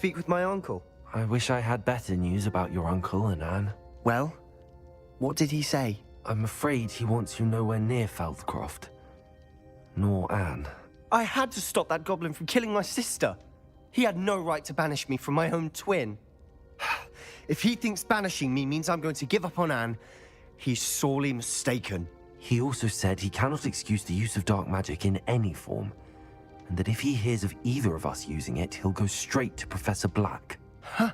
speak with my uncle? I wish I had better news about your uncle and Anne. Well, what did he say? I'm afraid he wants you nowhere near Feldcroft. Nor Anne. I had to stop that goblin from killing my sister. He had no right to banish me from my own twin. If he thinks banishing me means I'm going to give up on Anne, he's sorely mistaken. He also said he cannot excuse the use of dark magic in any form, and that if he hears of either of us using it, he'll go straight to Professor Black. Huh?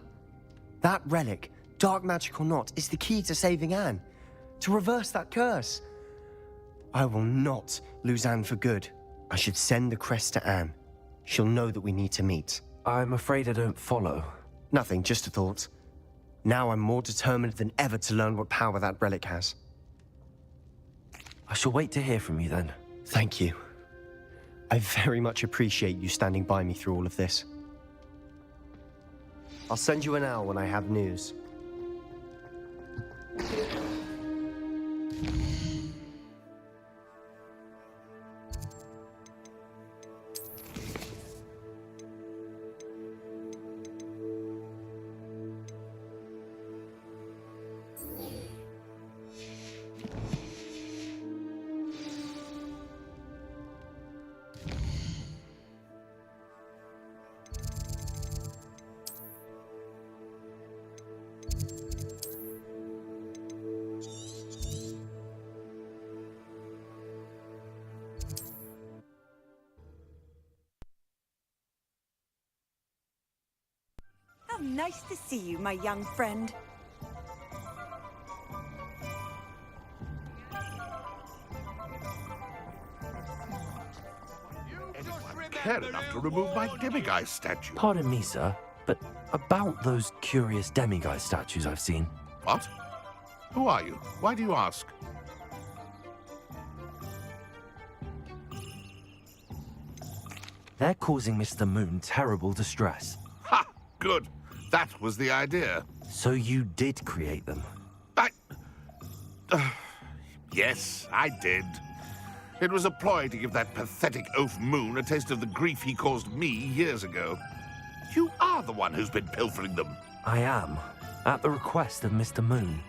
That relic, dark magic or not, is the key to saving Anne. To reverse that curse. I will not lose Anne for good. I should send the crest to Anne. She'll know that we need to meet. I'm afraid I don't follow. Nothing, just a thought. Now I'm more determined than ever to learn what power that relic has. I shall wait to hear from you then. Thank you. I very much appreciate you standing by me through all of this. I'll send you an owl when I have news. How nice to see you, my young friend. Anyone care enough to remove my demiguise statue? Pardon me, sir, but about those curious demiguise statues I've seen. What? Who are you? Why do you ask? They're causing Mr. Moon terrible distress. Ha! Good. That was the idea. So you did create them? Yes, I did. It was a ploy to give that pathetic oaf Moon a taste of the grief he caused me years ago. You are the one who's been pilfering them. I am, at the request of Mr. Moon.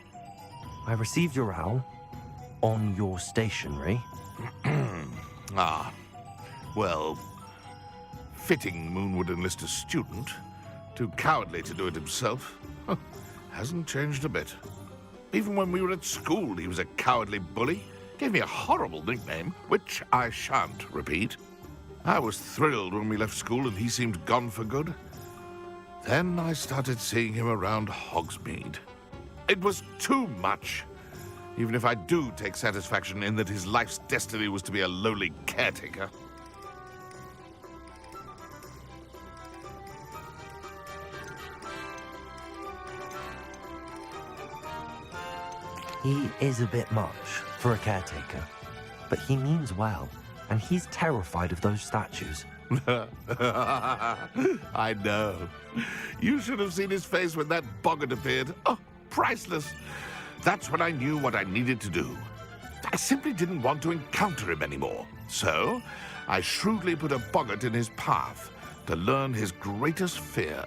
I received your owl on your stationery. Ah, well, fitting Moon would enlist a student. Too cowardly to do it himself. Hasn't changed a bit. Even when we were at school, he was a cowardly bully. Gave me a horrible nickname, which I shan't repeat. I was thrilled when we left school and he seemed gone for good. Then I started seeing him around Hogsmeade. It was too much. Even if I do take satisfaction in that his life's destiny was to be a lowly caretaker. He is a bit much for a caretaker, but he means well, and he's terrified of those statues. I know. You should have seen his face when that boggart appeared. Oh, priceless. That's when I knew what I needed to do. I simply didn't want to encounter him anymore. So, I shrewdly put a boggart in his path to learn his greatest fear.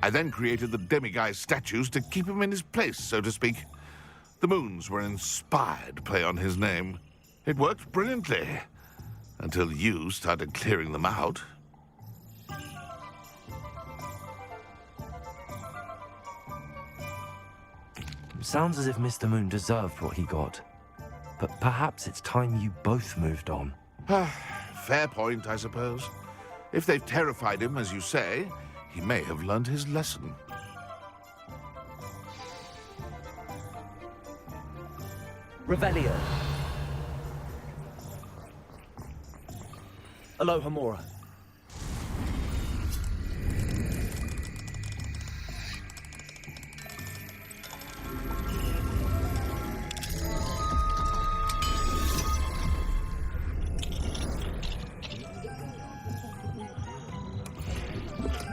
I then created the demiguise statues to keep him in his place, so to speak. The Moons were an inspired play on his name. It worked brilliantly, until you started clearing them out. Sounds as if Mr. Moon deserved what he got. But perhaps it's time you both moved on. Fair point, I suppose. If they've terrified him, as you say, he may have learned his lesson. Revelio. Alohomora.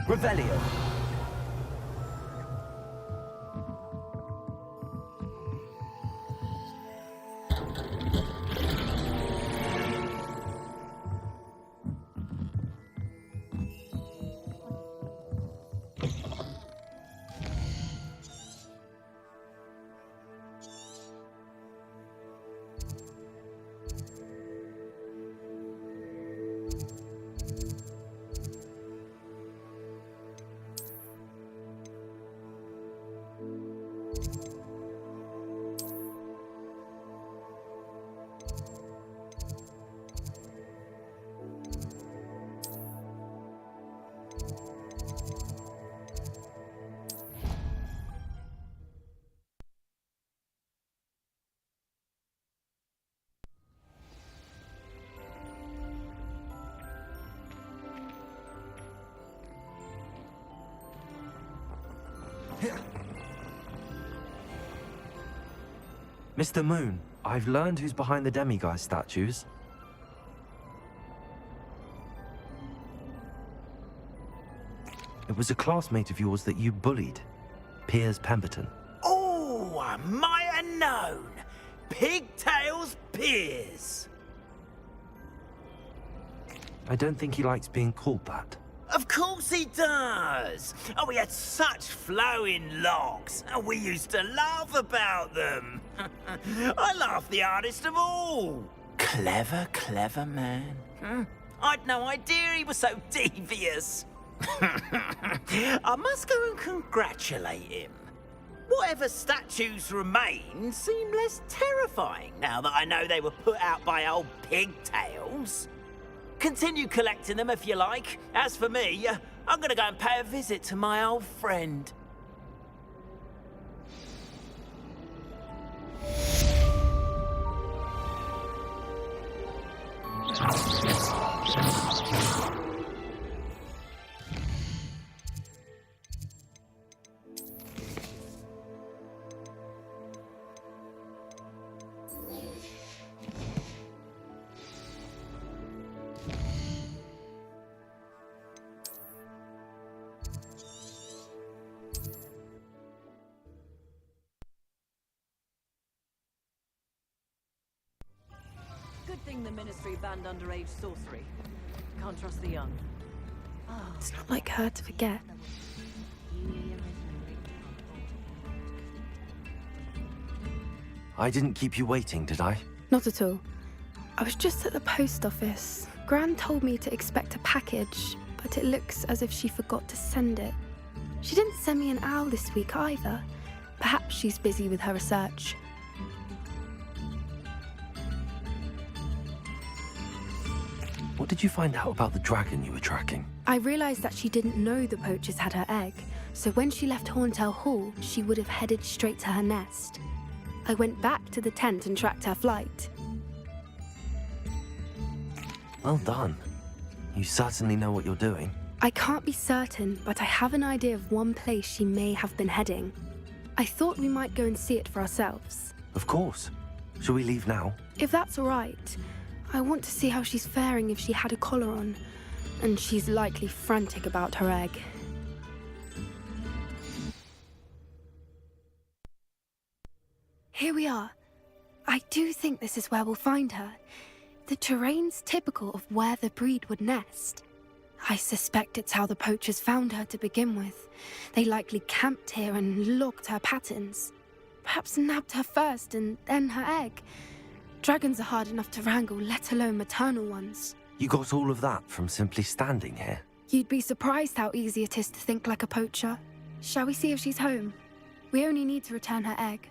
Revelio. Mr. Moon, I've learned who's behind the demiguise statues. It was a classmate of yours that you bullied, Piers Pemberton. Oh, I might have known. Pigtails Piers. I don't think he likes being called that. Of course he does. Oh, he had such flowing locks, and we used to laugh about them. I laughed the hardest of all. Clever, clever man. I'd no idea he was so devious. I must go and congratulate him. Whatever statues remain seem less terrifying now that I know they were put out by old pigtails. Continue collecting them if you like. As for me, I'm gonna go and pay a visit to my old friend. Good thing the Ministry banned underage sorcery. Can't trust the young. It's not like her to forget. I didn't keep you waiting, did I? Not at all. I was just at the post office. Gran told me to expect a package, but it looks as if she forgot to send it. She didn't send me an owl this week either. Perhaps she's busy with her research. What did you find out about the dragon you were tracking? I realized that she didn't know the poachers had her egg, so when she left Horntail Hall, she would have headed straight to her nest. I went back to the tent and tracked her flight. Well done. You certainly know what you're doing. I can't be certain, but I have an idea of one place she may have been heading. I thought we might go and see it for ourselves. Of course. Shall we leave now? If that's all right. I want to see how she's faring if she had a collar on. And she's likely frantic about her egg. Here we are. I do think this is where we'll find her. The terrain's typical of where the breed would nest. I suspect it's how the poachers found her to begin with. They likely camped here and logged her patterns. Perhaps nabbed her first and then her egg. Dragons are hard enough to wrangle, let alone maternal ones. You got all of that from simply standing here? You'd be surprised how easy it is to think like a poacher. Shall we see if she's home? We only need to return her egg.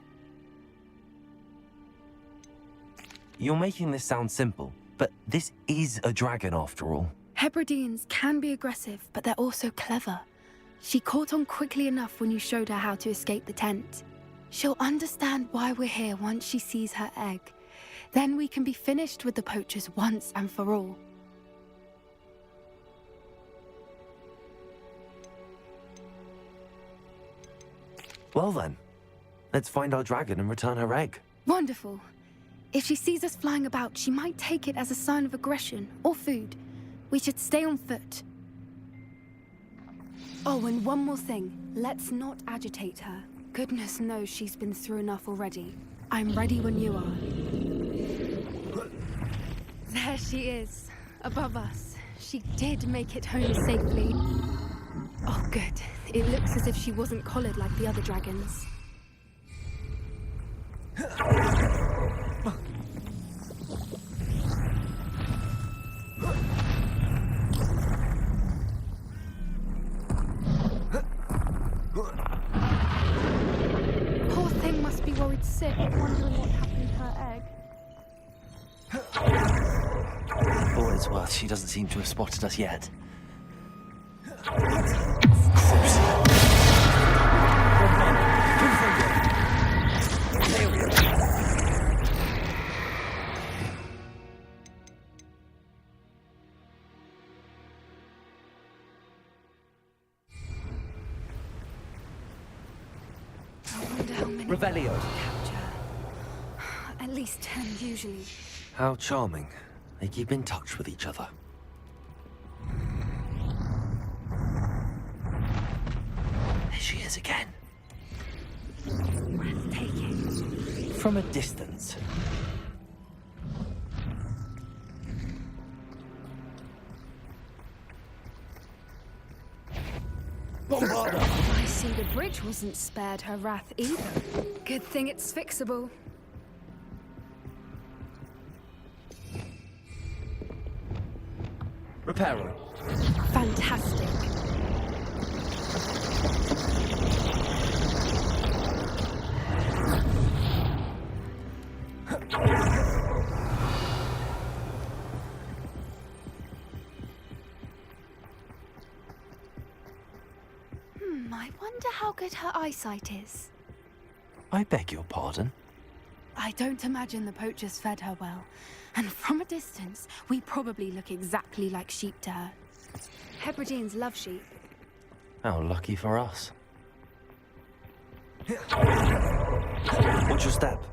You're making this sound simple, but this is a dragon after all. Hebrideans can be aggressive, but they're also clever. She caught on quickly enough when you showed her how to escape the tent. She'll understand why we're here once she sees her egg. Then we can be finished with the poachers once and for all. Well then, let's find our dragon and return her egg. Wonderful. If she sees us flying about, she might take it as a sign of aggression or food. We should stay on foot. Oh, and one more thing. Let's not agitate her. Goodness knows she's been through enough already. I'm ready when you are. There she is, above us. She did make it home safely. Oh, good. It looks as if she wasn't collared like the other dragons. Poor thing must be worried sick, wondering what happened to her egg. For all it's worth, she doesn't seem to have spotted us yet. I wonder how many Revelio. capture. At least 10 usually. How charming. They keep in touch with each other. There she is again. Breathtaking. From a distance. I see the bridge wasn't spared her wrath either. Good thing it's fixable. Reparo. Fantastic. I wonder how good her eyesight is. I beg your pardon. I don't imagine the poachers fed her well. And from a distance, we probably look exactly like sheep to her. Hebrideans love sheep. How lucky for us. Watch your step.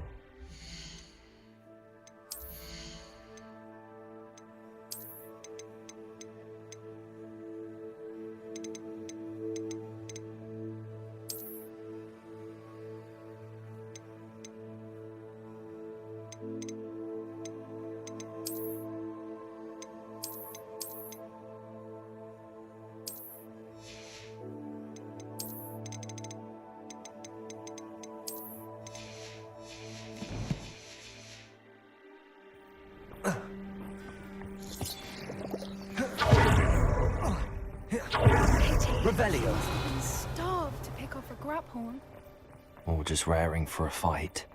Revelio. I'm starved to pick off a graphorn. Or just raring for a fight.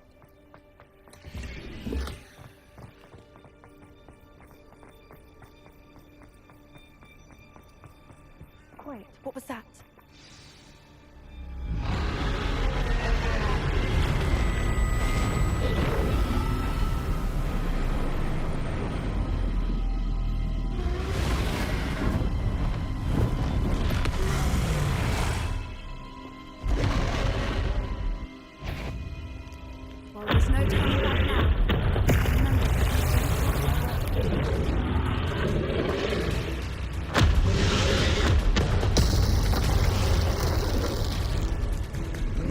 Wait, what was that? Well, there's no turning back now.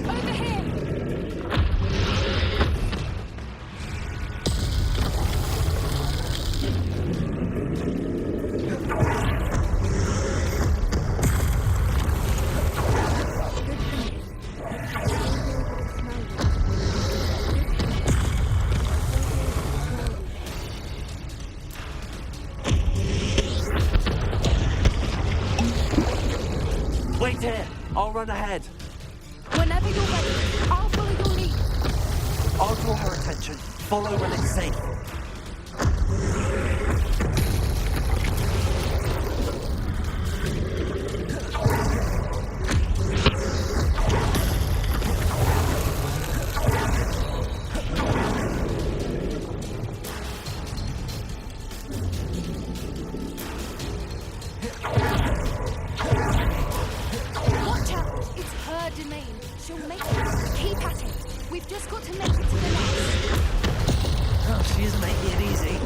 Over here! Wait here! I'll run ahead. Whenever you're ready, I'll follow your lead. I'll draw her attention. Follow when it's safe. Watch out! It's her domain. She'll make it. Keep at it. We've just got to make it to the next. Oh, she isn't making it easy.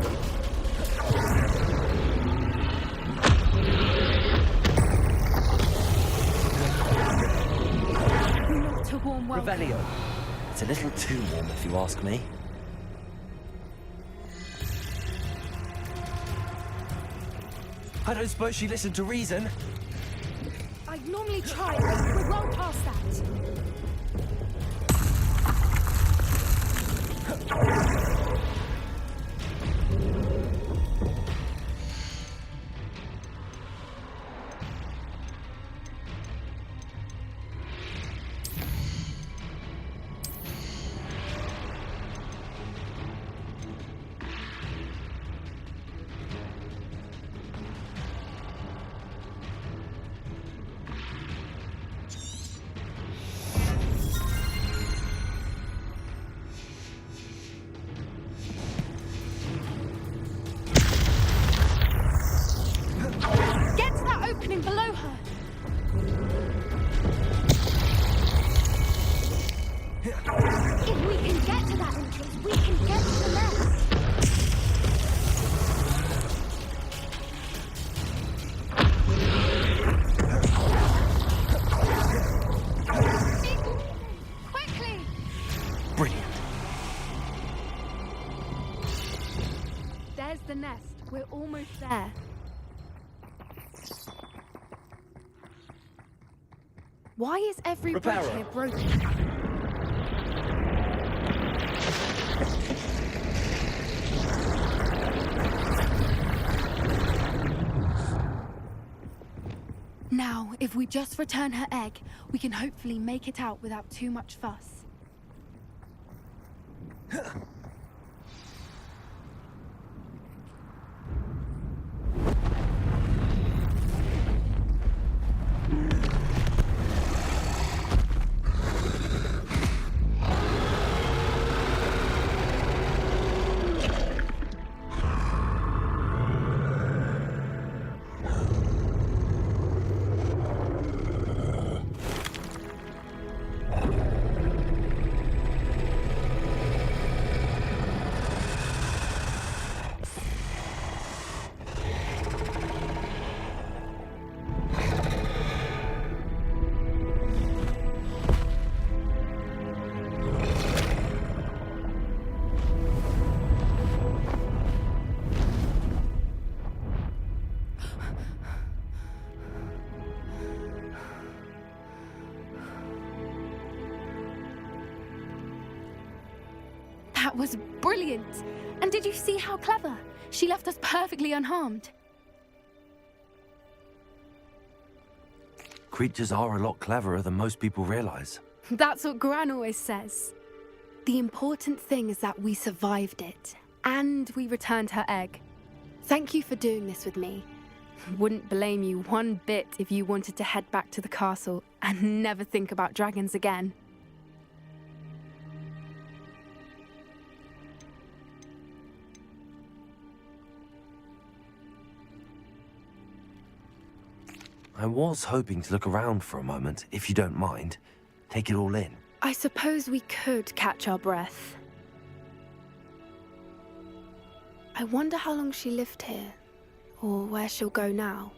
Not a warm welcome. Revelio. It's a little too warm, if you ask me. I don't suppose she listened to reason. I'd normally try, but we're well past that. If we can get to that entrance, we can get to the nest. Quickly! Brilliant. There's the nest. We're almost there. Why is every bridge Reparo. here broken? Now, if we just return her egg, we can hopefully make it out without too much fuss. That was brilliant! And did you see how clever? She left us perfectly unharmed. Creatures are a lot cleverer than most people realize. That's what Gran always says. The important thing is that we survived it, and we returned her egg. Thank you for doing this with me. Wouldn't blame you one bit if you wanted to head back to the castle and never think about dragons again. I was hoping to look around for a moment, if you don't mind. Take it all in. I suppose we could catch our breath. I wonder how long she lived here, or where she'll go now.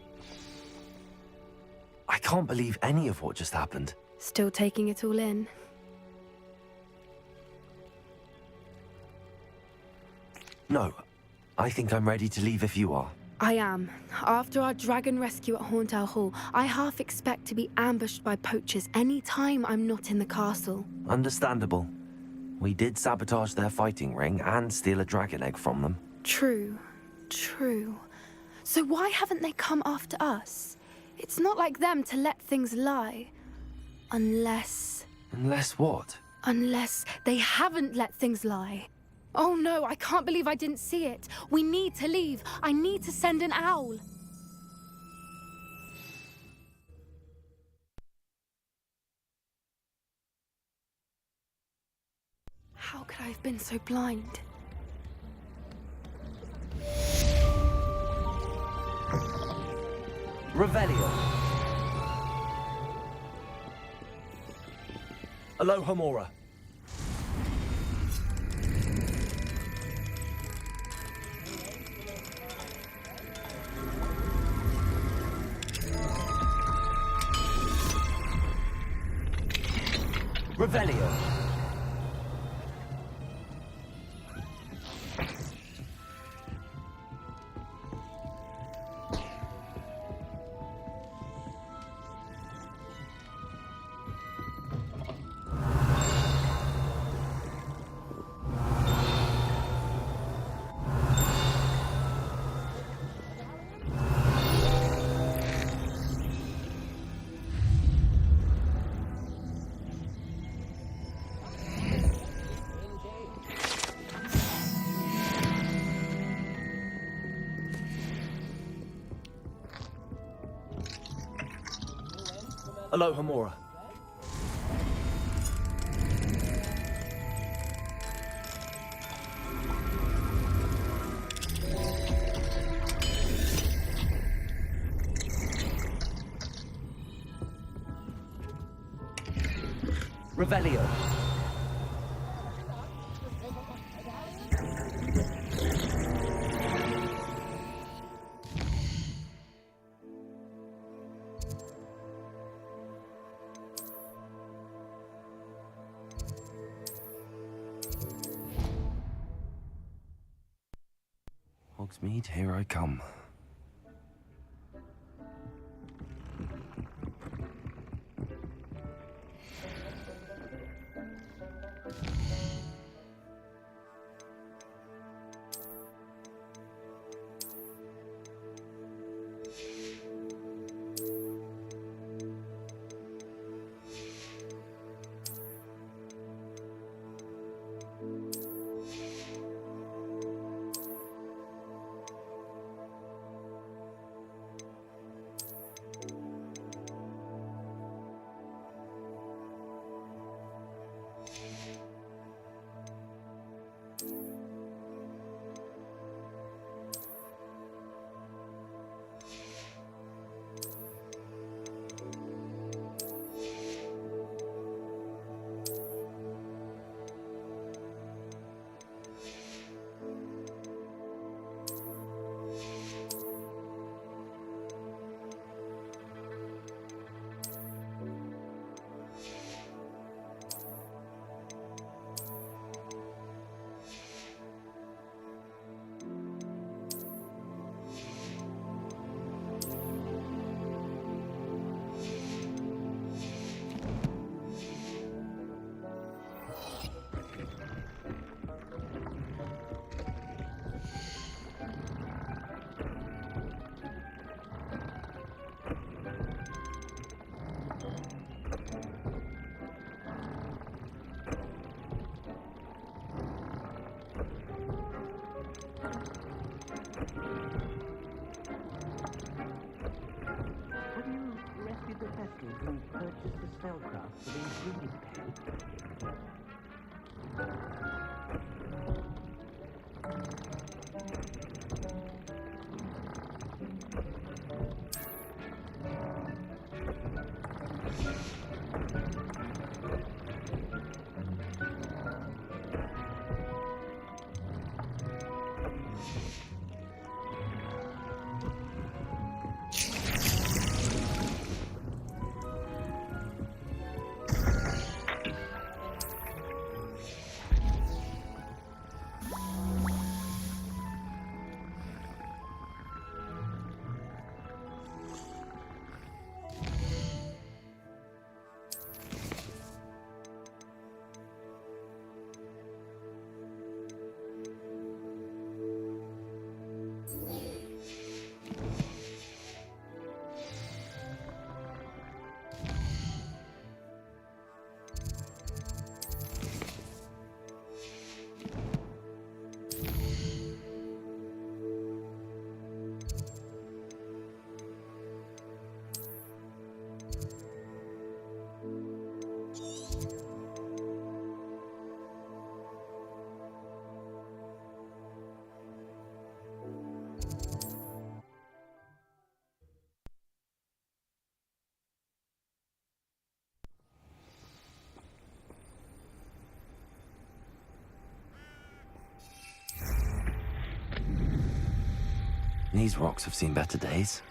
I can't believe any of what just happened. Still taking it all in. No, I think I'm ready to leave if you are. I am. After our dragon rescue at Horntail Hall, I half expect to be ambushed by poachers any time I'm not in the castle. Understandable. We did sabotage their fighting ring and steal a dragon egg from them. True. True. So why haven't they come after us? It's not like them to let things lie. Unless What? Unless they haven't let things lie. Oh no, I can't believe I didn't see it. We need to leave. I need to send an owl. How could I have been so blind? Revelio. Alohomora. Revelio. Alohomora. Revelio. Hogsmeade, here I come. Have you rescued the peasant who purchased the spellcraft for the ingredient pen? These rocks have seen better days.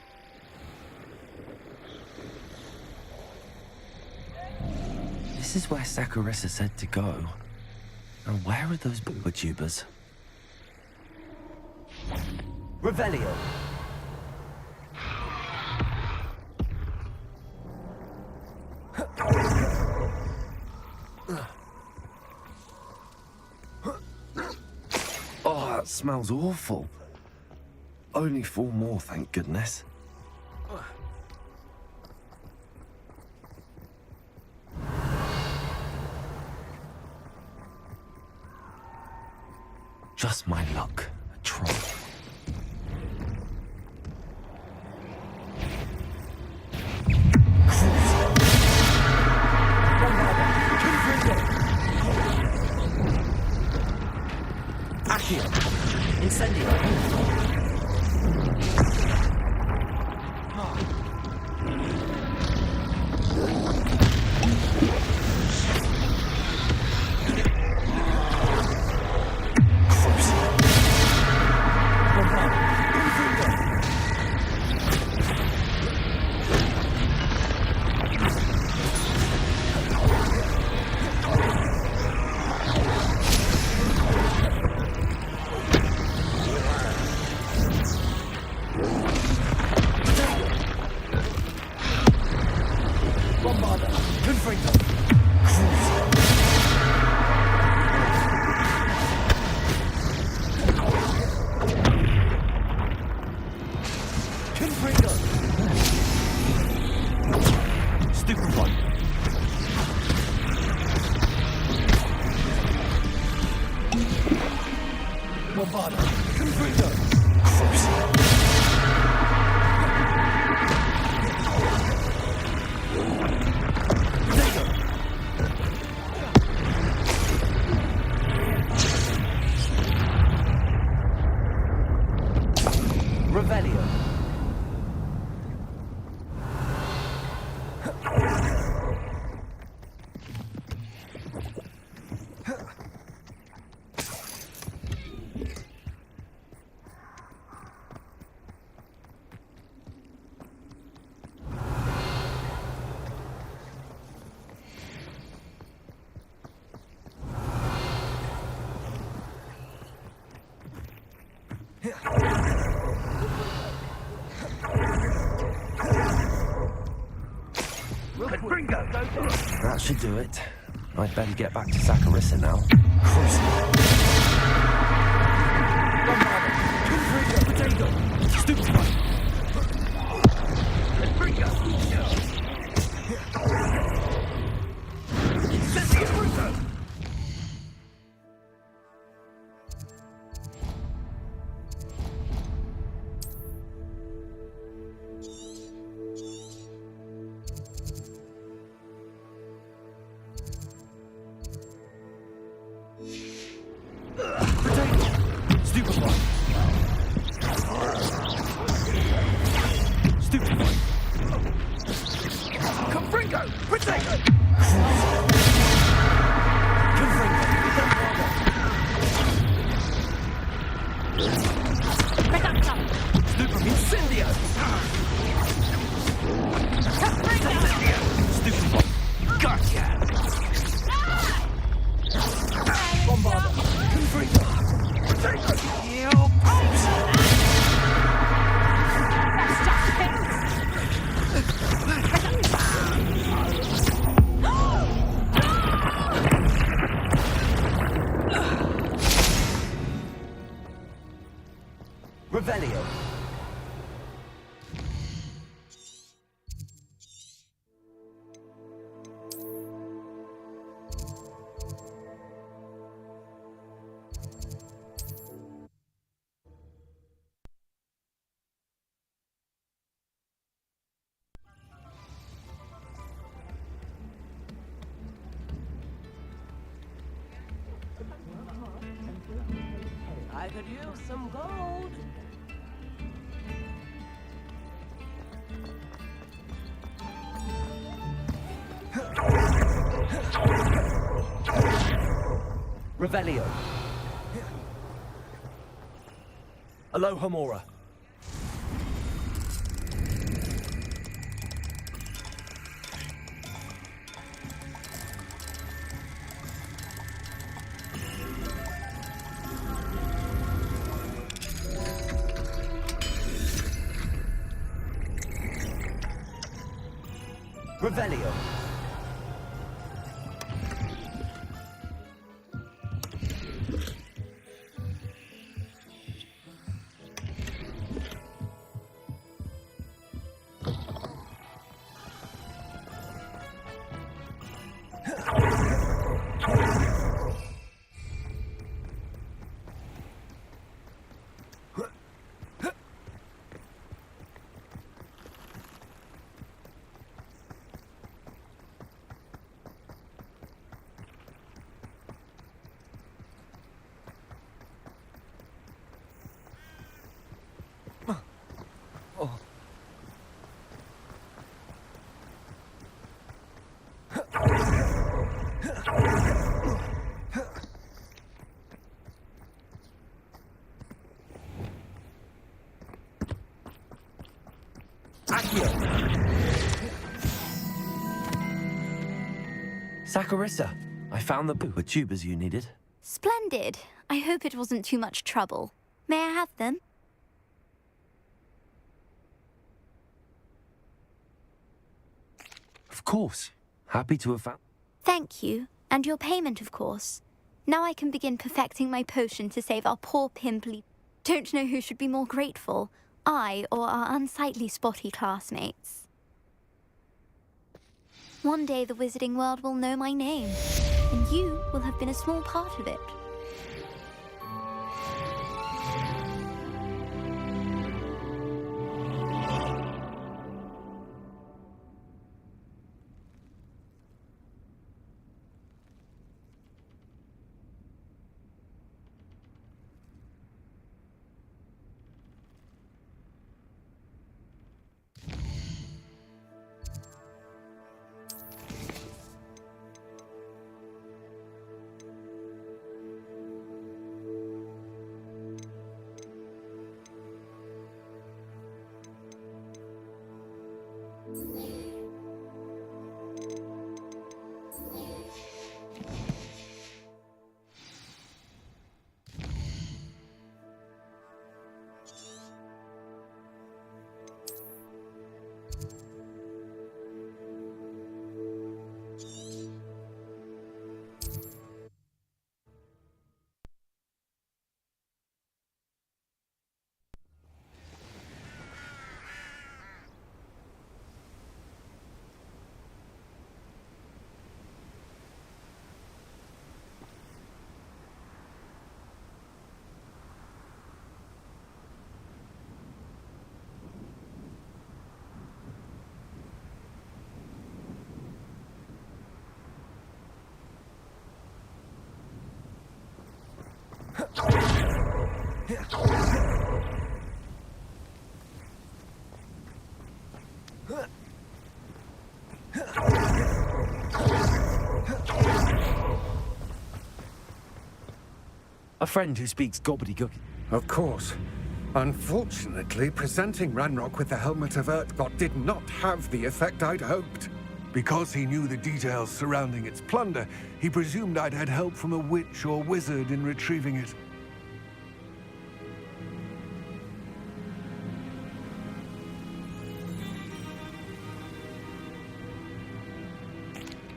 This is where Saccharissa said to go. Now where are those booba-tubers? Revelio. Oh, that smells awful. Only 4 more, thank goodness. Just my luck. A troll. Accio. Incendio. Revelio. That should do it. I'd better get back to Saccharissa now. Revelio. I could use some gold. Revelio. Alohomora. Revelio. Saccharissa, I found the tubers you needed. Splendid. I hope it wasn't too much trouble. May I have them? Of course. Happy to have found... Thank you. And your payment, of course. Now I can begin perfecting my potion to save our poor pimply... Don't know who should be more grateful, I or our unsightly spotty classmates. One day the wizarding world will know my name, and you will have been a small part of it. A friend who speaks gobbledygook. Of course. Unfortunately, presenting Ranrock with the Helmet of Urtkot did not have the effect I'd hoped. Because he knew the details surrounding its plunder, he presumed I'd had help from a witch or wizard in retrieving it.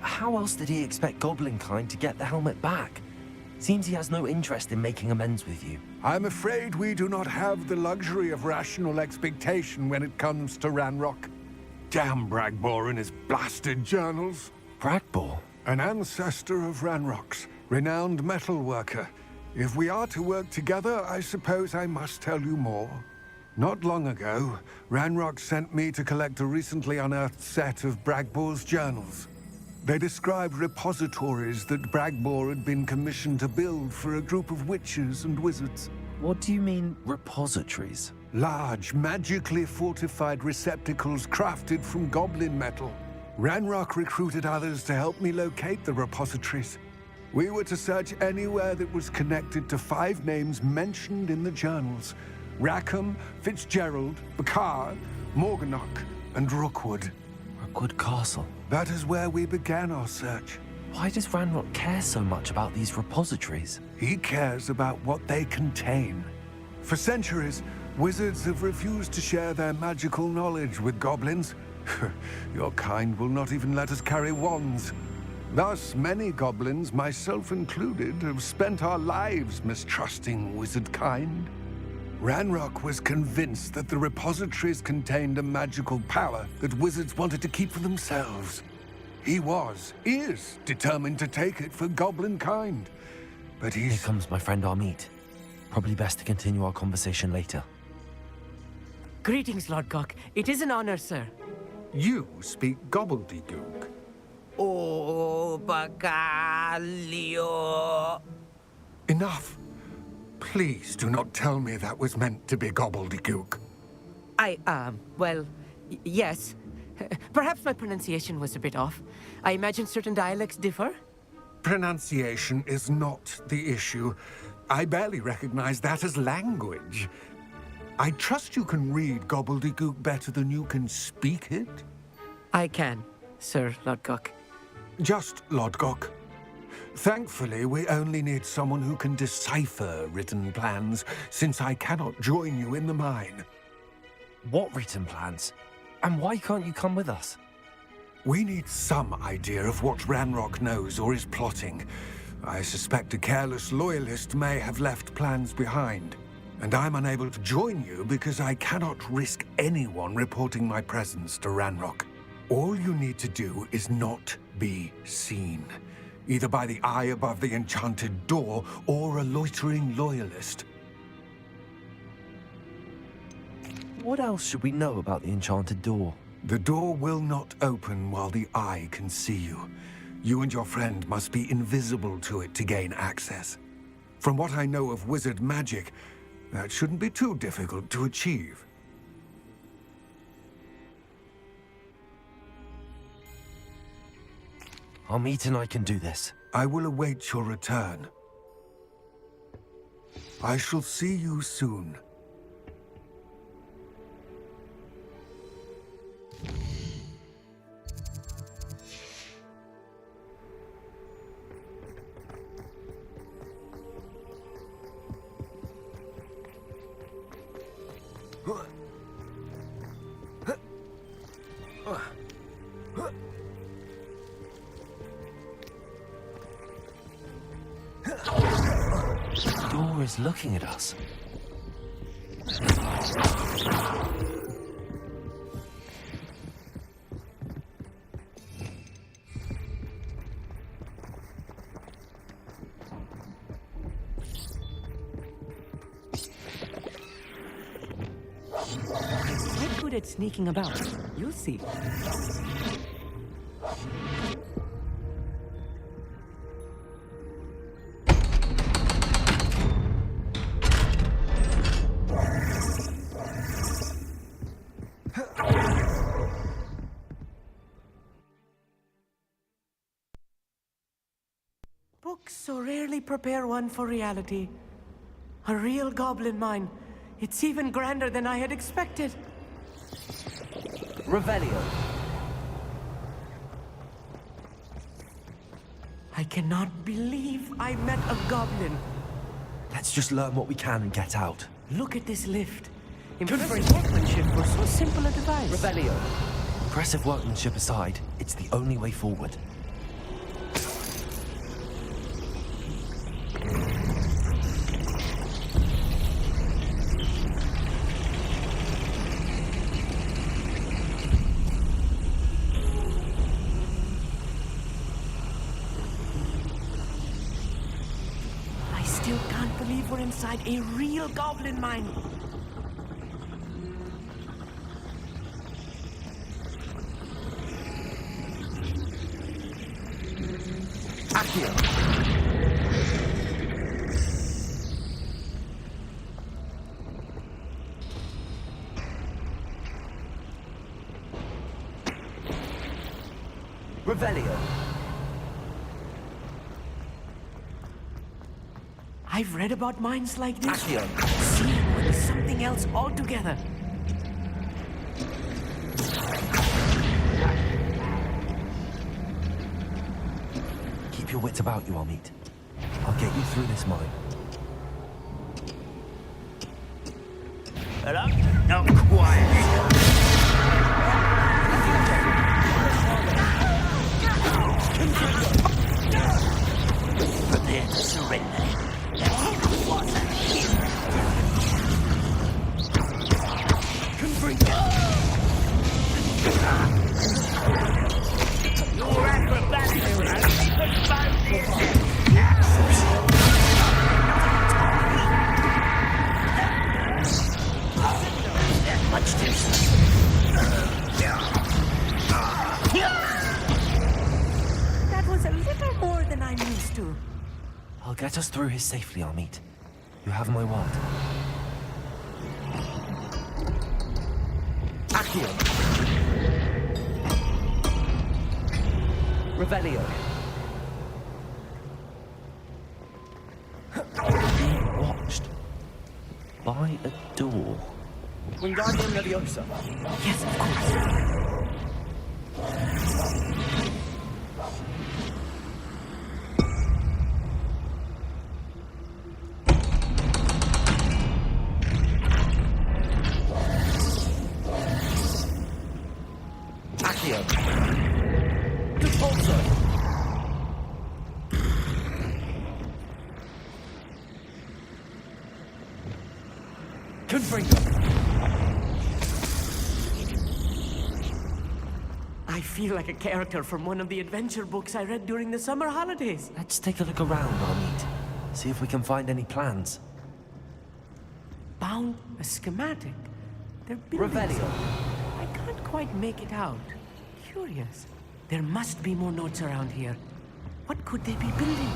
How else did he expect Goblinkind to get the helmet back? Seems he has no interest in making amends with you. I'm afraid we do not have the luxury of rational expectation when it comes to Ranrock. Damn Bragbor and his blasted journals. Bragbor? An ancestor of Ranrock's, renowned metal worker. If we are to work together, I suppose I must tell you more. Not long ago, Ranrock sent me to collect a recently unearthed set of Bragbor's journals. They described repositories that Bragbor had been commissioned to build for a group of witches and wizards. What do you mean, repositories? Large, magically fortified receptacles crafted from goblin metal. Ranrock recruited others to help me locate the repositories. We were to search anywhere that was connected to 5 names mentioned in the journals: Rackham, Fitzgerald, Bakar, Morganach, and Rookwood. Rookwood Castle. That is where we began our search. Why does Ranrock care so much about these repositories? He cares about what they contain. For centuries, wizards have refused to share their magical knowledge with goblins. Your kind will not even let us carry wands. Thus, many goblins, myself included, have spent our lives mistrusting wizard kind. Ranrock was convinced that the repositories contained a magical power that wizards wanted to keep for themselves. He is determined to take it for goblin kind. But Here comes my friend Amit. Probably best to continue our conversation later. Greetings, Lord Gok. It is an honor, sir. You speak gobbledygook. Oh, Bacalio. Enough. Please do not tell me that was meant to be gobbledygook. Well, yes. Perhaps my pronunciation was a bit off. I imagine certain dialects differ? Pronunciation is not the issue. I barely recognize that as language. I trust you can read gobbledygook better than you can speak it? I can, Sir Lord Gok. Just Lodgok. Thankfully, we only need someone who can decipher written plans, since I cannot join you in the mine. What written plans? And why can't you come with us? We need some idea of what Ranrock knows or is plotting. I suspect a careless loyalist may have left plans behind. And I'm unable to join you because I cannot risk anyone reporting my presence to Ranrock. All you need to do is not be seen. Either by the eye above the enchanted door, or a loitering loyalist. What else should we know about the enchanted door? The door will not open while the eye can see you. You and your friend must be invisible to it to gain access. From what I know of wizard magic, that shouldn't be too difficult to achieve. Amit and I can do this. I will await your return. I shall see you soon. The door is looking at us. Quite good at sneaking about. You'll see. so rarely prepare one for reality. A real goblin mine. It's even grander than I had expected. Revelio. I cannot believe I met a goblin. Let's just learn what we can and get out. Look at this lift. Impressive workmanship for so simple a device. Revelio. Impressive workmanship aside, it's the only way forward. I still can't believe we're inside a real goblin mine. Accio. Revelio. I've read about mines like this. Accio. Seeing one is something else altogether. Keep your wits about you, Amit. I'll get you through this mine. Hello? Not quite. Prepare to surrender. What's that here? Your acrobatic much too slow. That was a little more than I'm used to. I'll get us through here safely, Amit. You have my word. Accio. Revelio. Being watched by a door. Wingardium Leviosa. Yes, of course. Accio. Repulsor. Confringo. I feel like a character from one of the adventure books I read during the summer holidays. Let's take a look around, Amit. See if we can find any plans. Bound a schematic. They're building Revelio. something. I can't quite make it out. Curious. There must be more notes around here. What could they be building?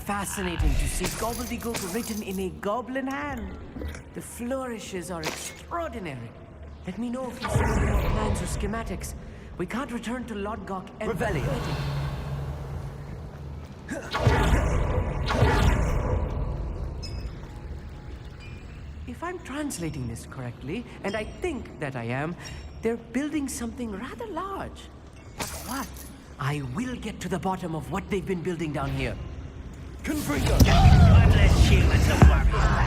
Fascinating to see gobbledygook written in a goblin hand. The flourishes are extraordinary. Let me know if you see any more plans or schematics. We can't return to Lodgok and Revelio. If I'm translating this correctly, and I think that I am, they're building something rather large. But what? I will get to the bottom of what they've been building down here. Confringo. I'm less human to worry about.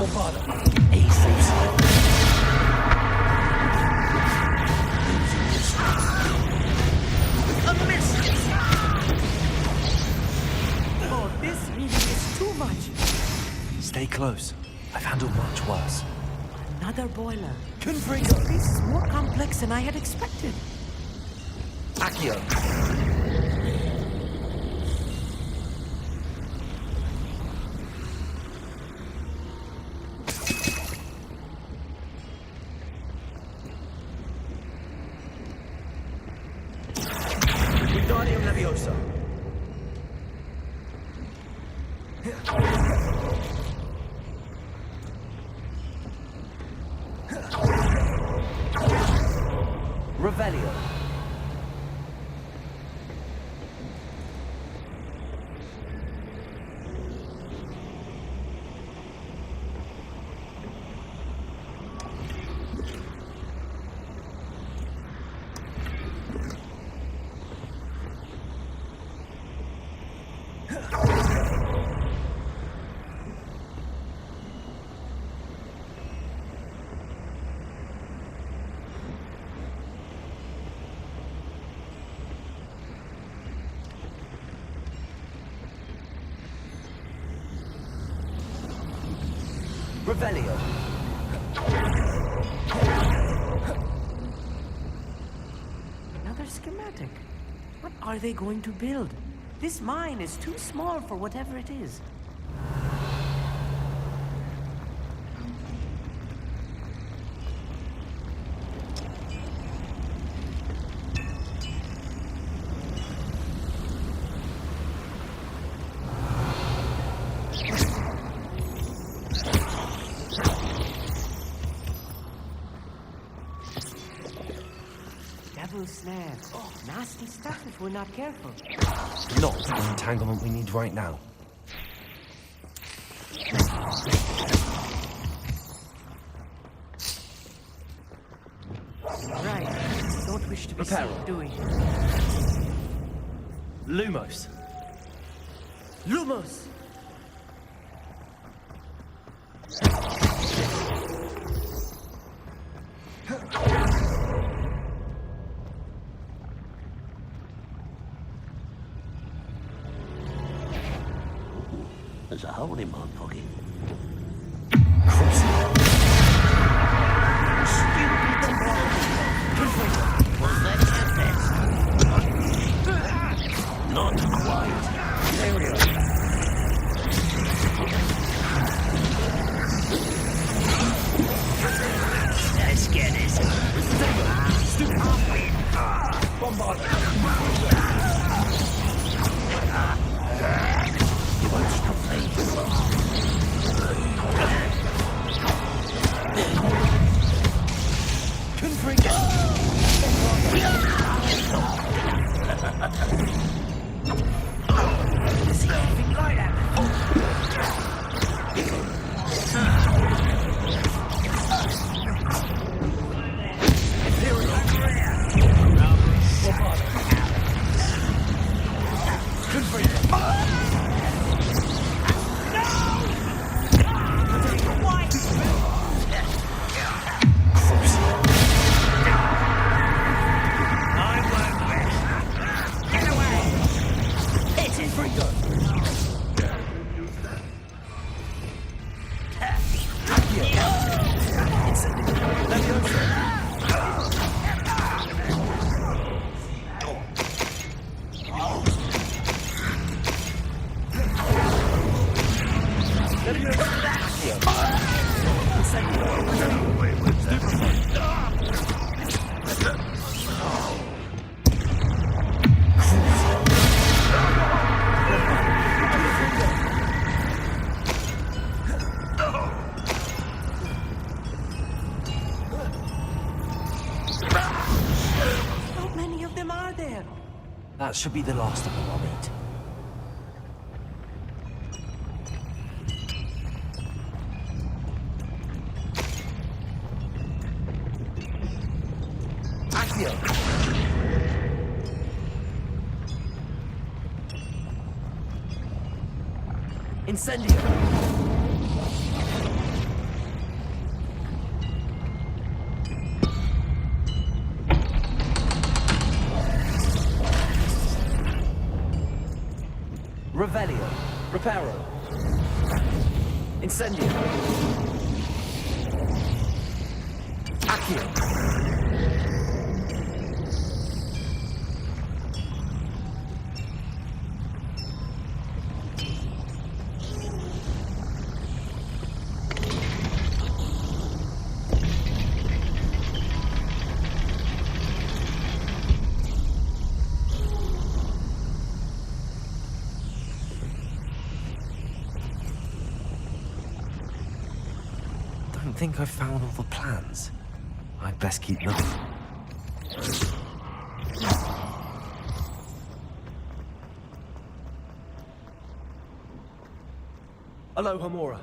Oh, this really is too much. Stay close. I've handled much worse. Another boiler. This is more complex than I had expected. Accio! Wingardium Leviosa. Revelio. Revelio. Another schematic. What are they going to build? This mine is too small for whatever it is. Devil snare. Oh, nasty stuff if we're not careful. Not the entanglement we need right now. Right. Don't wish to be Reparo. seen doing. Lumos. Lumos! There's a hole in my pocket. Not quite. Let's get this. How many of them are there? That should be the last of them I'll meet. Incendio. Revelio. Reparo. Incendio. Accio. I think I've found all the plans. I'd best keep looking. Aloha Mora.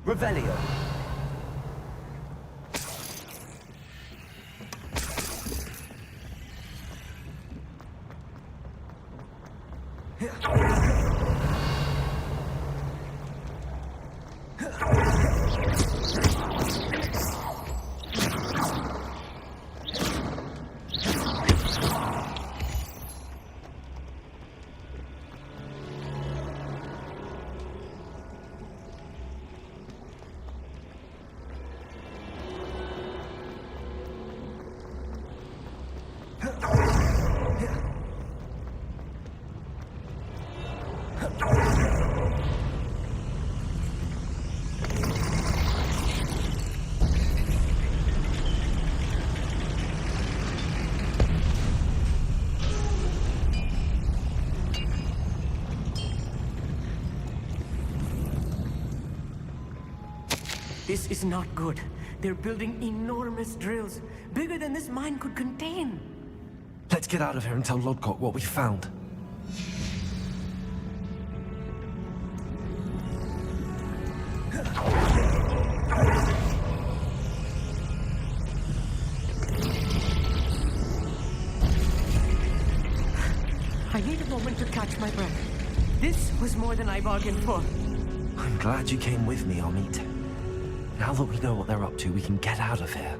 Revelio. This is not good. They're building enormous drills, bigger than this mine could contain. Let's get out of here and tell Lodgok what we found. I need a moment to catch my breath. This was more than I bargained for. I'm glad you came with me, Amit. Now that we know what they're up to, we can get out of here.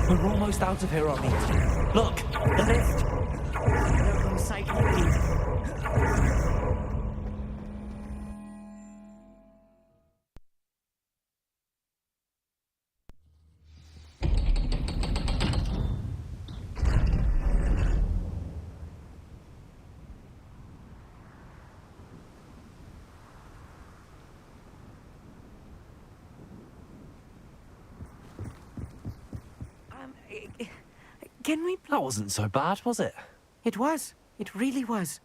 We're almost out of here, Amit. Look, the lift! They're from Cycling. Can we... That wasn't so bad, was it? It was. It really was.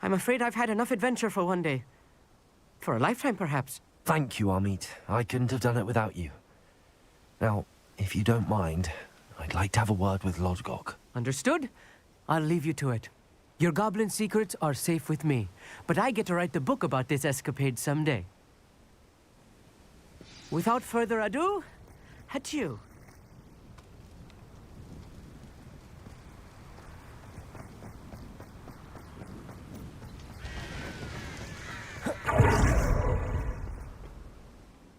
I'm afraid I've had enough adventure for one day. For a lifetime, perhaps. Thank you, Amit. I couldn't have done it without you. Now, if you don't mind, I'd like to have a word with Lodgok. Understood? I'll leave you to it. Your goblin secrets are safe with me, but I get to write the book about this escapade someday. Without further ado, adieu.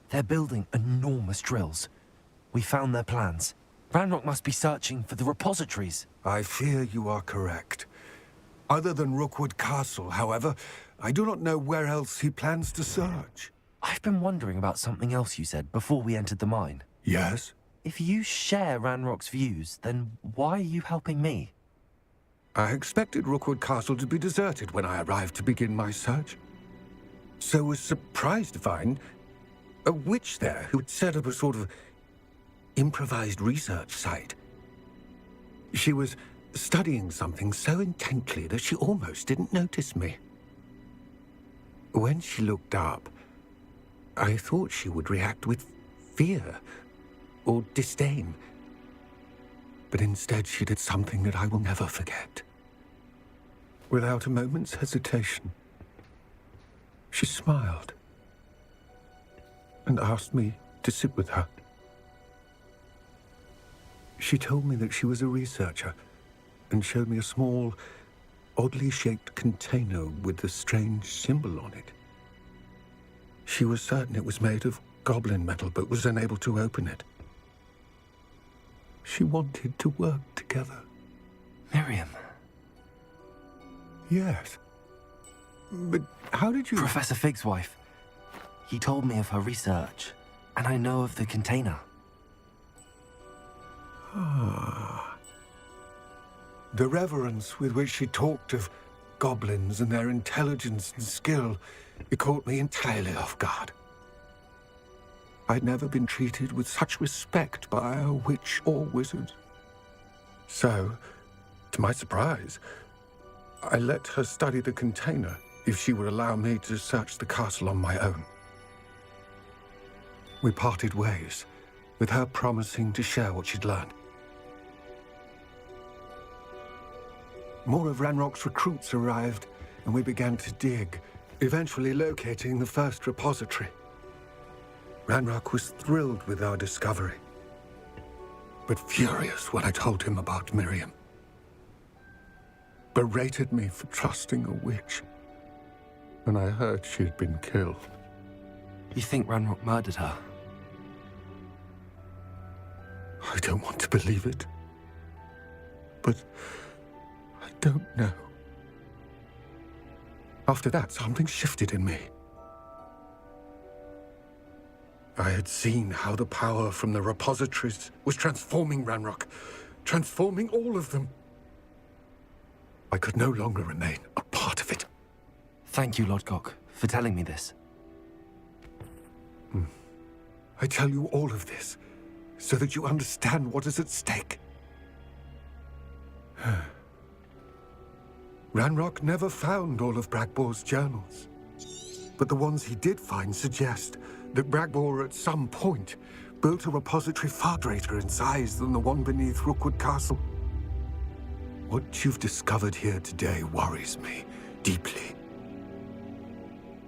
They're building enormous drills. We found their plans. Ranrock must be searching for the repositories. I fear you are correct. Other than Rookwood Castle, however, I do not know where else he plans to search. I've been wondering about something else you said before we entered the mine. Yes? If you share Ranrock's views, then why are you helping me? I expected Rookwood Castle to be deserted when I arrived to begin my search. So was surprised to find a witch there who had set up a sort of improvised research site. She was studying something so intently that she almost didn't notice me. When she looked up, I thought she would react with fear or disdain. But instead she did something that I will never forget. Without a moment's hesitation, she smiled and asked me to sit with her. She told me that she was a researcher and showed me a small, oddly shaped container with a strange symbol on it. She was certain it was made of goblin metal, but was unable to open it. She wanted to work together. Miriam. Yes. But how did you... Professor Fig's wife. He told me of her research, and I know of the container. Ah. The reverence with which she talked of goblins and their intelligence and skill, it caught me entirely off guard. I'd never been treated with such respect by a witch or wizard. So, to my surprise, I let her study the container if she would allow me to search the castle on my own. We parted ways, with her promising to share what she'd learned. More of Ranrock's recruits arrived, and we began to dig, eventually locating the first repository. Ranrock was thrilled with our discovery, but furious when I told him about Miriam. Berated me for trusting a witch, and I heard she'd been killed. You think Ranrock murdered her? I don't want to believe it, but I don't know. After that, something shifted in me. I had seen how the power from the repositories was transforming Ranrock, transforming all of them. I could no longer remain a part of it. Thank you, Lodgok, for telling me this. I tell you all of this so that you understand what is at stake. Ranrock never found all of Bragbor's journals, but the ones he did find suggest that Bragbor at some point built a repository far greater in size than the one beneath Rookwood Castle. What you've discovered here today worries me deeply.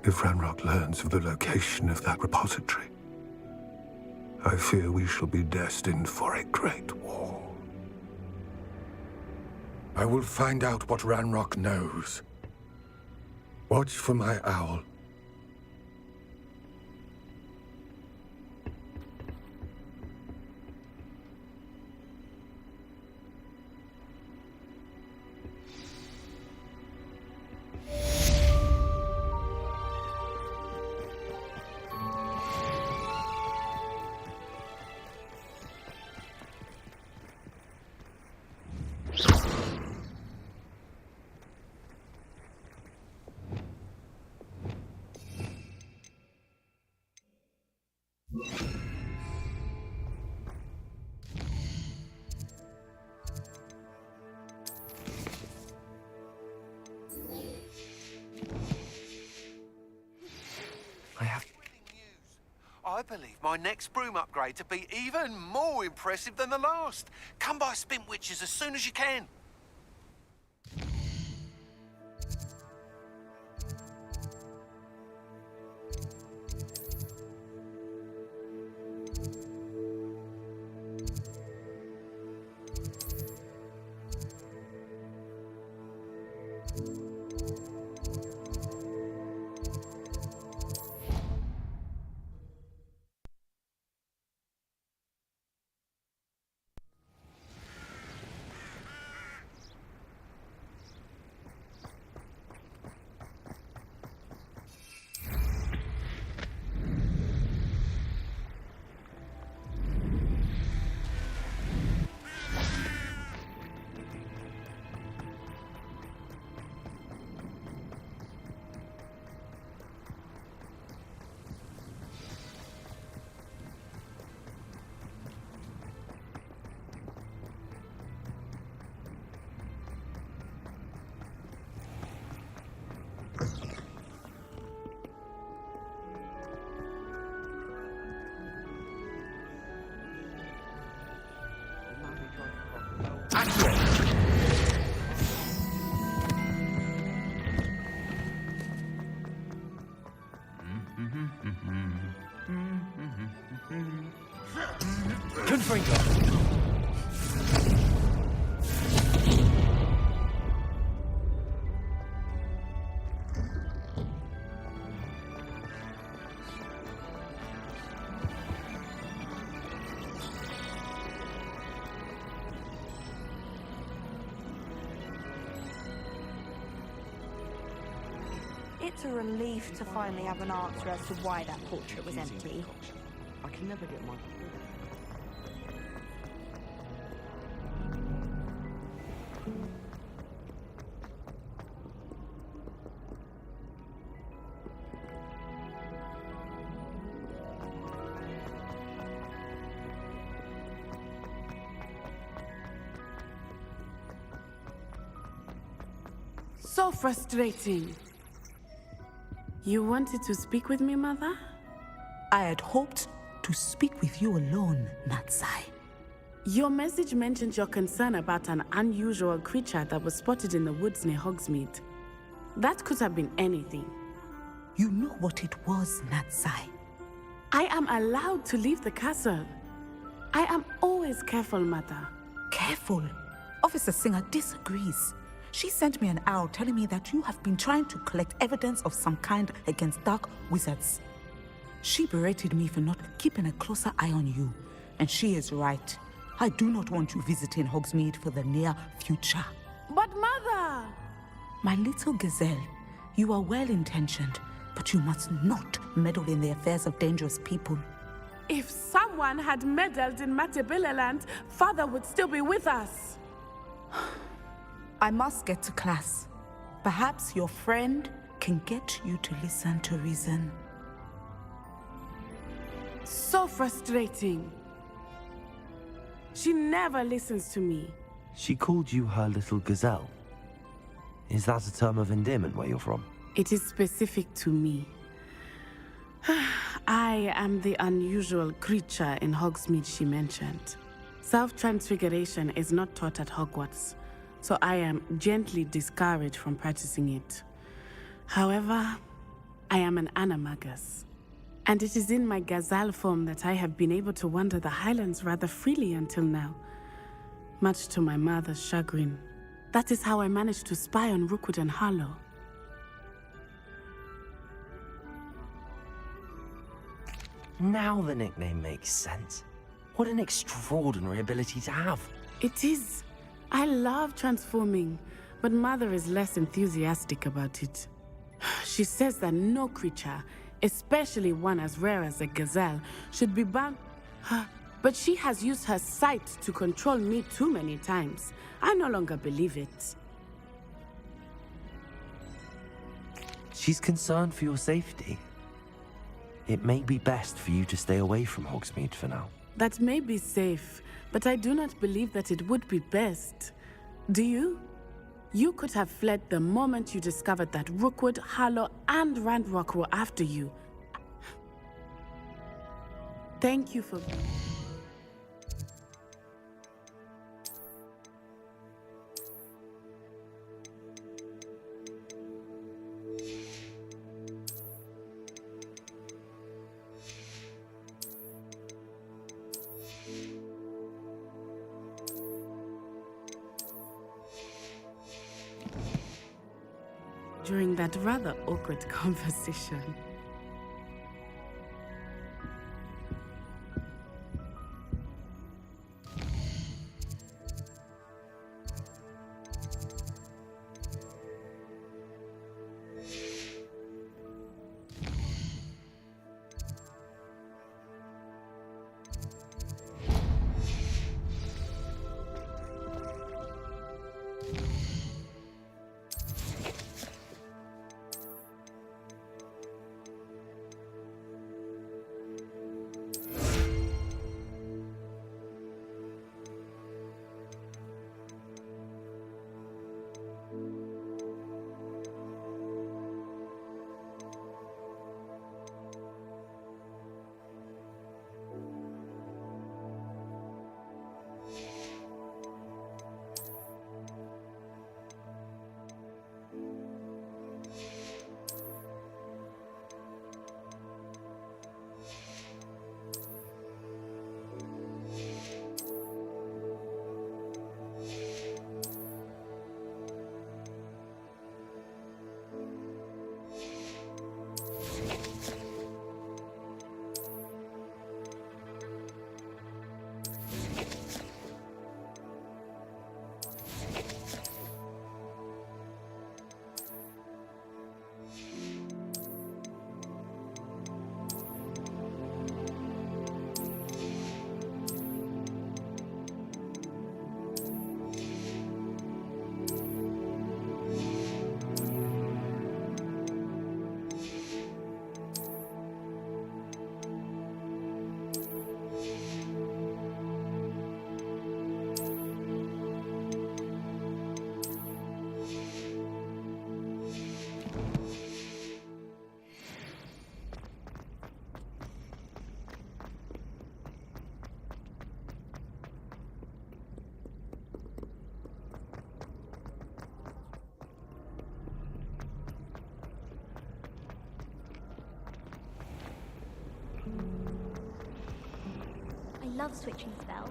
If Ranrock learns of the location of that repository, I fear we shall be destined for a great war. I will find out what Ranrock knows. Watch for my owl. I believe my next broom upgrade to be even more impressive than the last. Come by Spin Witches as soon as you can. Confringo. It's a relief to finally have an answer as to why that portrait was empty. I can never get my... So frustrating. You wanted to speak with me, Mother? I had hoped to speak with you alone, Natsai. Your message mentioned your concern about an unusual creature that was spotted in the woods near Hogsmeade. That could have been anything. You know what it was, Natsai. I am allowed to leave the castle. I am always careful, Mother. Careful? Officer Singer disagrees. She sent me an owl telling me that you have been trying to collect evidence of some kind against dark wizards. She berated me for not keeping a closer eye on you, and she is right. I do not want you visiting Hogsmeade for the near future. But Mother! My little gazelle, you are well-intentioned, but you must not meddle in the affairs of dangerous people. If someone had meddled in Matabeleland, Father would still be with us. I must get to class. Perhaps your friend can get you to listen to reason. So frustrating. She never listens to me. She called you her little gazelle. Is that a term of endearment where you're from? It is specific to me. I am the unusual creature in Hogsmeade she mentioned. Self-transfiguration is not taught at Hogwarts, so I am gently discouraged from practicing it. However, I am an animagus, and it is in my gazelle form that I have been able to wander the Highlands rather freely until now, much to my mother's chagrin. That is how I managed to spy on Rookwood and Harlow. Now the nickname makes sense. What an extraordinary ability to have. It is. I love transforming, but Mother is less enthusiastic about it. She says that no creature, especially one as rare as a gazelle, should be bound. But she has used her sight to control me too many times. I no longer believe it. She's concerned for your safety. It may be best for you to stay away from Hogsmeade for now. That may be safe, but I do not believe that it would be best. Do you? You could have fled the moment you discovered that Rookwood, Harlow, and Ranrock were after you. Thank you for... during that rather awkward conversation. love switching spells.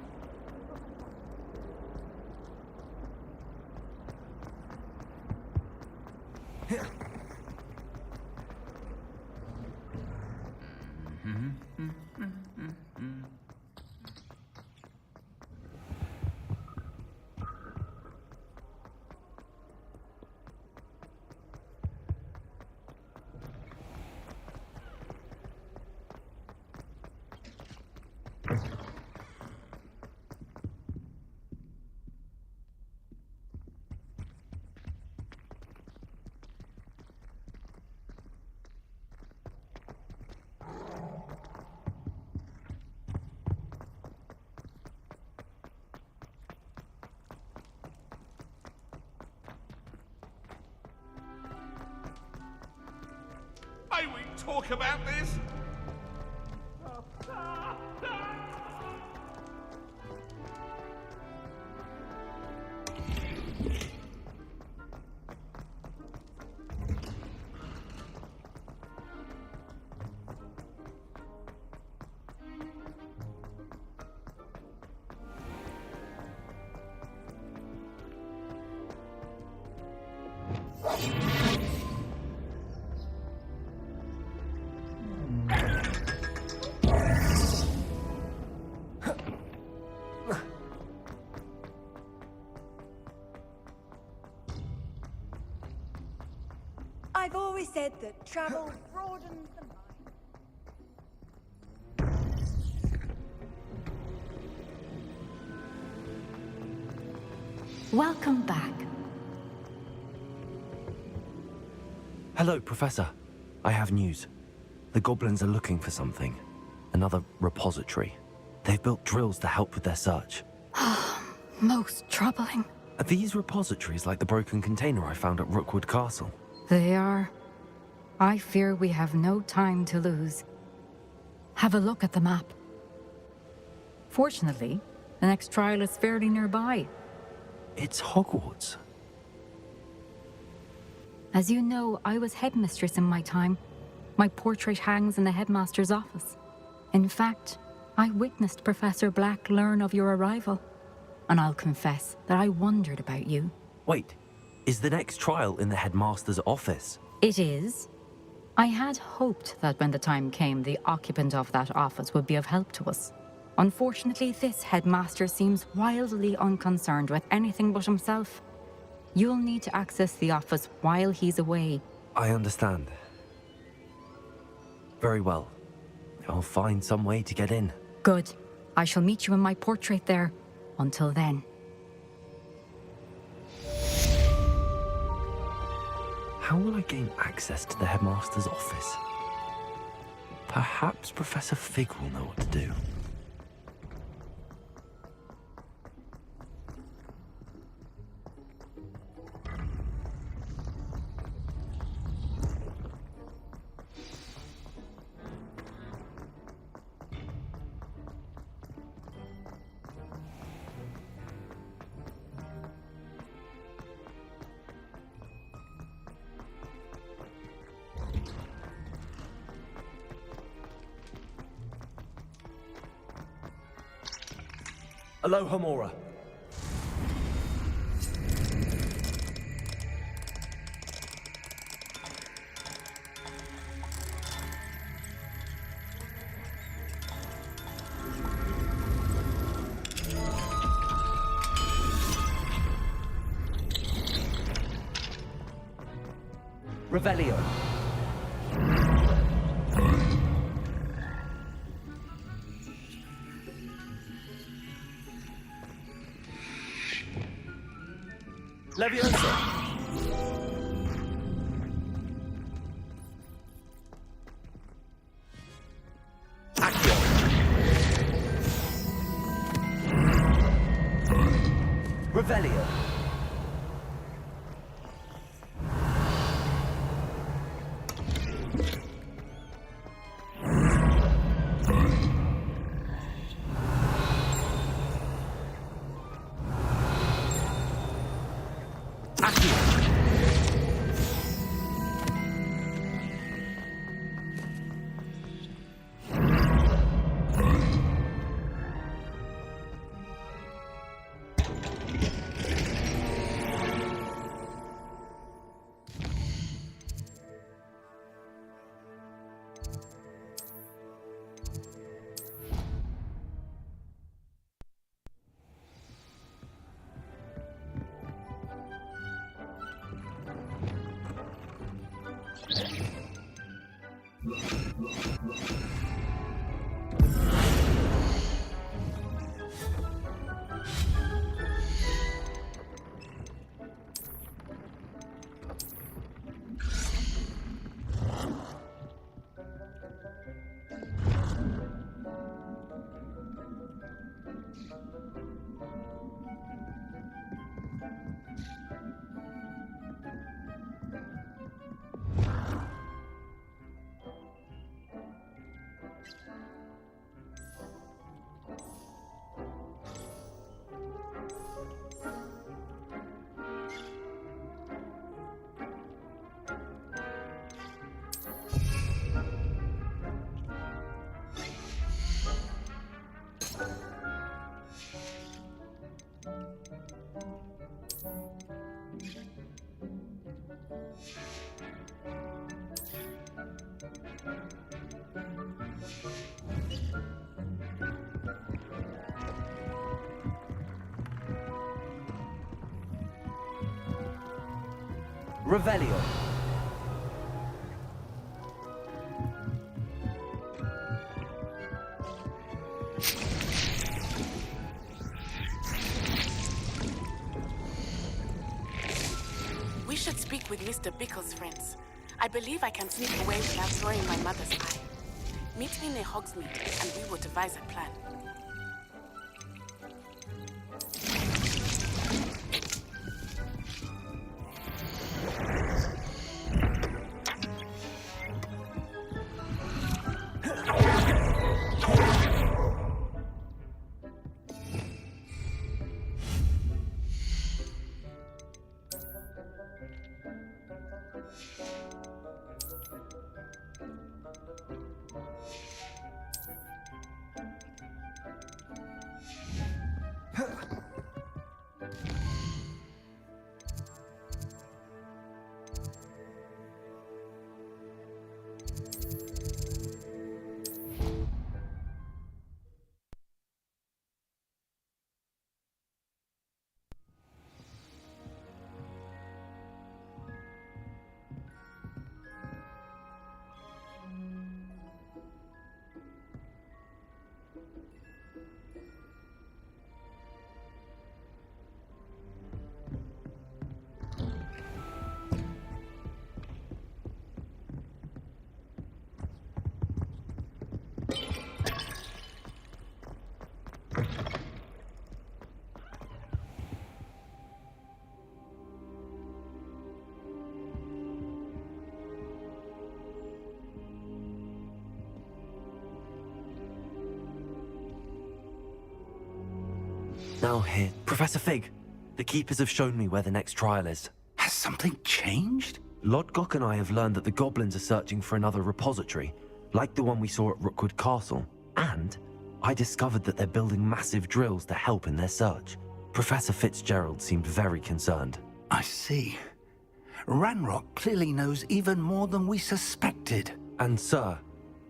May we talk about this? I've always said that travel broadens the mind. Welcome back. Hello, Professor. I have news. The goblins are looking for something. Another repository. They've built drills to help with their search. Most troubling. Are these repositories like the broken container I found at Rookwood Castle? They are. I fear we have no time to lose. Have a look at the map. Fortunately, the next trial is fairly nearby. It's Hogwarts. As you know, I was headmistress in my time. My portrait hangs in the headmaster's office. In fact, I witnessed Professor Black learn of your arrival. And I'll confess that I wondered about you. Wait, is the next trial in the headmaster's office? It is. I had hoped that when the time came, the occupant of that office would be of help to us. Unfortunately, this headmaster seems wildly unconcerned with anything but himself. You'll need to access the office while he's away. I understand. Very well. I'll find some way to get in. Good. I shall meet you in my portrait there. Until then. How will I gain access to the headmaster's office? Perhaps Professor Fig will know what to do. Aloha Mora. Revelio. Leviosa. Accio. Revelio. Revelio. We should speak with Mr. Bickle's friends. I believe I can sneak away without drawing my mother's eye. Meet me near Hogsmeade, and we will devise a plan. Now here, Professor Fig. The Keepers have shown me where the next trial is. Has something changed? Lodgok and I have learned that the goblins are searching for another repository, like the one we saw at Rookwood Castle. And I discovered that they're building massive drills to help in their search. Professor Fitzgerald seemed very concerned. I see. Ranrock clearly knows even more than we suspected. And sir,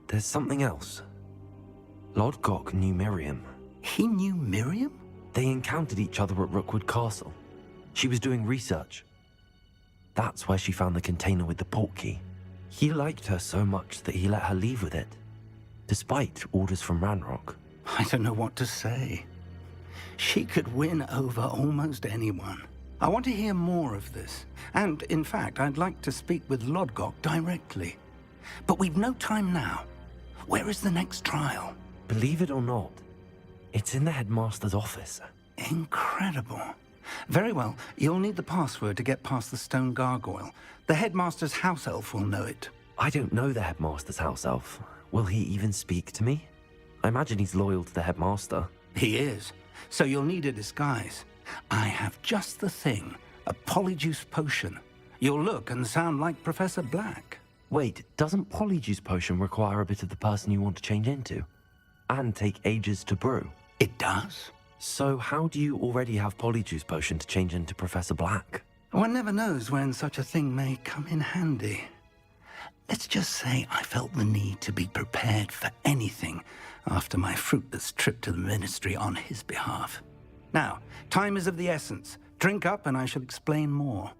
there's something else. Lodgok knew Miriam. He knew Miriam? They encountered each other at Rookwood Castle. She was doing research. That's where she found the container with the portkey. He liked her so much that he let her leave with it, despite orders from Ranrock. I don't know what to say. She could win over almost anyone. I want to hear more of this. And, in fact, I'd like to speak with Lodgok directly. But we've no time now. Where is the next trial? Believe it or not, it's in the headmaster's office. Incredible. Very well, you'll need the password to get past the stone gargoyle. The headmaster's house elf will know it. I don't know the headmaster's house elf. Will he even speak to me? I imagine he's loyal to the headmaster. He is. So you'll need a disguise. I have just the thing. A polyjuice potion. You'll look and sound like Professor Black. Wait, doesn't polyjuice potion require a bit of the person you want to change into? And take ages to brew? It does. So how do you already have polyjuice potion to change into Professor Black? One never knows when such a thing may come in handy. Let's just say I felt the need to be prepared for anything after my fruitless trip to the Ministry on his behalf. Now, time is of the essence. Drink up and I shall explain more.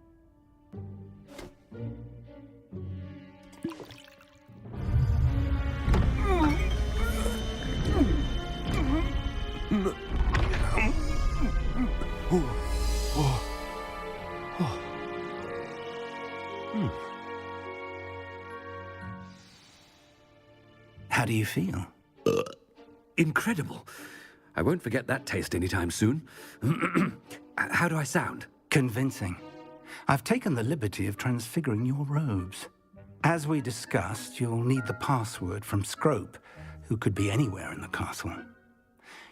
How do you feel? Incredible. I won't forget that taste anytime soon. How do I sound? Convincing. I've taken the liberty of transfiguring your robes. As we discussed, you'll need the password from Scrope, who could be anywhere in the castle.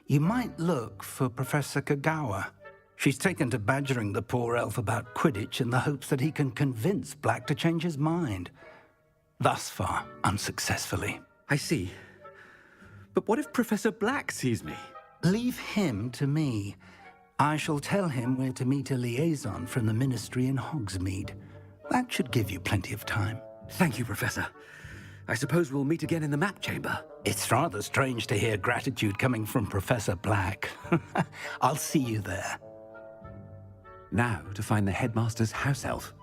You might look for Professor Kagawa. She's taken to badgering the poor elf about Quidditch in the hopes that he can convince Black to change his mind. Thus far, unsuccessfully. I see. But what if Professor Black sees me? Leave him to me. I shall tell him where to meet a liaison from the Ministry in Hogsmeade. That should give you plenty of time. Thank you, Professor. I suppose we'll meet again in the map chamber. It's rather strange to hear gratitude coming from Professor Black. I'll see you there. Now to find the headmaster's house elf.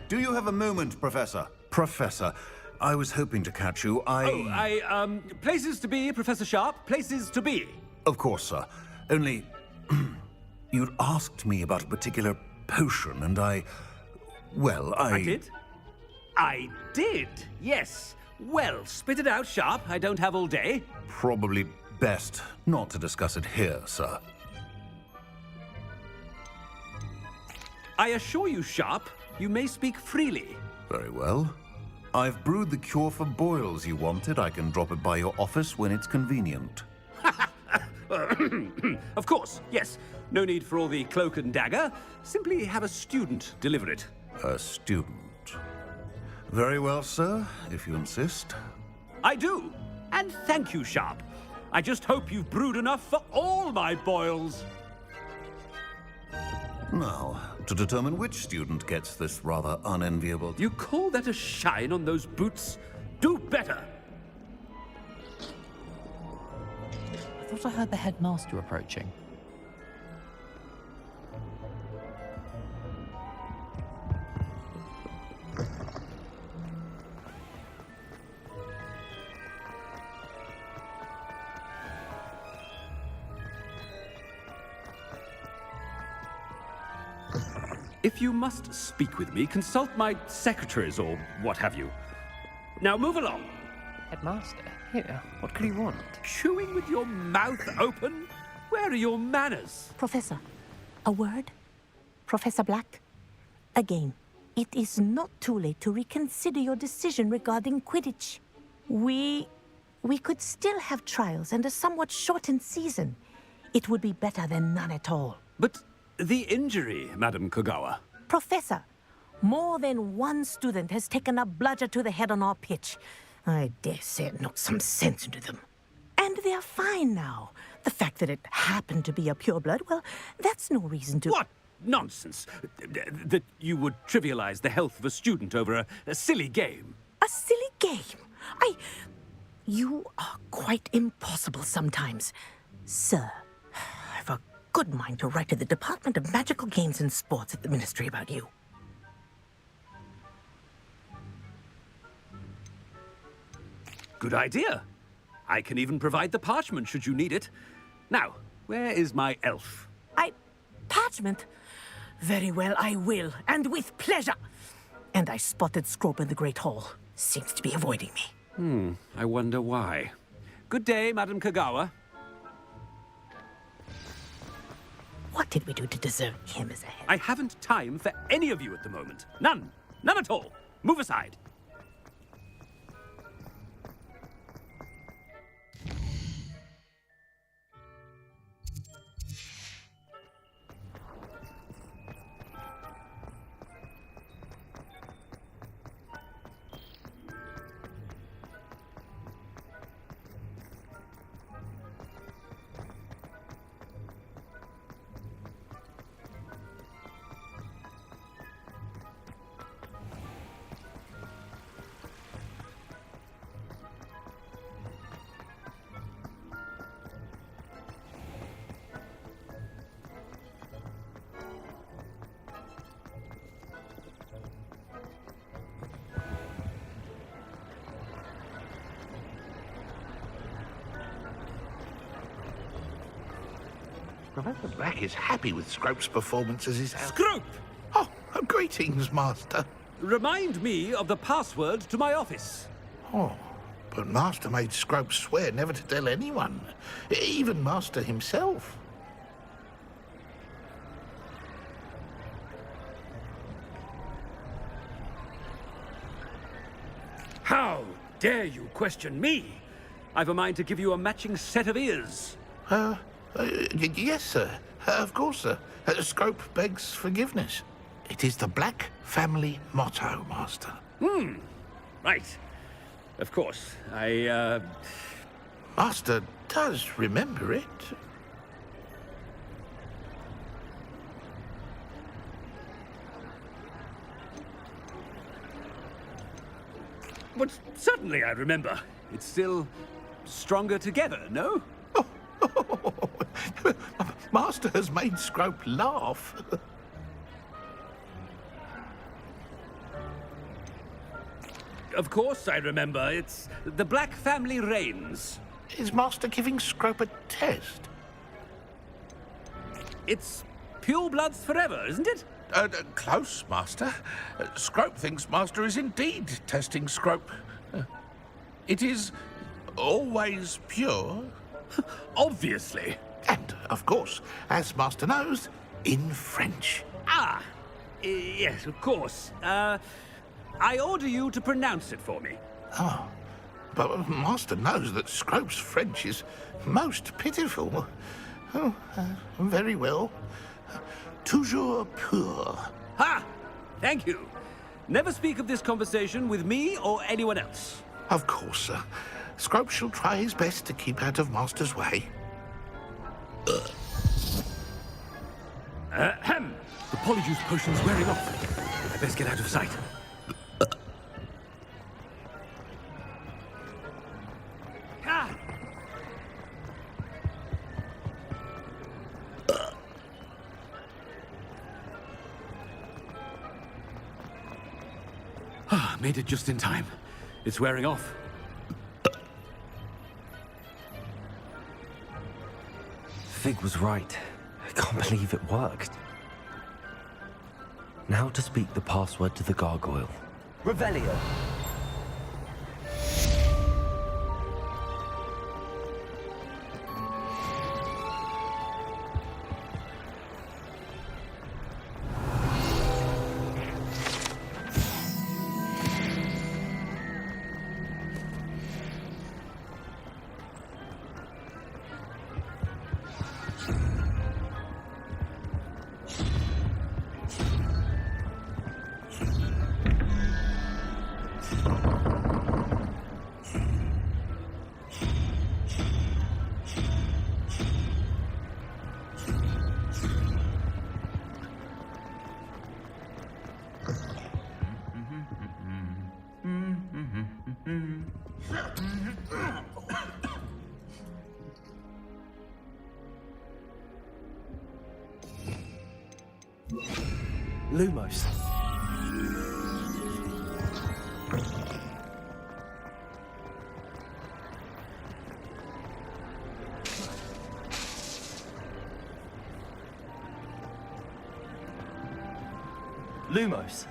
Do you have a moment, Professor? Professor, I was hoping to catch you. Places to be, Professor Sharp. Places to be. Of course, sir. Only, you'd asked me about a particular potion, and I did? I did, yes. Well, spit it out, Sharp. I don't have all day. Probably best not to discuss it here, sir. I assure you, Sharp, you may speak freely. Very well. I've brewed the cure for boils you wanted. I can drop it by your office when it's convenient. Of course, yes. No need for all the cloak and dagger. Simply have a student deliver it. A student. Very well, sir, if you insist. I do. And thank you, Sharp. I just hope you've brewed enough for all my boils. Now, to determine which student gets this rather unenviable... You call that a shine on those boots? Do better! I thought I heard the headmaster approaching. If you must speak with me, consult my secretaries or what have you. Now move along. Headmaster, here, what could he want? Chewing with your mouth open? Where are your manners? Professor, a word? Professor Black? Again, it is not too late to reconsider your decision regarding Quidditch. We could still have trials and a somewhat shortened season. It would be better than none at all. But the injury, Madam Kagawa. Professor, more than one student has taken a bludger to the head on our pitch. I dare say it knocked some sense into them. And they're fine now. The fact that it happened to be a pureblood, well, that's no reason to... What nonsense! That you would trivialize the health of a student over a silly game. A silly game? You are quite impossible sometimes. Sir, I've a good mind to write to the Department of Magical Games and Sports at the Ministry about you. Good idea. I can even provide the parchment should you need it. Now, where is my elf? Parchment? Very well, I will, and with pleasure. And I spotted Scrope in the Great Hall. Seems to be avoiding me. I wonder why. Good day, Madam Kagawa. What did we do to deserve him as a head? I haven't time for any of you at the moment. None. None at all. Move aside. Professor Black is happy with Scrope's performance as his... Scrope! Oh, greetings, Master. Remind me of the password to my office. Oh, but Master made Scrope swear never to tell anyone, even Master himself. How dare you question me? I've a mind to give you a matching set of ears. Yes, sir. Of course, sir. Scrope begs forgiveness. It is the Black family motto, Master. Right. Of course. Master does remember it. But certainly I remember. It's still stronger together, no? Master has made Scrope laugh. Of course I remember. It's the Black family reigns. Is Master giving Scrope a test? It's pure bloods forever, isn't it? Close, Master. Scrope thinks Master is indeed testing Scrope. It is always pure. Obviously. And, of course, as Master knows, in French. Ah! Yes, of course. I order you to pronounce it for me. Oh, but Master knows that Scrope's French is most pitiful. Oh, very well. Toujours pur. Ha! Thank you. Never speak of this conversation with me or anyone else. Of course, sir. Scrope shall try his best to keep out of Master's way. Ahem. The polyjuice potion's wearing off. I best get out of sight. Made it just in time. It's wearing off. Fig was right. I can't believe it worked. Now to speak the password to the gargoyle. Revelio. Lumos. Lumos.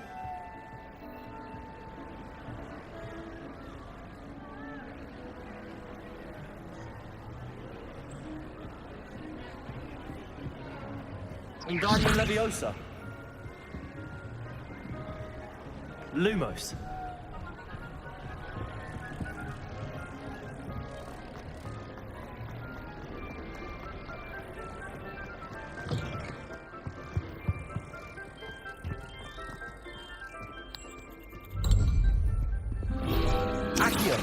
Wingardium Leviosa. Lumos. Accio.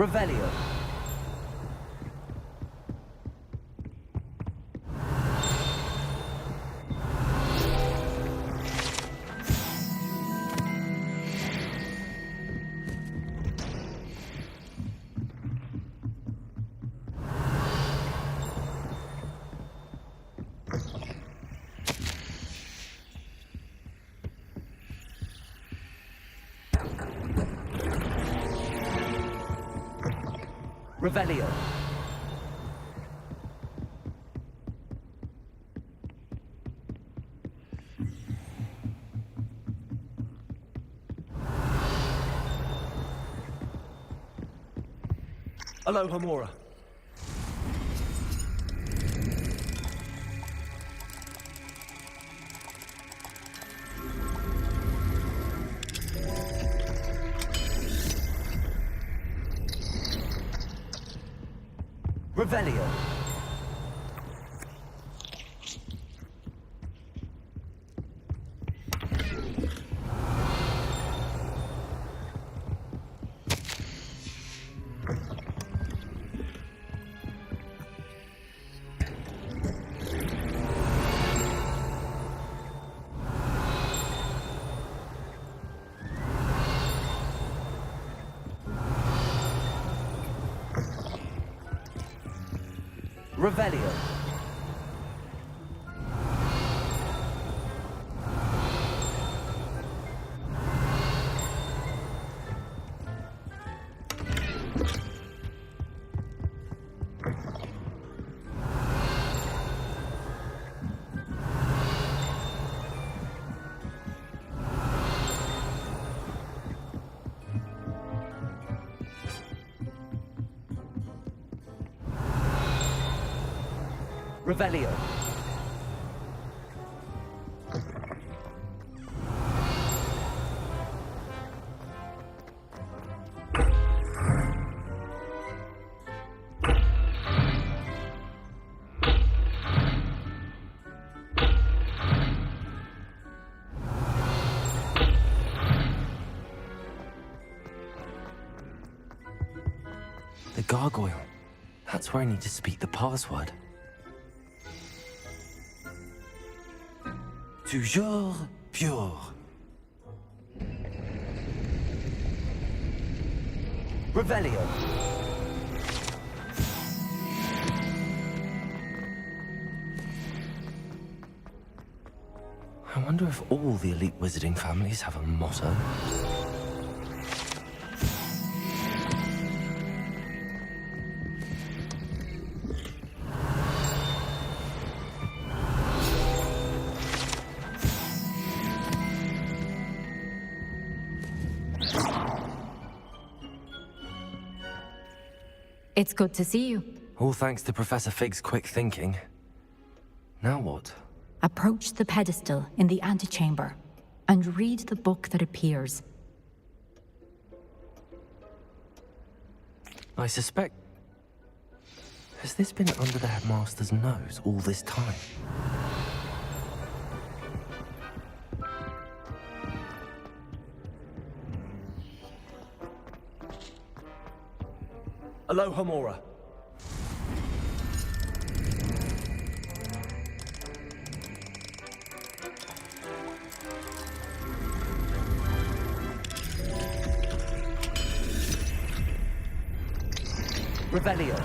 Revelio. Revelio. Aloha Mora. Revelio. Revelio. Revelio. The gargoyle. That's where I need to speak the password. Toujours pure. Revelio. I wonder if all the elite wizarding families have a motto. It's good to see you. All thanks to Professor Fig's quick thinking. Now what? Approach the pedestal in the antechamber and read the book that appears. I suspect... Has this been under the headmaster's nose all this time? Aloha Mora. Revelio.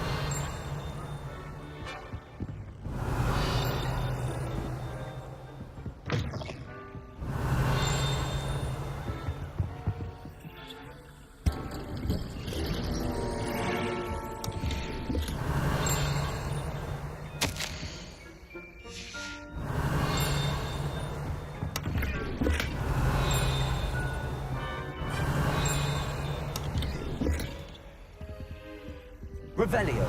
Revelio.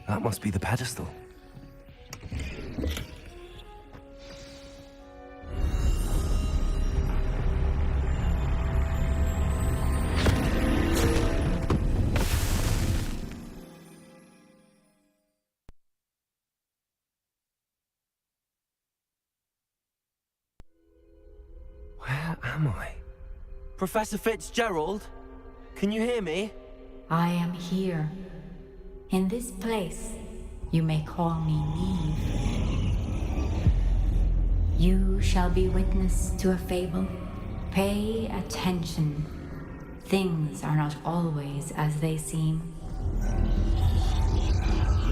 That must be the pedestal. am I? Professor Fitzgerald? Can you hear me? I am here. In this place, you may call me Neve. You shall be witness to a fable. Pay attention. Things are not always as they seem.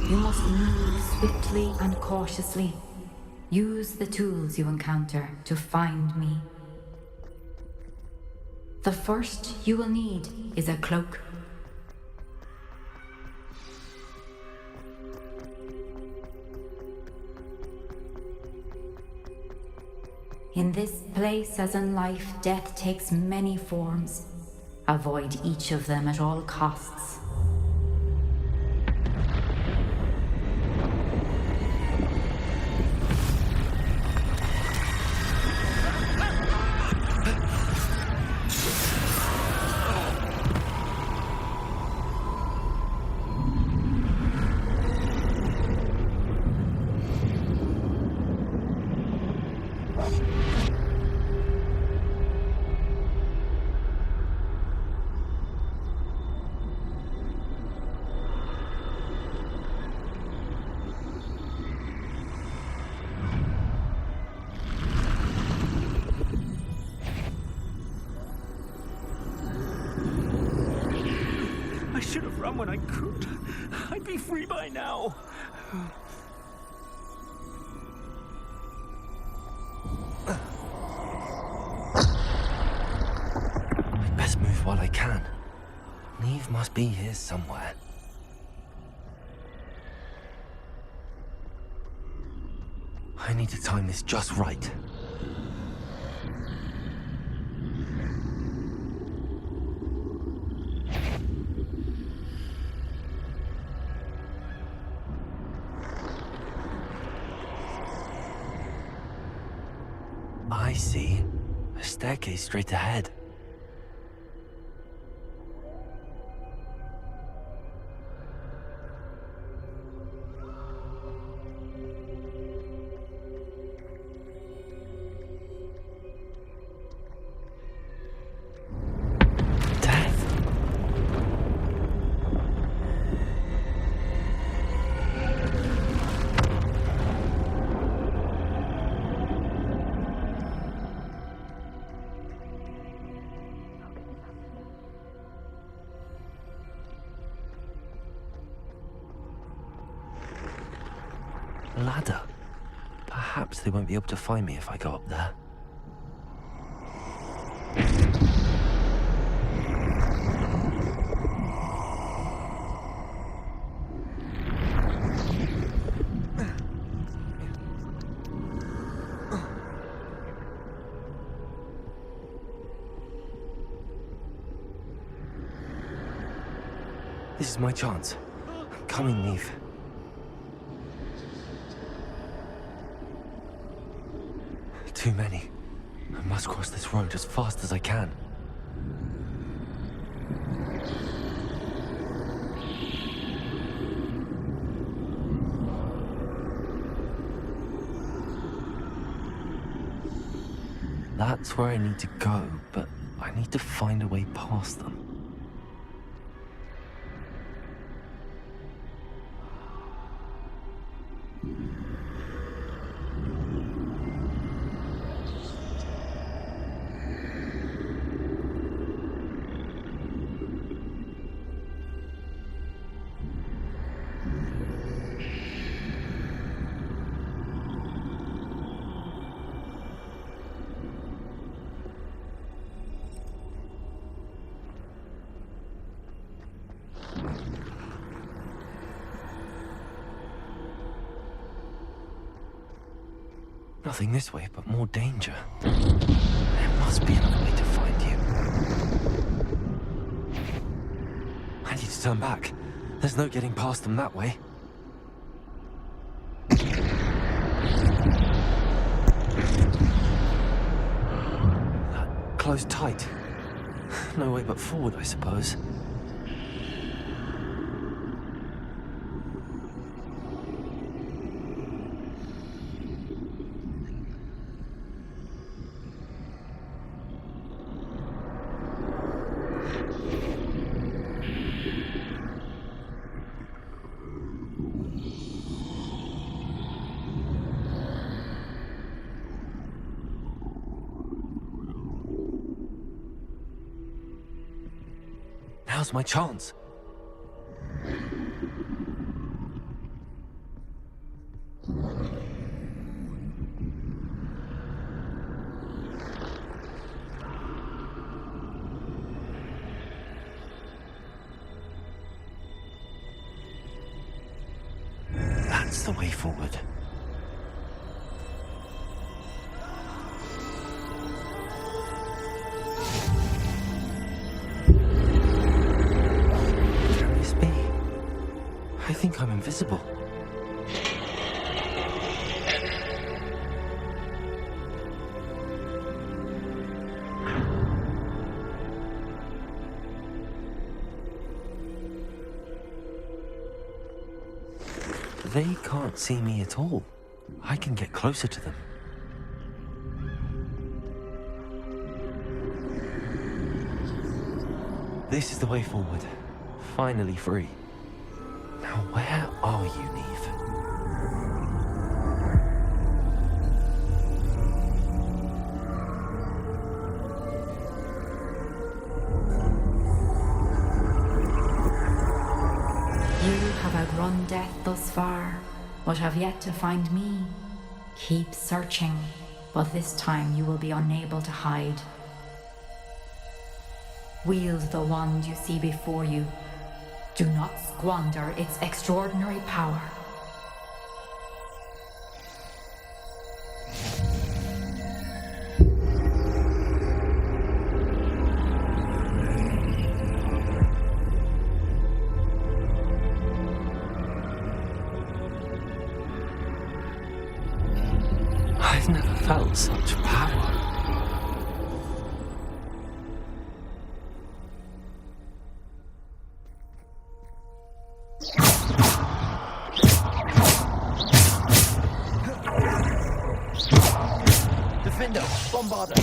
You must move swiftly and cautiously. Use the tools you encounter to find me. The first you will need is a cloak. In this place, as in life, death takes many forms. Avoid each of them at all costs. I should have run when I could. I'd be free by now. I'd best move while I can. Neve must be here somewhere. I need to time this just right. I see. A staircase straight ahead. Ladder. Perhaps they won't be able to find me if I go up there. This is my chance. I'm coming, Neve. Too many. I must cross this road as fast as I can. That's where I need to go, but I need to find a way past them. Nothing this way, but more danger. There must be another way to find you. I need to turn back. There's no getting past them that way. That closed tight. No way but forward, I suppose. Now's my chance. That's the way forward. Can this be? I think I'm invisible. They can't see me at all. I can get closer to them. This is the way forward. Finally free. Now where are you, Neve? You have outrun death thus far, but have yet to find me. Keep searching, but this time you will be unable to hide. Wield the wand you see before you. Do not squander its extraordinary power. I've never felt such power. Defender, Bombarder.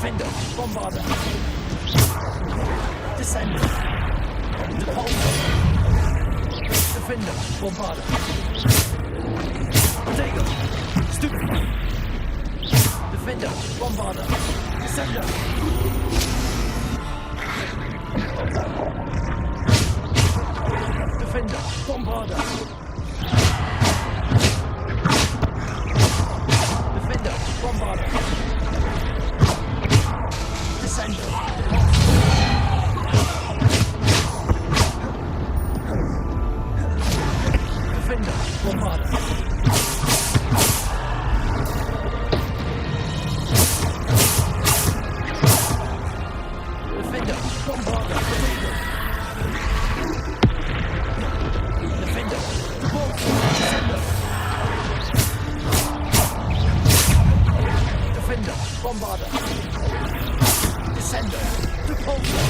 Defender, Bombarder. Descender. Depulsor. Defender, Bombarder. Protego. Stupid. Defender, Bombarder. Descender. Defender, Bombarder. Defender, Bombarder. Descender. Defender, Bombarder. Defender, Bombarder. Defender, Descender. Defender, Bombarder. Descender, Depulsor.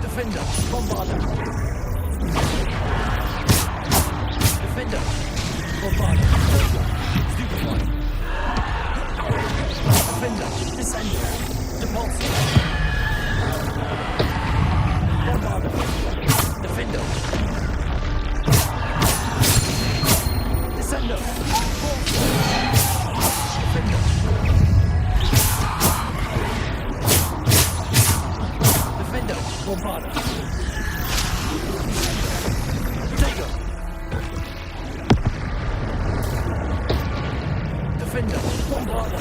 Defender, Bombarder. Defender, Bombarder. Stupid one. Defender, Descender. Depulsor. Bombarder. Defender. Descender. Defender. Defender, Bombarder. Protego. Defender, Bombarder.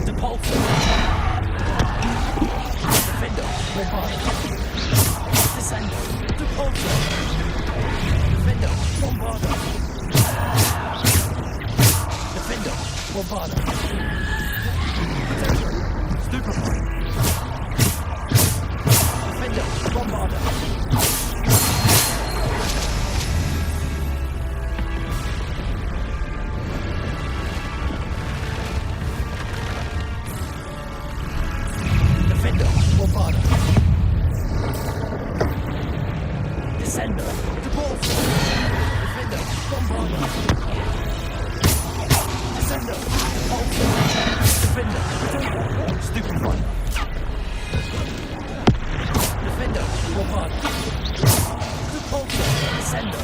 Depulsor. Defender, Bombarder. Descender, Depulsor. Defender, Bombarder. Defender, Bombarder. Protego. Stupefy. Defender, Bombarder. Defender, Bombarder. Descender, Depulsor. Defender, Bombarder. Descender, Depulsor. Defender, Stupefy. Defender, Bombarder. Depulsor, Descender.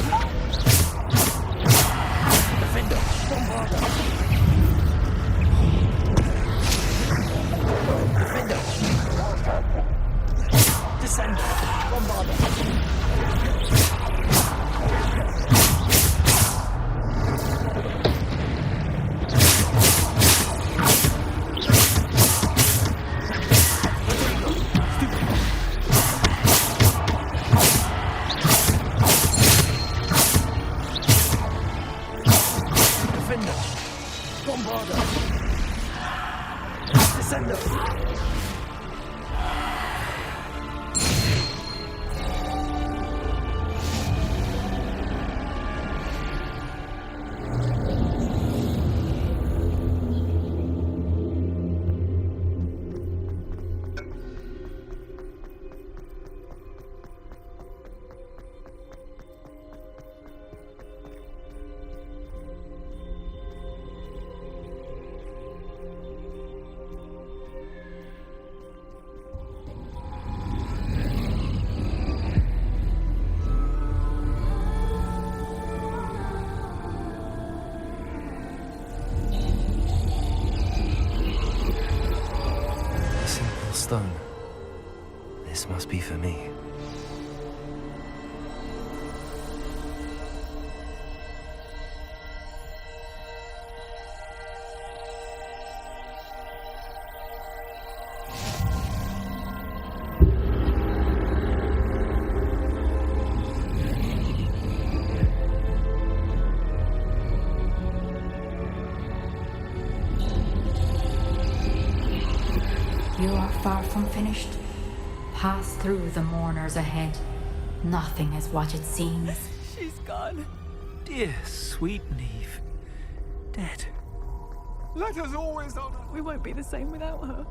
Defender, Bombarder. Defender. Descender, Bombarder. Defender, Bombarder. Descender. stone. This must be for me. You are far from finished. Pass through the mourners ahead. Nothing is what it seems. She's gone. Dear, sweet Neve. Dead. Let us always honor. We won't be the same without her.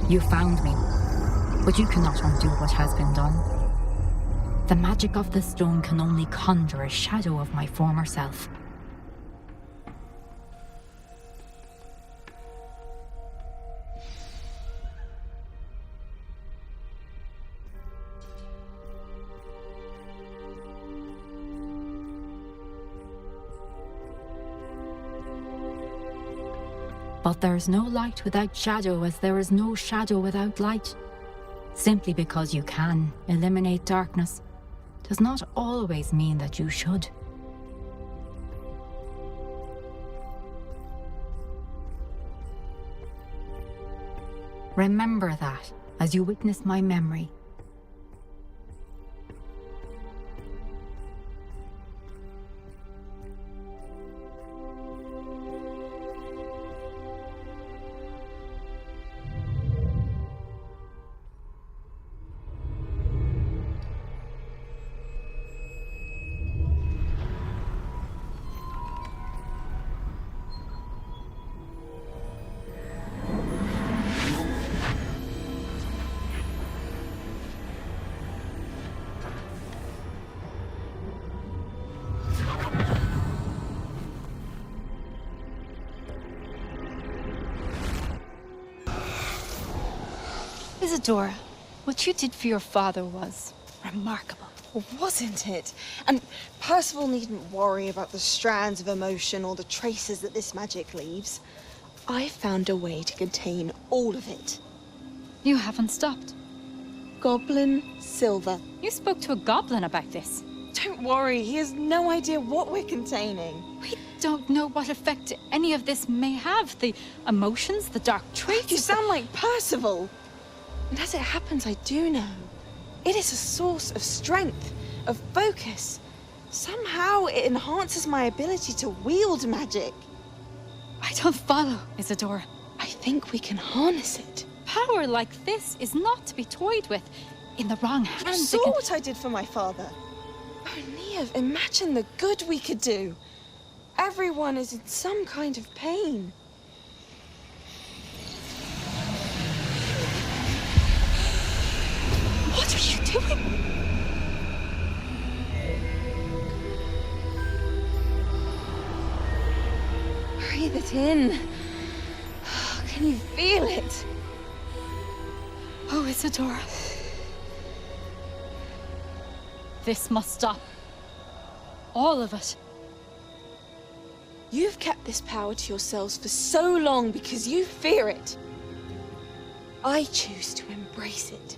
You found me, but you cannot undo what has been done. The magic of the stone can only conjure a shadow of my former self. But there's no light without shadow, as there is no shadow without light. Simply because you can eliminate darkness does not always mean that you should. Remember that as you witness my memory. Isadora, what you did for your father was remarkable. Wasn't it? And Percival needn't worry about the strands of emotion or the traces that this magic leaves. I found a way to contain all of it. You haven't stopped. Goblin Silver. You spoke to a goblin about this. Don't worry, he has no idea what we're containing. We don't know what effect any of this may have. The emotions, the dark traits. You sound like Percival. And as it happens, I do know. It is a source of strength, of focus. Somehow it enhances my ability to wield magic. I don't follow, Isadora. I think we can harness it. Power like this is not to be toyed with. In the wrong hands, You saw what I did for my father. Oh, Neve, imagine the good we could do. Everyone is in some kind of pain. What are you doing? Breathe it in. Can you feel it? Oh, Isadora. This must stop. All of it. You've kept this power to yourselves for so long because you fear it. I choose to embrace it.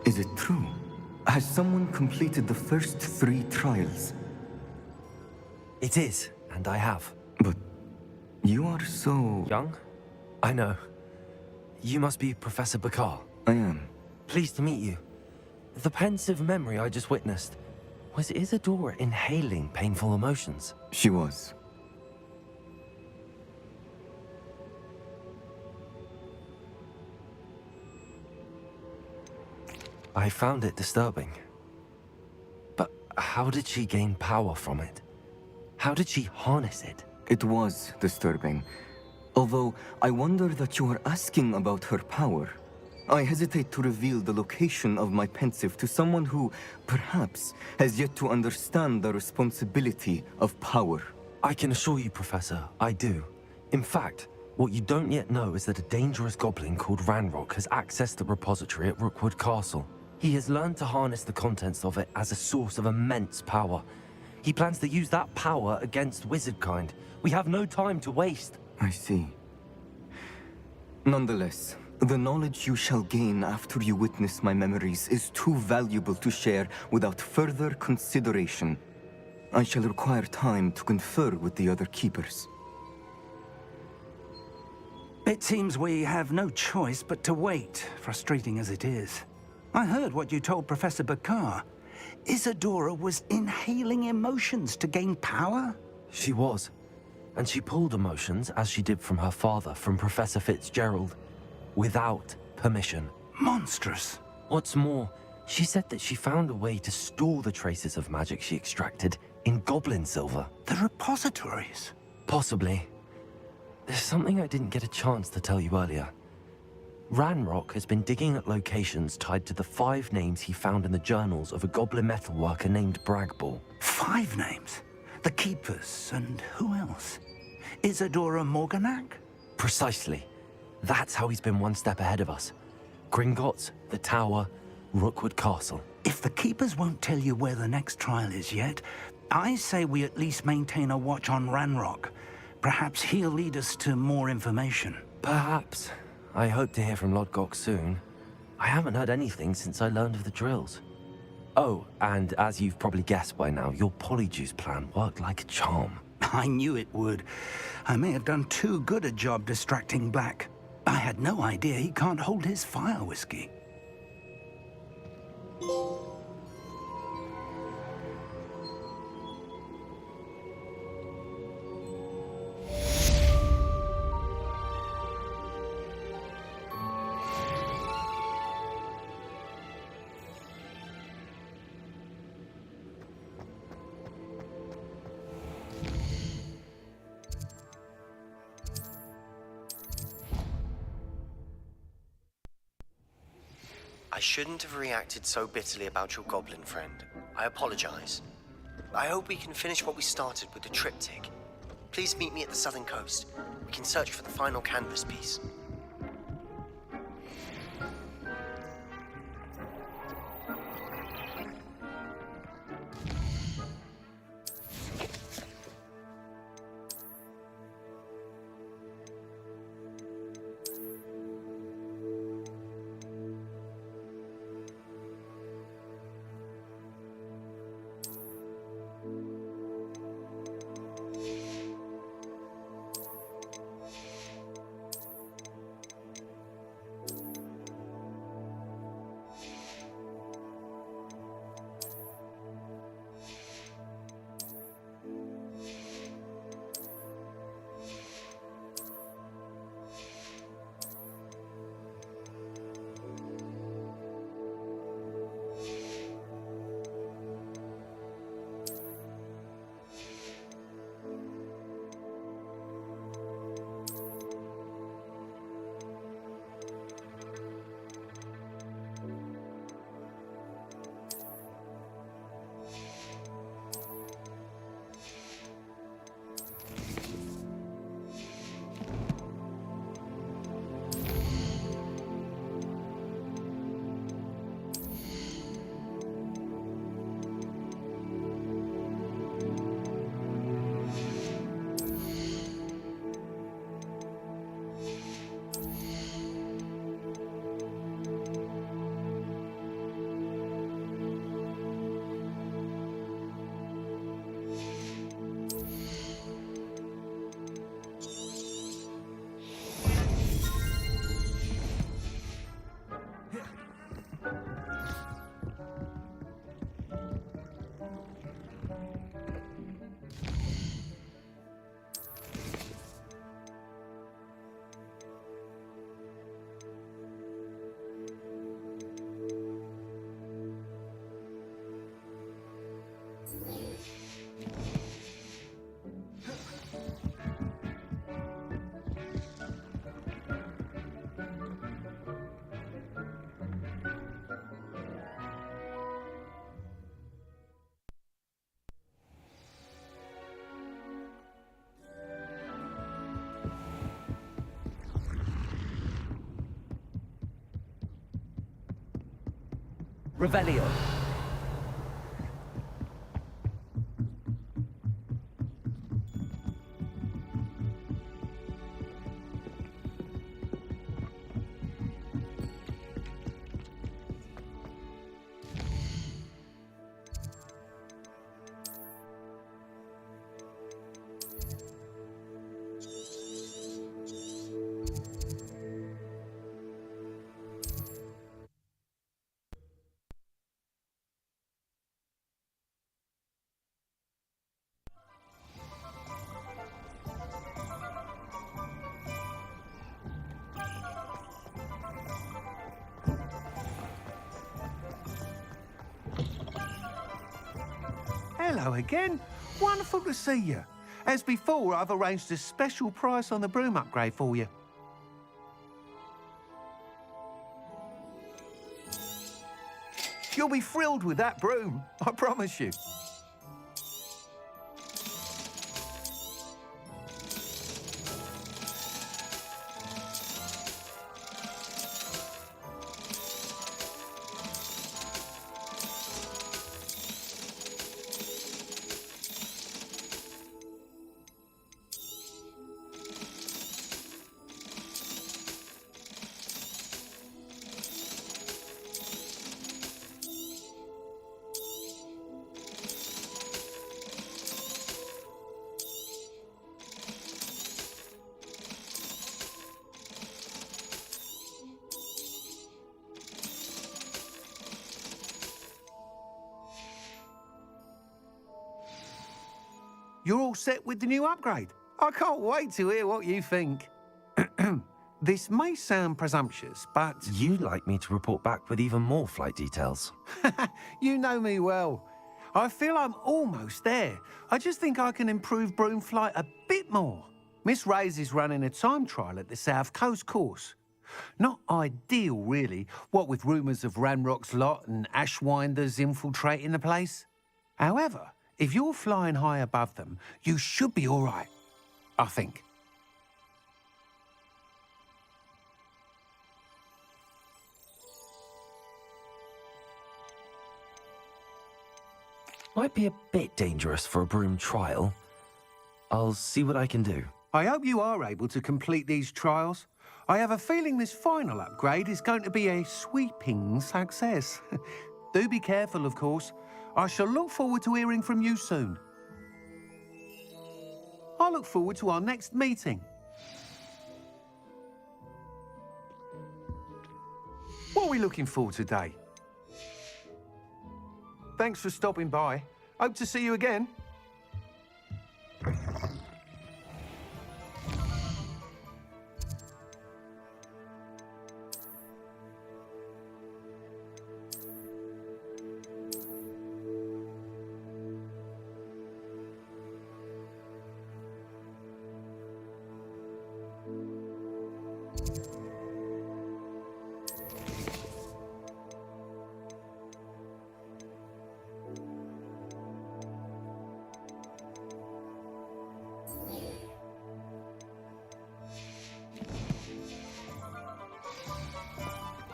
Is it true? Has someone completed the first 3 trials? It is, and I have. But you are so... young? I know. You must be Professor Bakar. I am. Pleased to meet you. The pensive memory I just witnessed, was Isadora inhaling painful emotions? She was. I found it disturbing. But how did she gain power from it? How did she harness it? It was disturbing. Although, I wonder that you are asking about her power. I hesitate to reveal the location of my pensive to someone who, perhaps, has yet to understand the responsibility of power. I can assure you, Professor, I do. In fact, what you don't yet know is that a dangerous goblin called Ranrock has accessed the repository at Rookwood Castle. He has learned to harness the contents of it as a source of immense power. He plans to use that power against Wizardkind. We have no time to waste. I see. Nonetheless, the knowledge you shall gain after you witness my memories is too valuable to share without further consideration. I shall require time to confer with the other keepers. It seems we have no choice but to wait, frustrating as it is. I heard what you told Professor Bakar. Isadora was inhaling emotions to gain power? She was. And she pulled emotions, as she did from her father, from Professor Fitzgerald, without permission. Monstrous. What's more, she said that she found a way to store the traces of magic she extracted in goblin silver. The repositories? Possibly. There's something I didn't get a chance to tell you earlier. Ranrock has been digging at locations tied to the 5 names he found in the journals of a goblin metalworker named Bragball. 5 names? The Keepers, and who else? Isadora Morganac? Precisely. That's how he's been one step ahead of us. Gringotts, the Tower, Rookwood Castle. If the Keepers won't tell you where the next trial is yet, I say we at least maintain a watch on Ranrock. Perhaps he'll lead us to more information. Perhaps. I hope to hear from Lodgok soon. I haven't heard anything since I learned of the drills. Oh, and as you've probably guessed by now, your Polyjuice plan worked like a charm. I knew it would. I may have done too good a job distracting Black. I had no idea he can't hold his fire whiskey. I shouldn't have reacted so bitterly about your goblin friend. I apologize. I hope we can finish what we started with the triptych. Please meet me at the southern coast. We can search for the final canvas piece. Revelio. Hello again. Wonderful to see you. As before, I've arranged a special price on the broom upgrade for you. You'll be thrilled with that broom, I promise you. You're all set with the new upgrade. I can't wait to hear what you think. This may sound presumptuous, but... You'd like me to report back with even more flight details. You know me well. I feel I'm almost there. I just think I can improve broom flight a bit more. Miss Reyes is running a time trial at the South Coast course. Not ideal, really, what with rumours of Ranrock's lot and Ashwinders infiltrating the place. However, if you're flying high above them, you should be all right, I think. Might be a bit dangerous for a broom trial. I'll see what I can do. I hope you are able to complete these trials. I have a feeling this final upgrade is going to be a sweeping success. Do be careful, of course. I shall look forward to hearing from you soon. I look forward to our next meeting. What are we looking for today? Thanks for stopping by. Hope to see you again.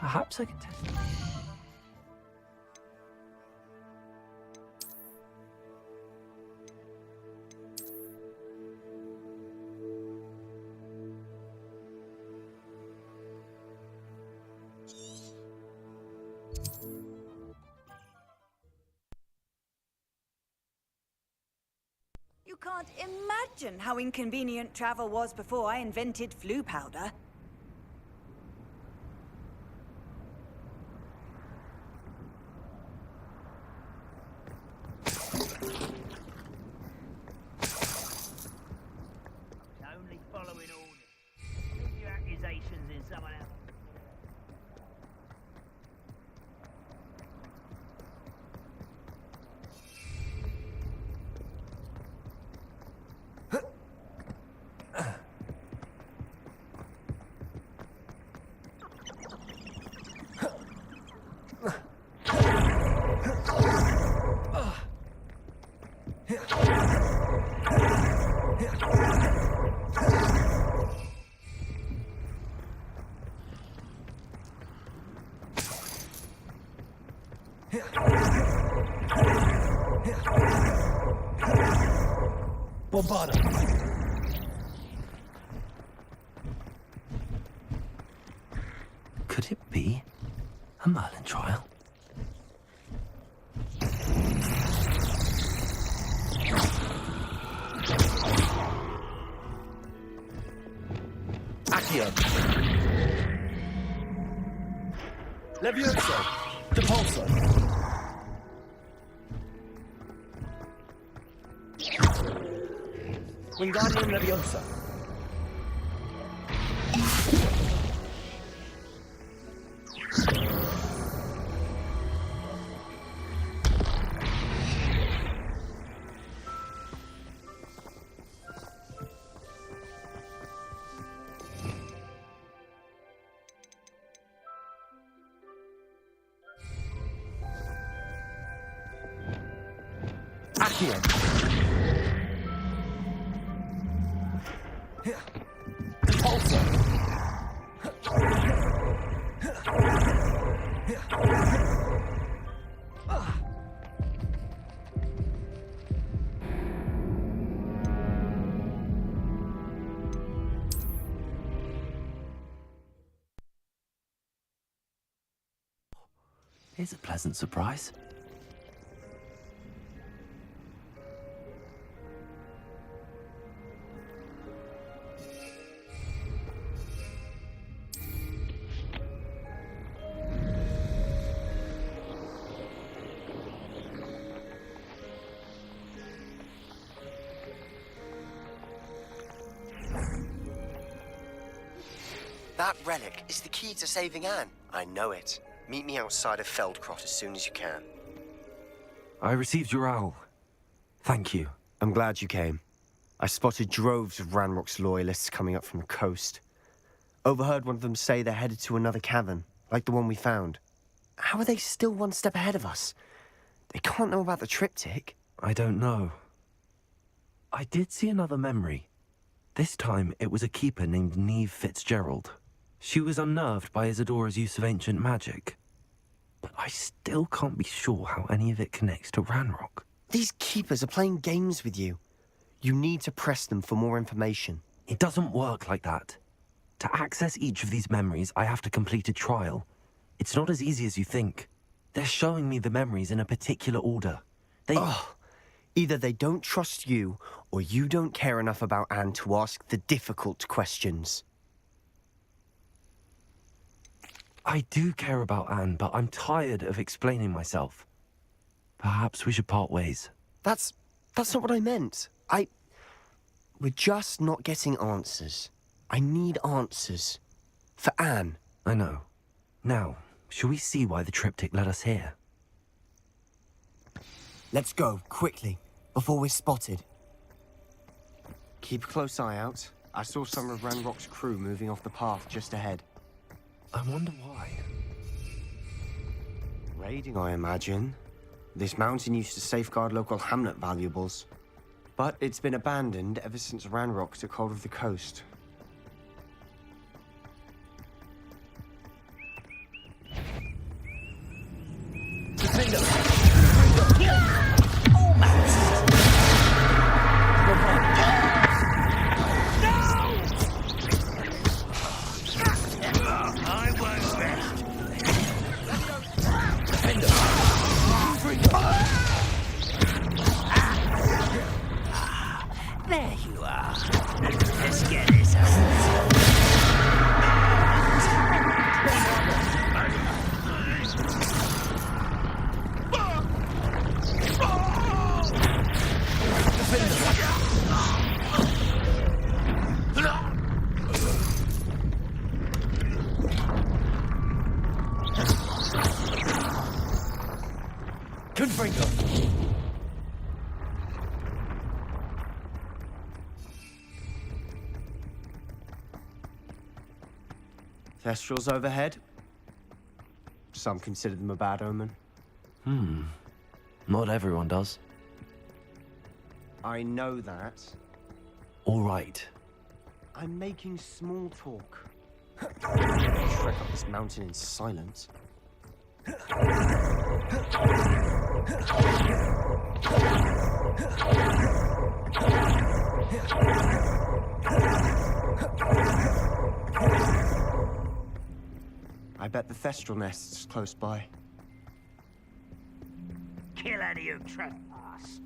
Perhaps I can test. You can't imagine how inconvenient travel was before I invented flu powder. Only following orders. Leave your accusations in someone else. Bombarda! Could it be a Merlin trial? Accio! Levioso! Depulso! Wingardium Leviosa! Accio! Depulso! Here's a pleasant surprise. That relic is the key to saving Anne. I know it. Meet me outside of Feldcrot as soon as you can. I received your owl. Thank you. I'm glad you came. I spotted droves of Ranrock's loyalists coming up from the coast. Overheard one of them say they're headed to another cavern, like the one we found. How are they still one step ahead of us? They can't know about the triptych. I don't know. I did see another memory. This time, it was a keeper named Neve Fitzgerald. She was unnerved by Isadora's use of ancient magic. But I still can't be sure how any of it connects to Ranrock. These keepers are playing games with you. You need to press them for more information. It doesn't work like that. To access each of these memories, I have to complete a trial. It's not as easy as you think. They're showing me the memories in a particular order. Either they don't trust you, or you don't care enough about Anne to ask the difficult questions. I do care about Anne, but I'm tired of explaining myself. Perhaps we should part ways. That's not what I meant. We're just not getting answers. I need answers. For Anne. I know. Now, shall we see why the triptych led us here? Let's go, quickly, before we're spotted. Keep a close eye out. I saw some of Ranrock's crew moving off the path just ahead. I wonder why. Raiding, I imagine. This mountain used to safeguard local hamlet valuables. But it's been abandoned ever since Ranrock took hold of the coast. There you are. Let's get this over. Confringo! Thestrals overhead. Some consider them a bad omen. Not everyone does. I know that. All right. I'm making small talk. Trek up this mountain in silence. bet the Thestral nest's close by. Kill any who trespass.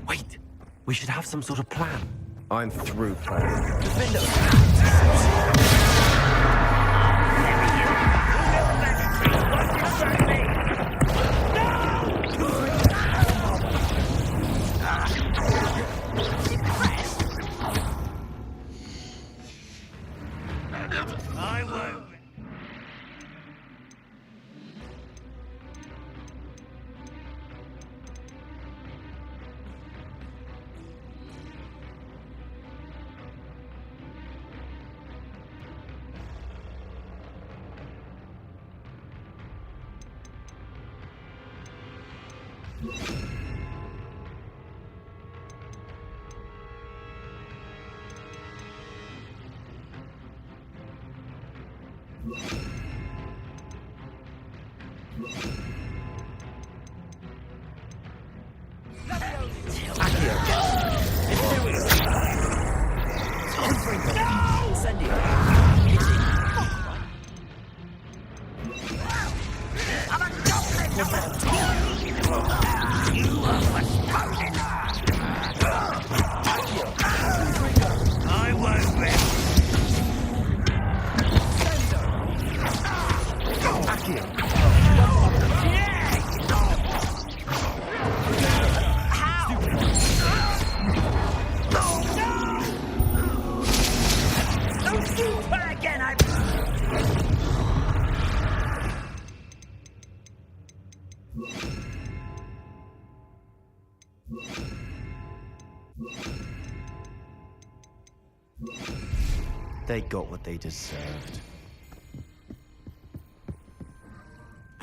Wait! We should have some sort of plan. I'm through planning. I won't. I won't let. Don't do that again, They got what they deserved.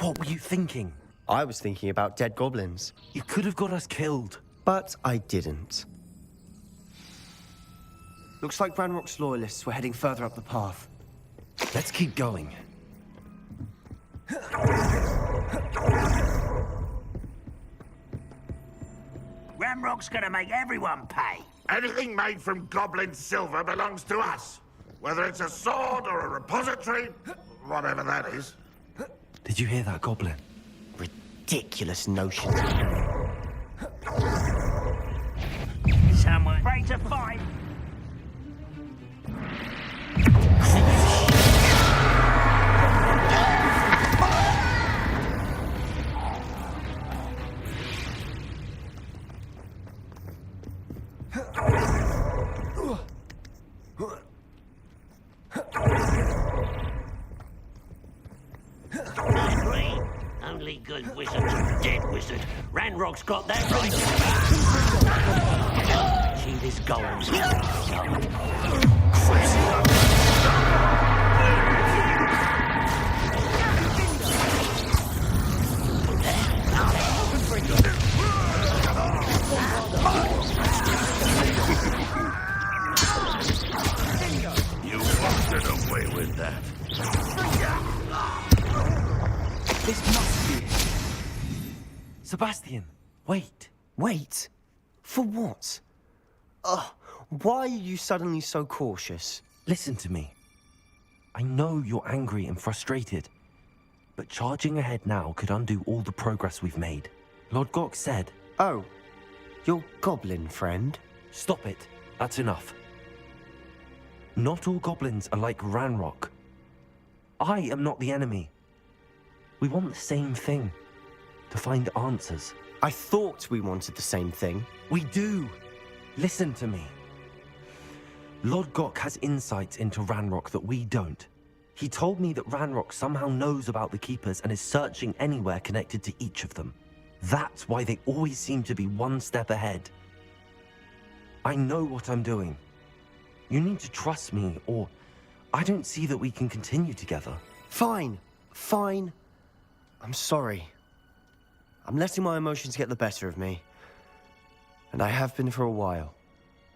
What were you thinking? I was thinking about dead goblins. You could have got us killed. But I didn't. Looks like Ranrock's loyalists were heading further up the path. Let's keep going. Ranrock's gonna make everyone pay. Anything made from goblin silver belongs to us. Whether it's a sword or a repository, whatever that is. Did you hear that, Goblin? Ridiculous notion. Someone ready to fight? Only good wizards are dead wizard. Ranrock's got that right. See this golem's You won't get away with that. This must be it. Sebastian, wait. Wait? For what? Ugh, why are you suddenly so cautious? Listen to me. I know you're angry and frustrated, but charging ahead now could undo all the progress we've made. Lord Gok said... Oh, your goblin friend? Stop it. That's enough. Not all goblins are like Ranrock. I am not the enemy. We want the same thing. To find answers. I thought we wanted the same thing. We do. Listen to me. Lord Gok has insights into Ranrock that we don't. He told me that Ranrock somehow knows about the Keepers and is searching anywhere connected to each of them. That's why they always seem to be one step ahead. I know what I'm doing. You need to trust me, or I don't see that we can continue together. Fine. Fine. I'm sorry. I'm letting my emotions get the better of me. And I have been for a while.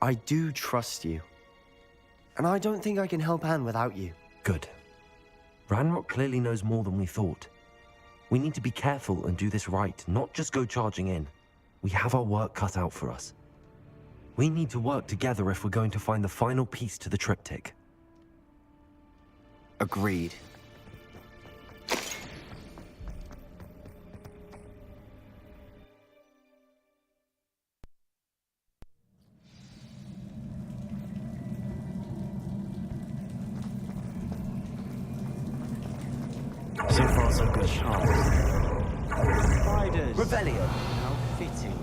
I do trust you. And I don't think I can help Anne without you. Good. Ranrock clearly knows more than we thought. We need to be careful and do this right, not just go charging in. We have our work cut out for us. We need to work together if we're going to find the final piece to the triptych. Agreed. So far, so good. Spiders. Revelio. How fitting.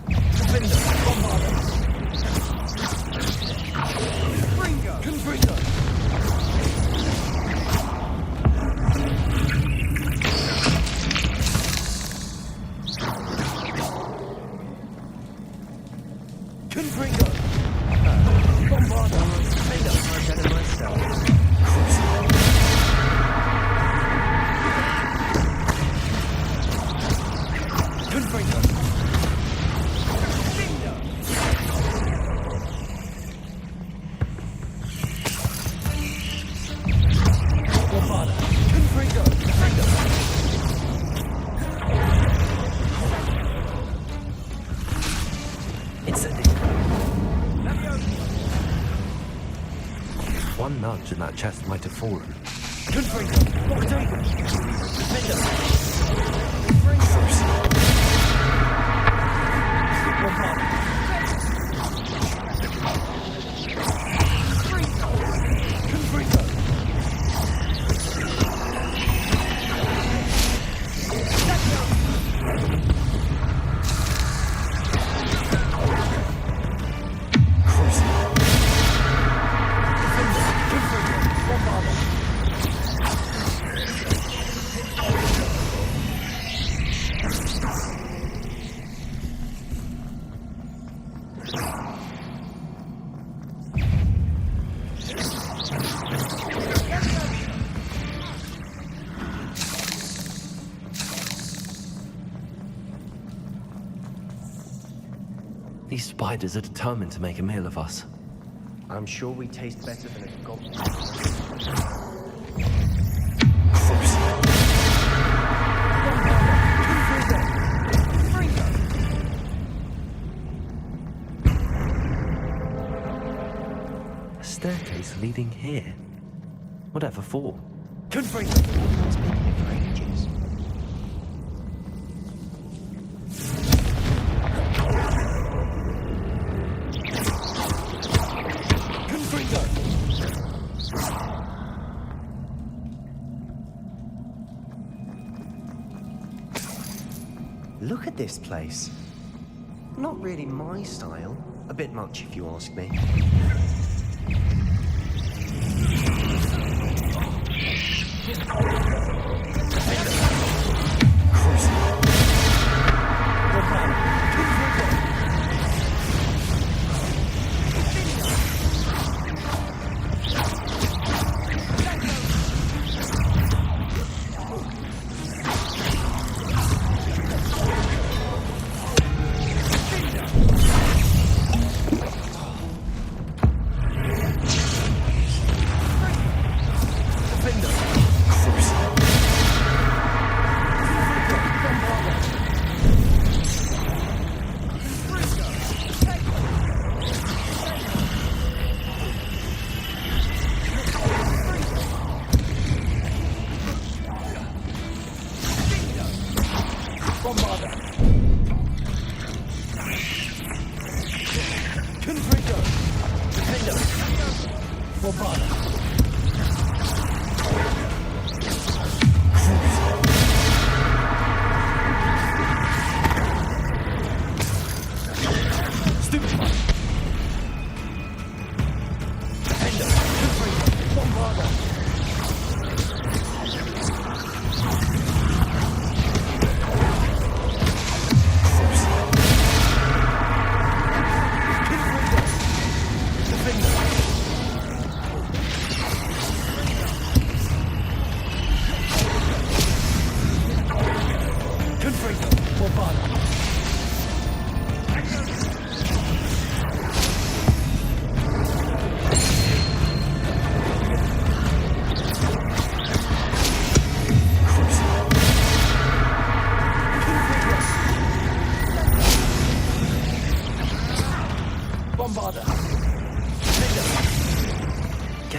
Confringo. Bombarda. Confringo. Confringo. Confringo. Bombarda. Confringo. I'm better myself. Confringo. Bombarda. Confringo. Confringo. Incendio. One nudge and that chest might have fallen. Confringo. Octave. Defender. Bombarda. Confringo. These spiders are determined to make a meal of us. I'm sure we taste better than a goblin. A staircase leading here? Whatever for? Confringo. It's been here for ages. Confringo. Look at this place. Not really my style. A bit much, if you ask me.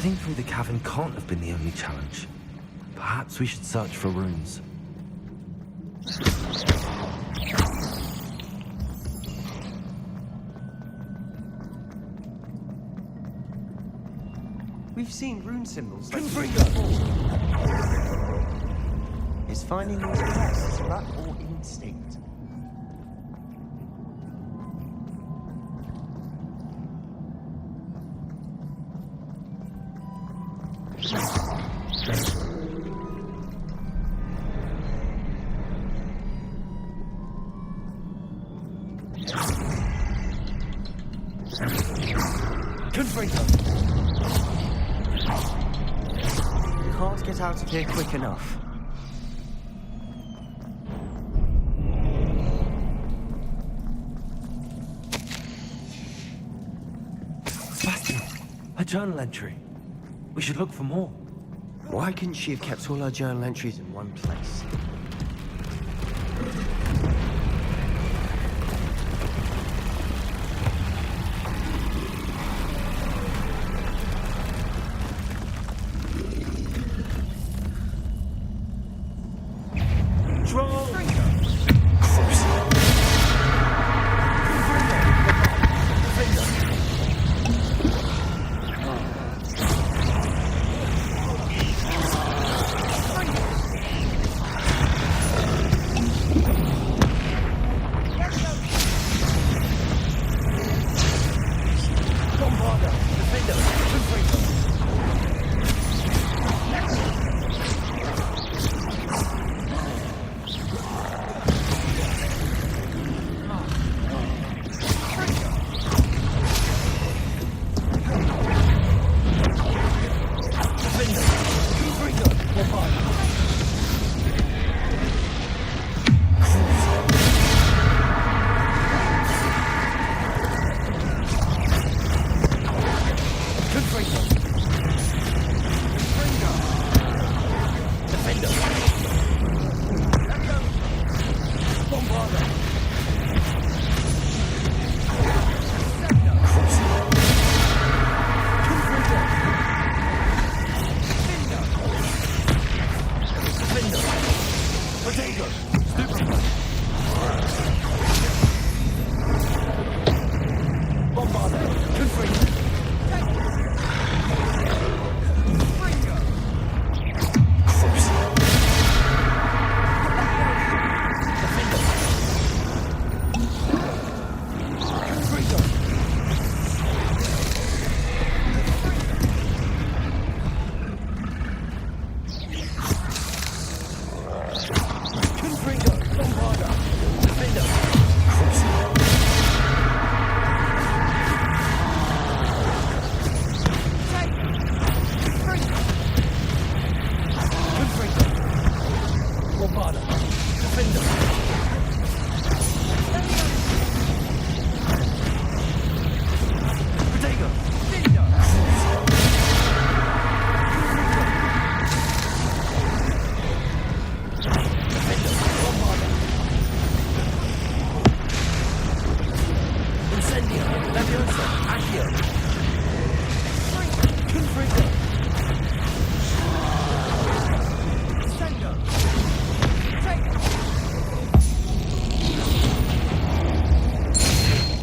Getting through the cavern can't have been the only challenge. Perhaps we should search for runes. We've seen rune symbols like Confringo! Is finding these crests luck or instinct? Confringo! Can't get out of here quick enough. Sebastian, a journal entry. We should look for more. Why couldn't she have kept all her journal entries in one place?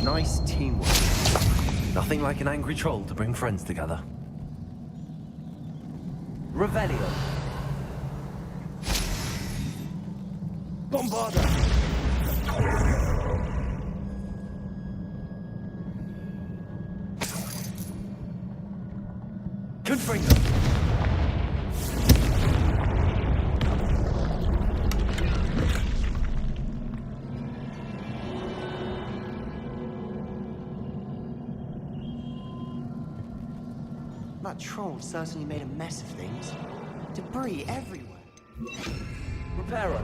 Nice teamwork. Nothing like an angry troll to bring friends together. Revelio. Bombarda. Confringo. That troll certainly made a mess of things. Debris everywhere. Reparo.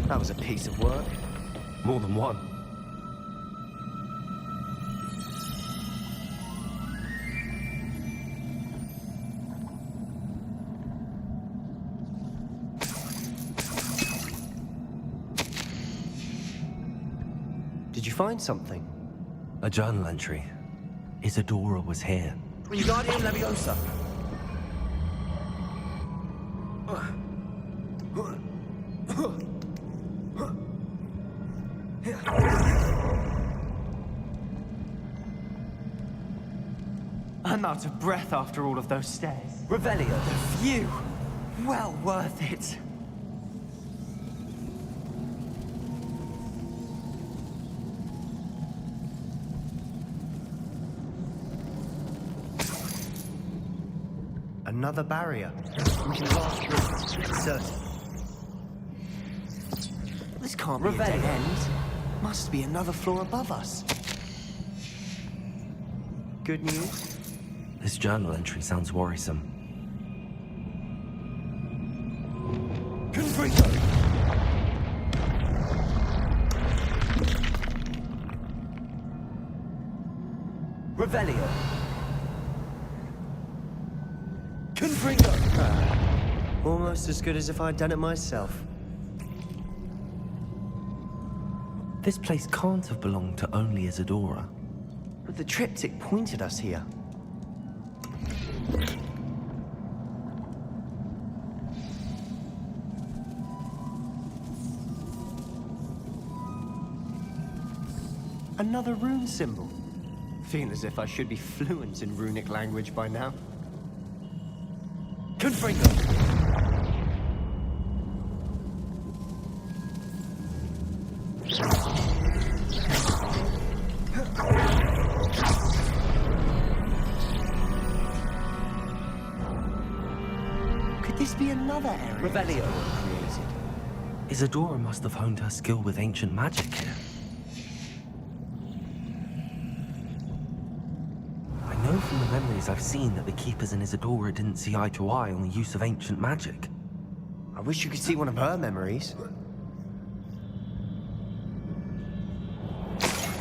That was a piece of work. More than one. Did Did you find something? A journal entry. Isadora was here. Wingardium Leviosa. I'm out of breath after all of those stairs. Revelio. The view! Well worth it. Another barrier. We can blast through it, certain. This can't be a dead end. Must be another floor above us. Good news? This journal entry sounds worrisome. Confringo. Revelio. Confringo. Almost as good as if I'd done it myself. This place can't have belonged to only Isadora. But the triptych pointed us here. Another rune symbol. Feel as if I should be fluent in runic language by now. Confringo. Could this be another area Revelio. created? Isadora must have honed her skill with ancient magic here. I know from the memories I've seen that the Keepers and Isadora didn't see eye to eye on the use of ancient magic. I wish you could see one of her memories.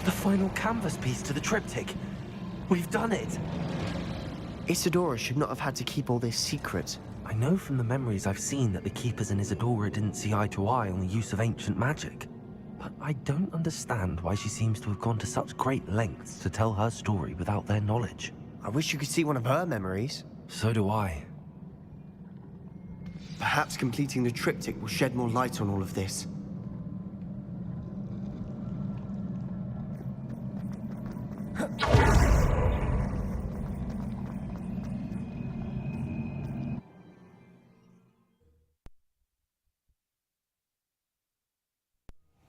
The final canvas piece to the triptych. We've done it! Isadora should not have had to keep all this secret. I know from the memories I've seen that the Keepers and Isadora didn't see eye to eye on the use of ancient magic. But I don't understand why she seems to have gone to such great lengths to tell her story without their knowledge. I wish you could see one of her memories. So do I. Perhaps completing the triptych will shed more light on all of this.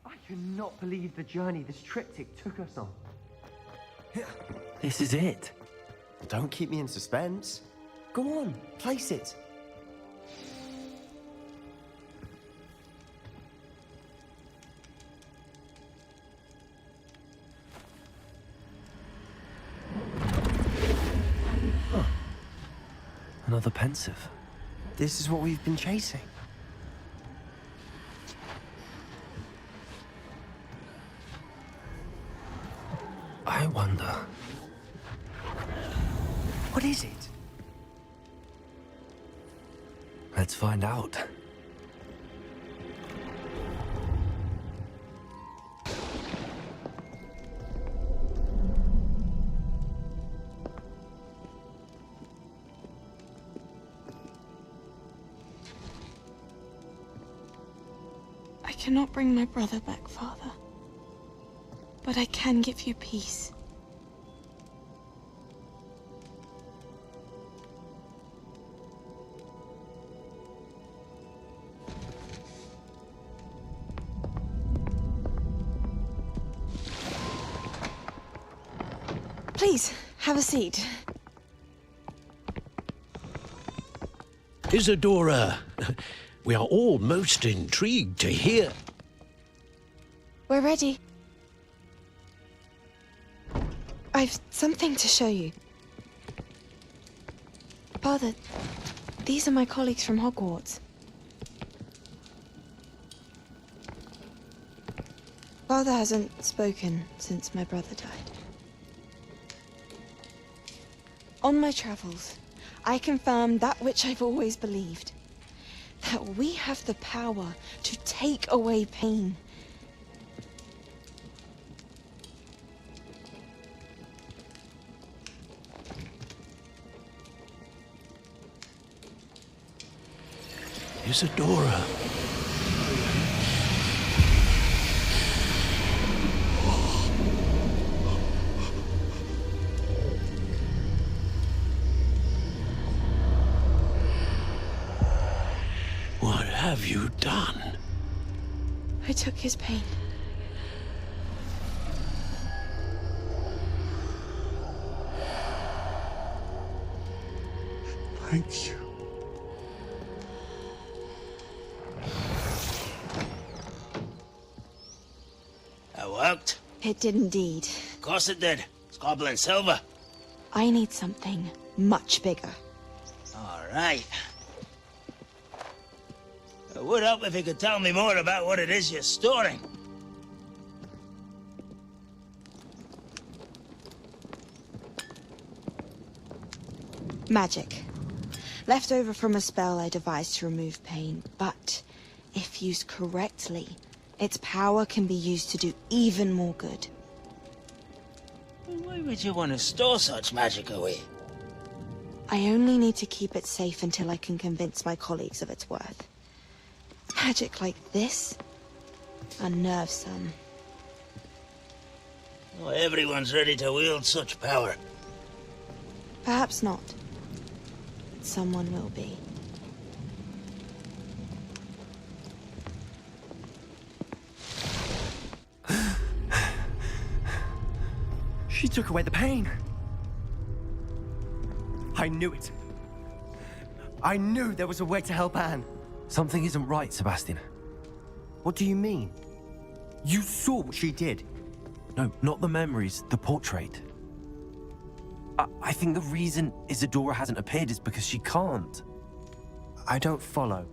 I cannot believe the journey this triptych took us on. This is it. Don't keep me in suspense. Go on, place it. Another pensive. This is what we've been chasing. I wonder. What is it? Let's find out. I cannot bring my brother back, Father. But I can give you peace. Please, have a seat. Isadora, we are all most intrigued to hear. We're ready. I've something to show you. Father, these are my colleagues from Hogwarts. Father hasn't spoken since my brother died. On my travels, I confirmed that which I've always believed. That we have the power to take away pain. Isadora. What have you done? I took his pain. Thank you. That worked? It did indeed. Of course it did. It's goblin silver. I need something much bigger. All right. It would help if you could tell me more about what it is you're storing. Magic. Left over from a spell I devised to remove pain, but if used correctly, its power can be used to do even more good. Why would you want to store such magic away? I only need to keep it safe until I can convince my colleagues of its worth. Magic like this unnerves some. Not everyone's ready to wield such power. Perhaps not. Someone will be. She took away the pain. I knew it. I knew there was a way to help Anne. Something isn't right, Sebastian. What do you mean? You saw what she did. No, not the memories, the portrait. I think the reason Isadora hasn't appeared is because she can't. I don't follow.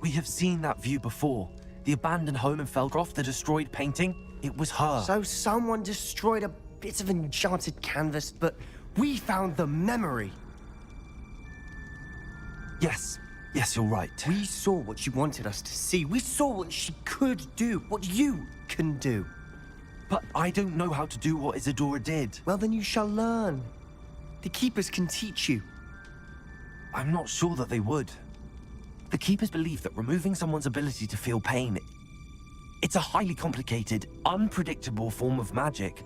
We have seen that view before. The abandoned home in Feldcroft, the destroyed painting, it was her. So someone destroyed a bit of enchanted canvas, but we found the memory. Yes, you're right. We saw what she wanted us to see. We saw what she could do, what you can do. But I don't know how to do what Isadora did. Well, then you shall learn. The Keepers can teach you. I'm not sure that they would. The Keepers believe that removing someone's ability to feel pain, it's a highly complicated, unpredictable form of magic.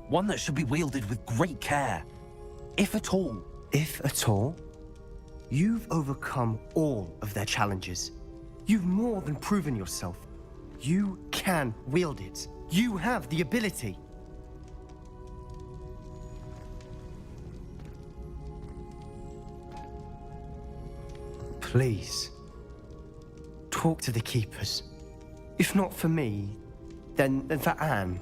One that should be wielded with great care. If at all. If at all? You've overcome all of their challenges. You've more than proven yourself. You can wield it. You have the ability. Please, talk to the Keepers. If not for me, then for Anne.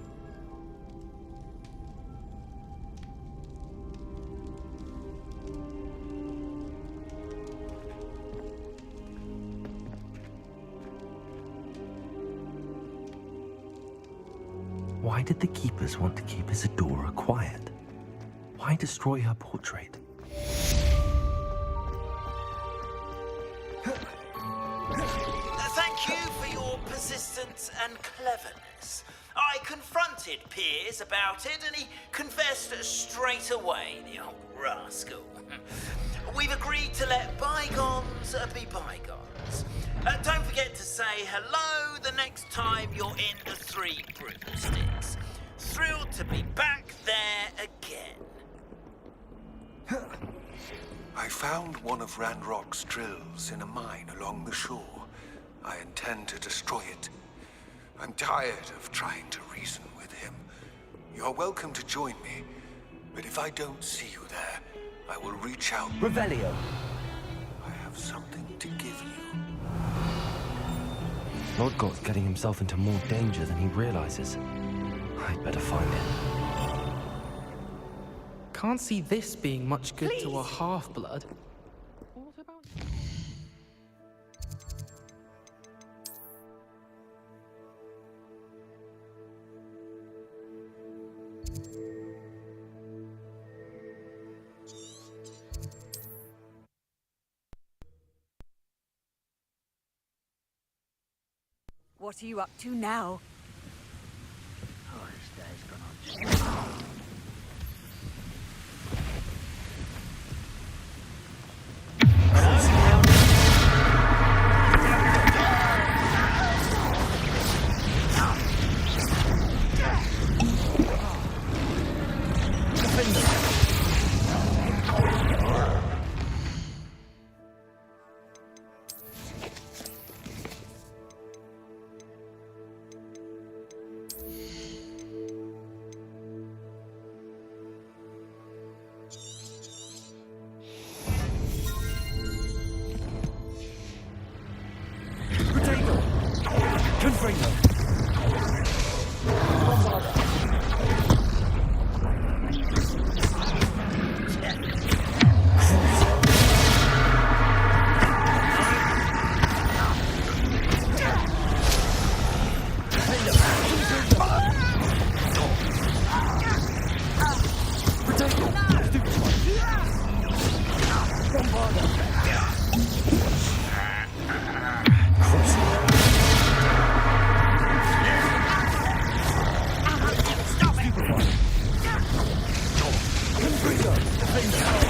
Why did the Keepers want to keep Isadora quiet? Why destroy her portrait? Thank you for your persistence and cleverness. I confronted Piers about it, and he confessed straight away, the old rascal. We've agreed to let bygones be bygones. Don't forget to say hello the next time you're in the Three Broomsticks. Thrilled to be back there again. I found one of Ranrock's drills in a mine along the shore. I intend to destroy it. I'm tired of trying to reason with him. You're welcome to join me, but if I don't see you there, I will reach out. Revelio. I have something to give you. Lodgott's getting himself into more danger than he realizes. I'd better find it. Can't see this being much good to a half-blood. What are you up to now? Confringo.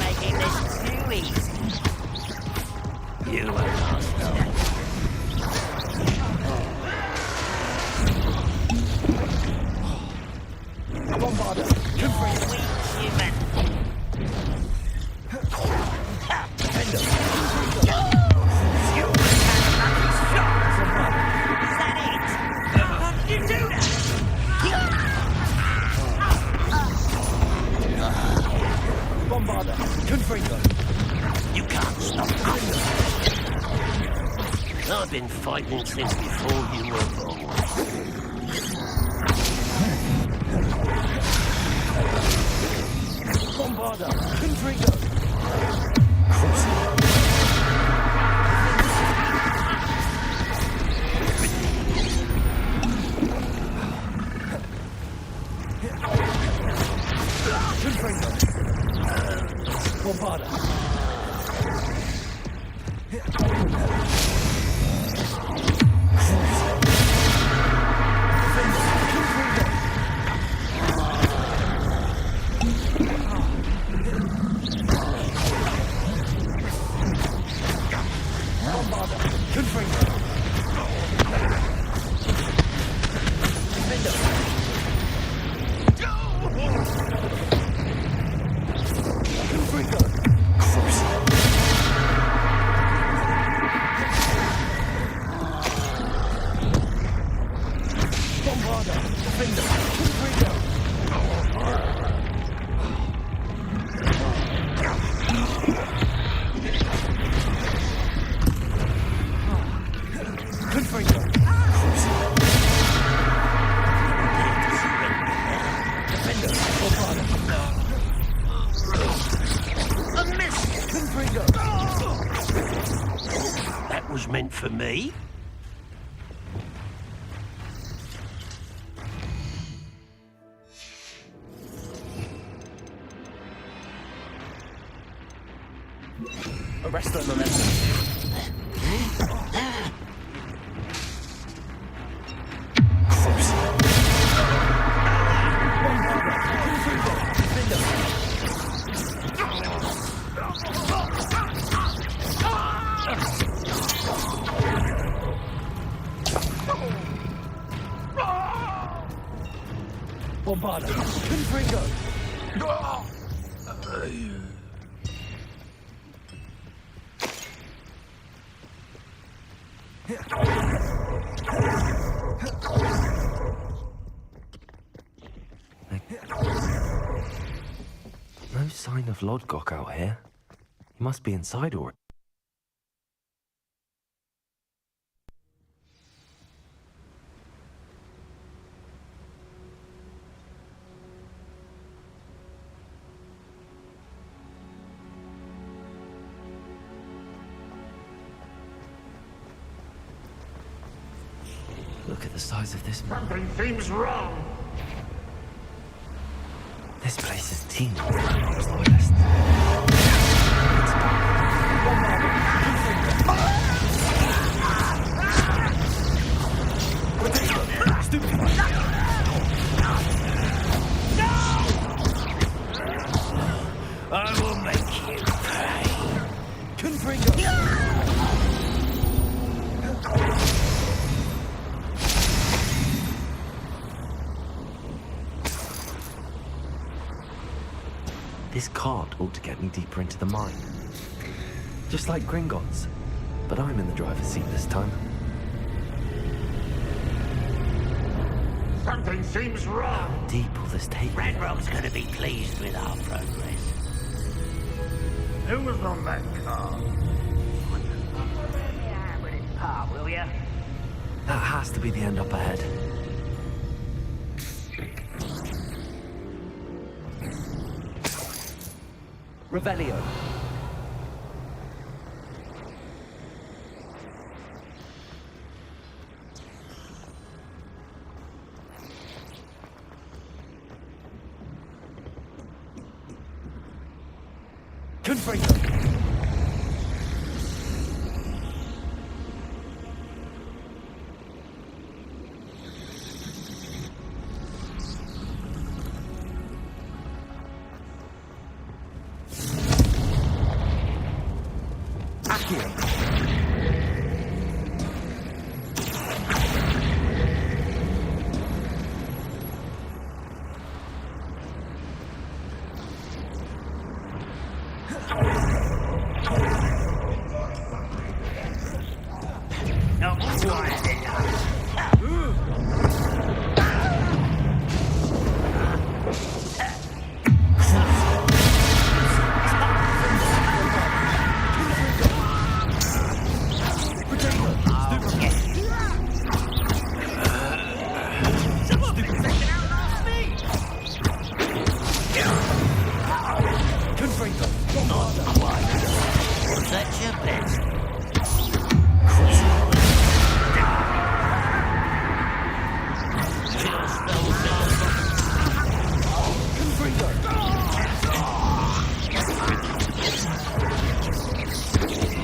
Making this too easy. You were lost. Bombarder. Confringo. Weak human. Defender. You had a lucky shot. Is that it? How did you do that? Bombarder. Confringo. You can't stop me. I've been fighting since before you were born. Bombarder. Confringo. Confringo. Bombarder. That was meant for me. Arrest them, Memento. Bombarder. Confringo. No sign of Lodgok out here. He must be inside already. Look at the size of this map. Something seems wrong. This place is teeming with loyalists. I will make you pay. Confringo. This cart ought to get me deeper into the mine. Just like Gringotts. But I'm in the driver's seat this time. Something seems wrong. How deep will this take me? Ranrock's gonna be pleased with our progress. Who was on that car? With his part, will ya? That has to be the end up ahead. Revelio. Confringo.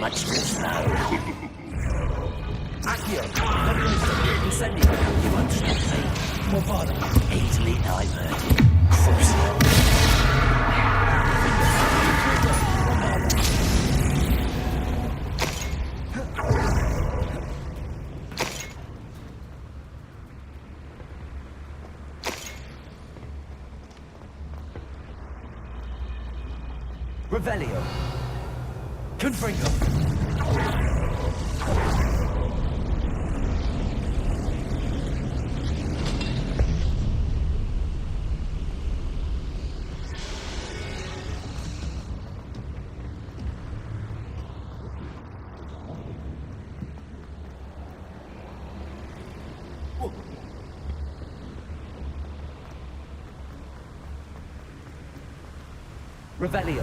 Much too slow. Accio. Incendio. You won't stop me. Movada. Easily diverted. Revelio. Confringo. Revelio.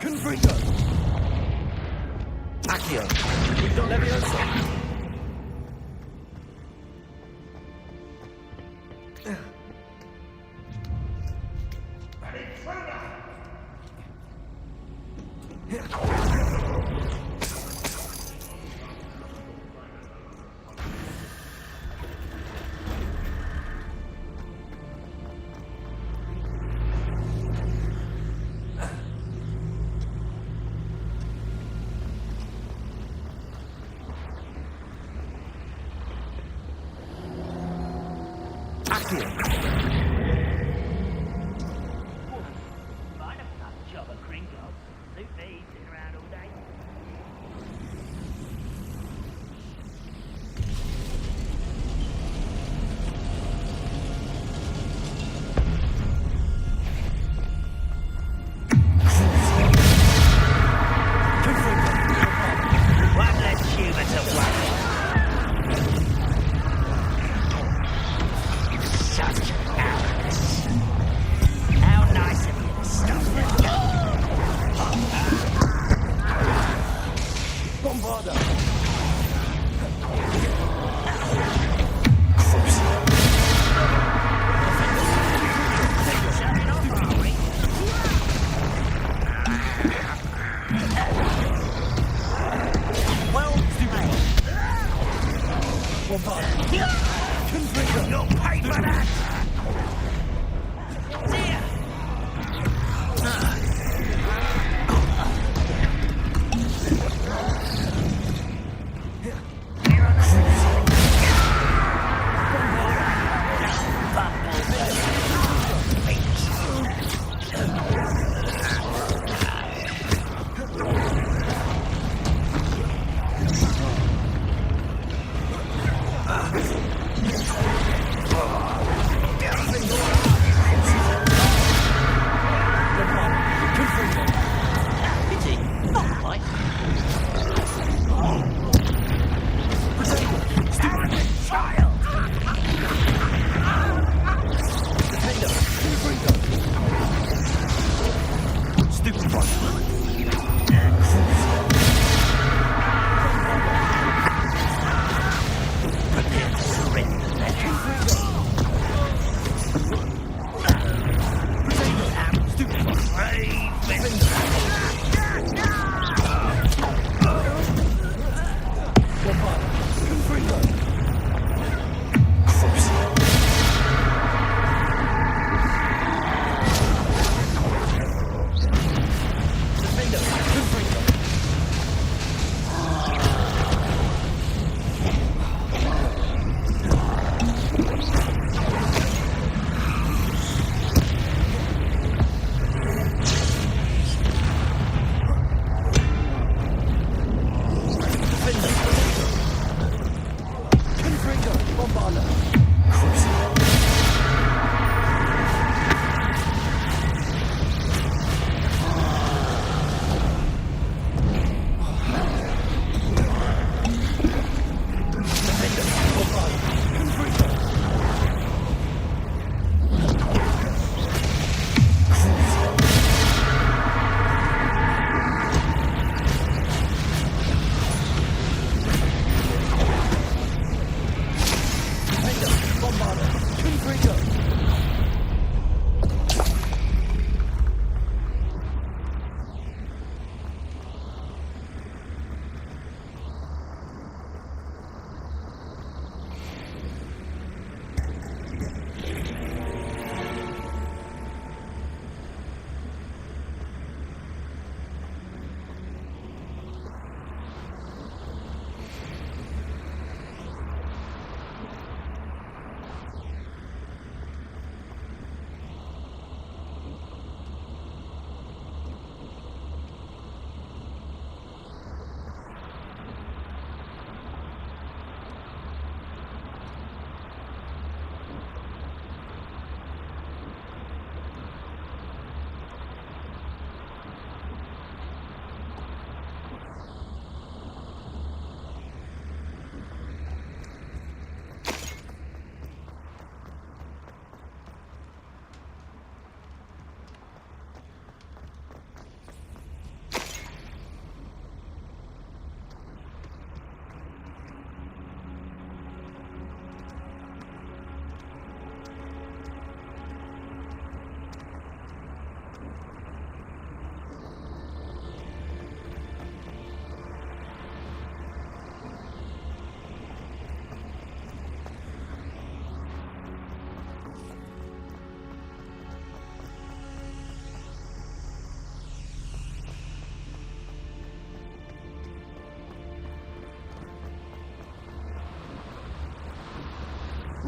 Confringo. Accio. Victor Leviosa.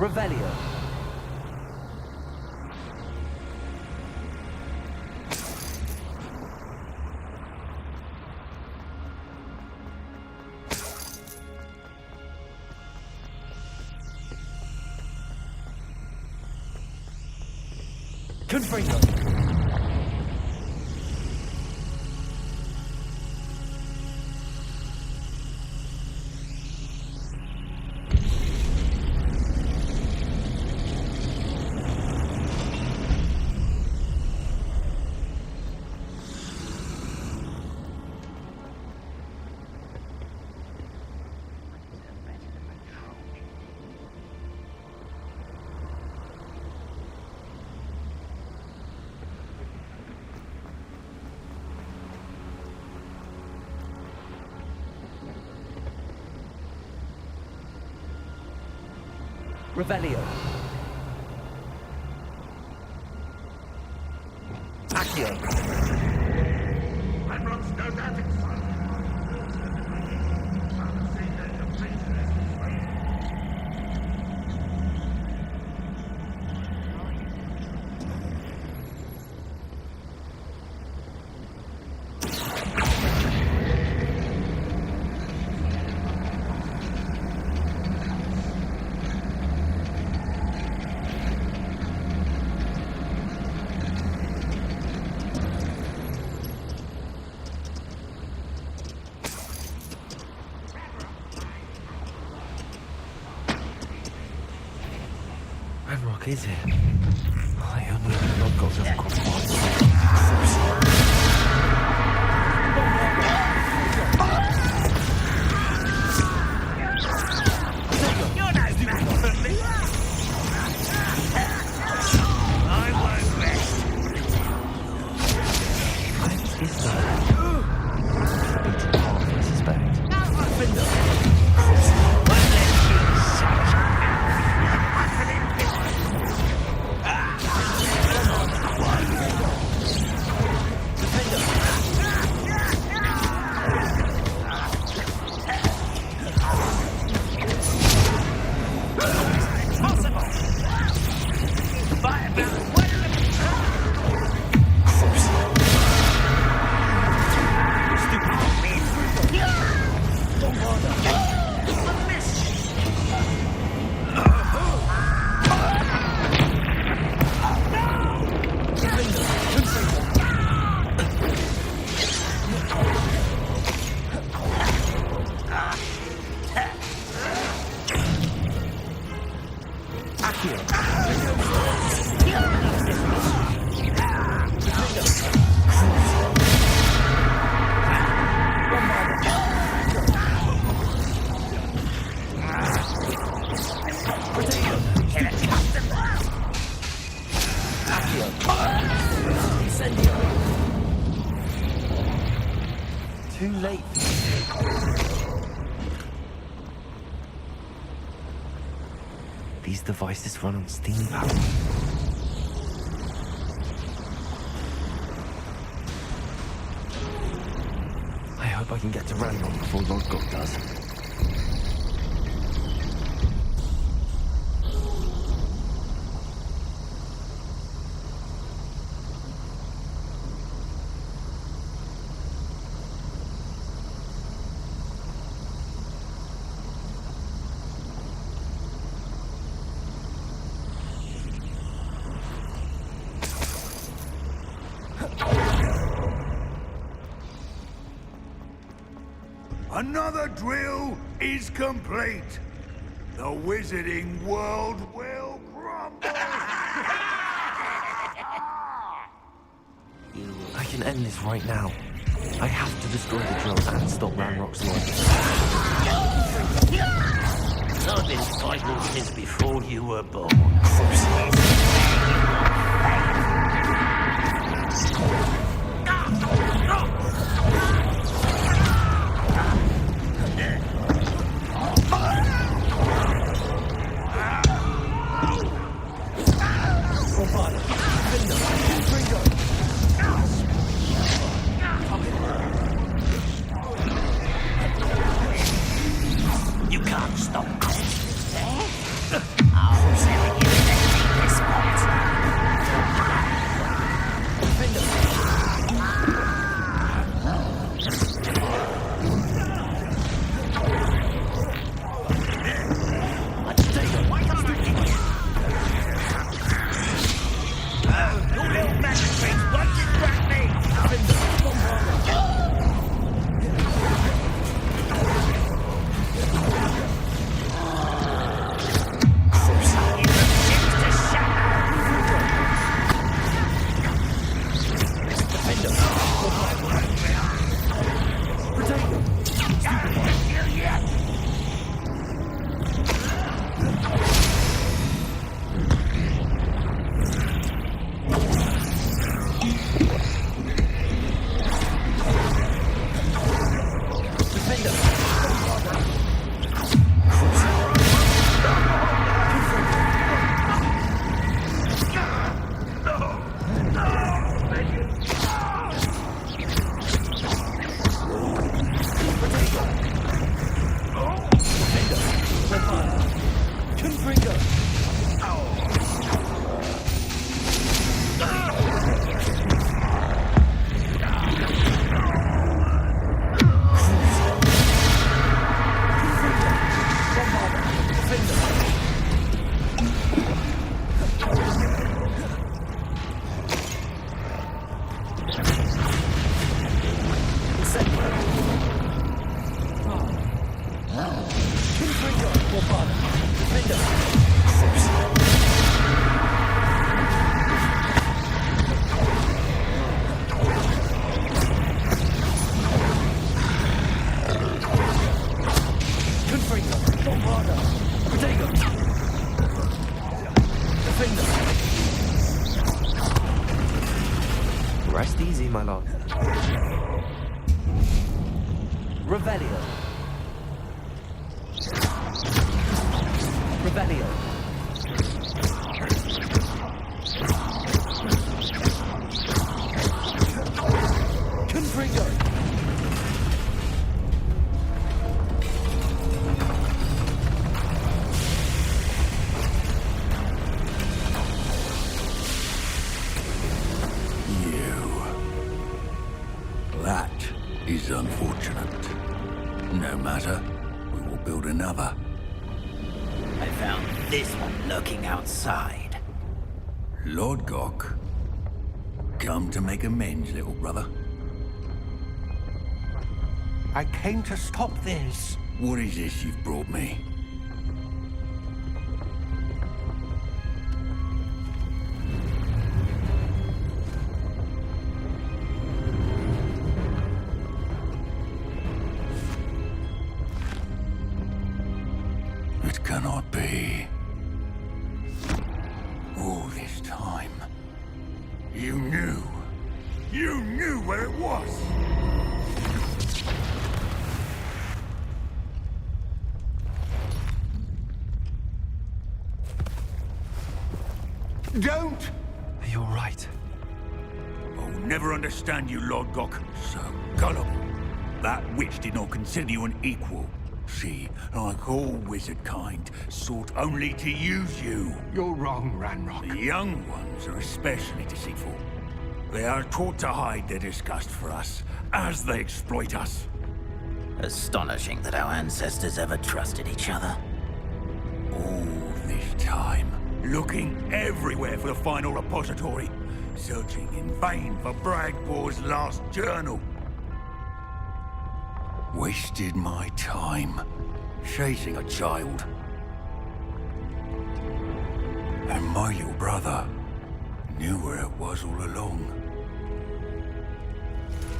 Revelio. Confringo. Revelio. Accio. Ranrock is it? I only know Lodgok of Crossbones. Too late. These devices run on steam power. I hope I can get to Ranrock before Lodgok does. Another drill is complete. The wizarding world will crumble. I can end this right now. I have to destroy the drill and stop Ranrock's logic. I've been fighting since before you were born. You can't stop this. my lord. Revelio. Revelio. Confringo. That is unfortunate. No matter, we will build another. I found this one lurking outside. Lord Gok, come to make amends, little brother. I came to stop this. What is this you've brought me? It cannot be. All this time, you knew. You knew where it was. Don't! You're right. I'll never understand you, Lord Gok. So gullible. That witch did not consider you an equal. She, like all wizard kind, sought only to use you. You're wrong, Ranrock. The young ones are especially deceitful. They are taught to hide their disgust for us, as they exploit us. Astonishing that our ancestors ever trusted each other. All this time, looking everywhere for the final repository, searching in vain for Bragbor's last journal. Wasted my time, chasing a child. And my little brother knew where it was all along.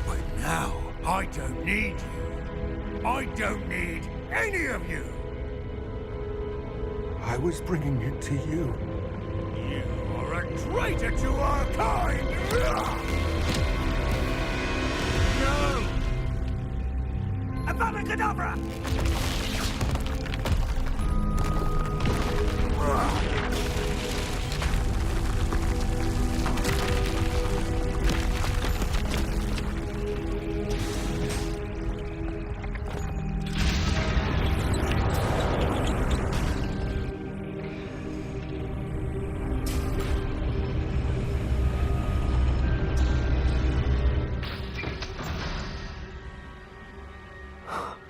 But now, I don't need you. I don't need any of you. I was bringing it to you. You are a traitor to our kind! No! Avada Kedavra!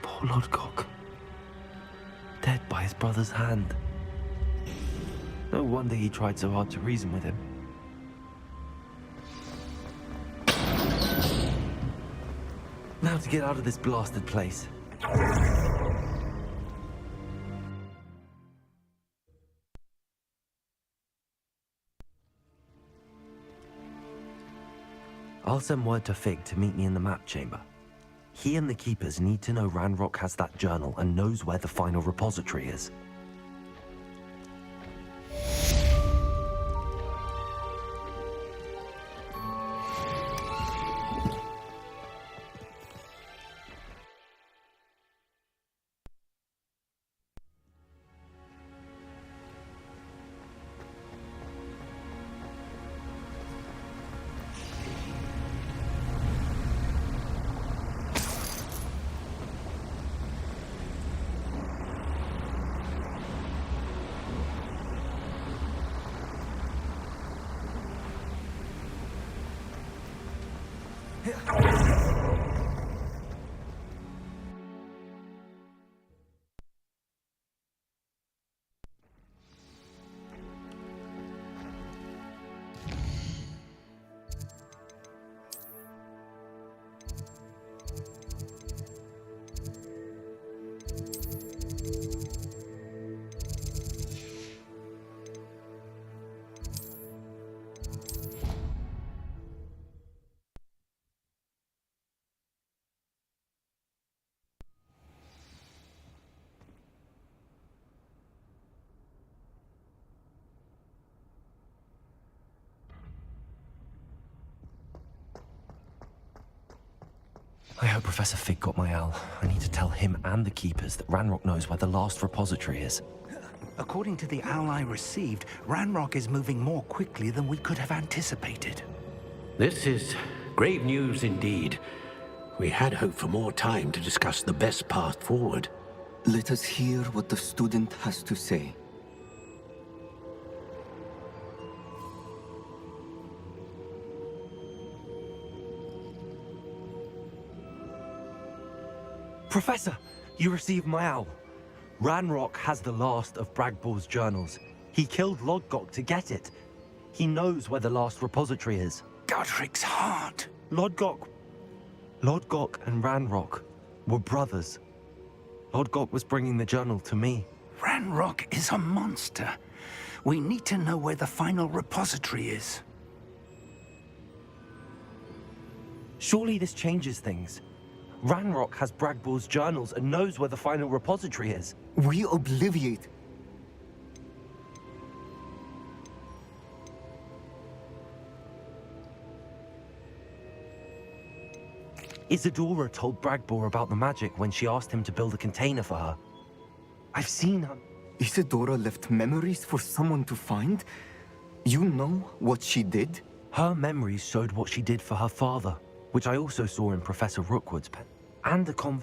Poor Lord Gok. Dead by his brother's hand. No wonder he tried so hard to reason with him. Now to get out of this blasted place. I'll send word to Fig to meet me in the map chamber. He and the Keepers need to know Ranrock has that journal and knows where the final repository is. I hope Professor Fig got my owl. I need to tell him and the Keepers that Ranrock knows where the last repository is. According to the owl I received, Ranrock is moving more quickly than we could have anticipated. This is grave news indeed. We had hoped for more time to discuss the best path forward. Let us hear what the student has to say. Professor, you received my owl. Ranrock has the last of Bragbor's journals. He killed Lodgok to get it. He knows where the last repository is. Godric's heart. Lodgok and Ranrock were brothers. Lodgok was bringing the journal to me. Ranrock is a monster. We need to know where the final repository is. Surely this changes things. Ranrock has Bragbor's journals and knows where the final repository is. We obliviate. Isadora told Bragbor about the magic when she asked him to build a container for her. I've seen her. Isadora left memories for someone to find? You know what she did? Her memories showed what she did for her father, which I also saw in Professor Rookwood's pen. And the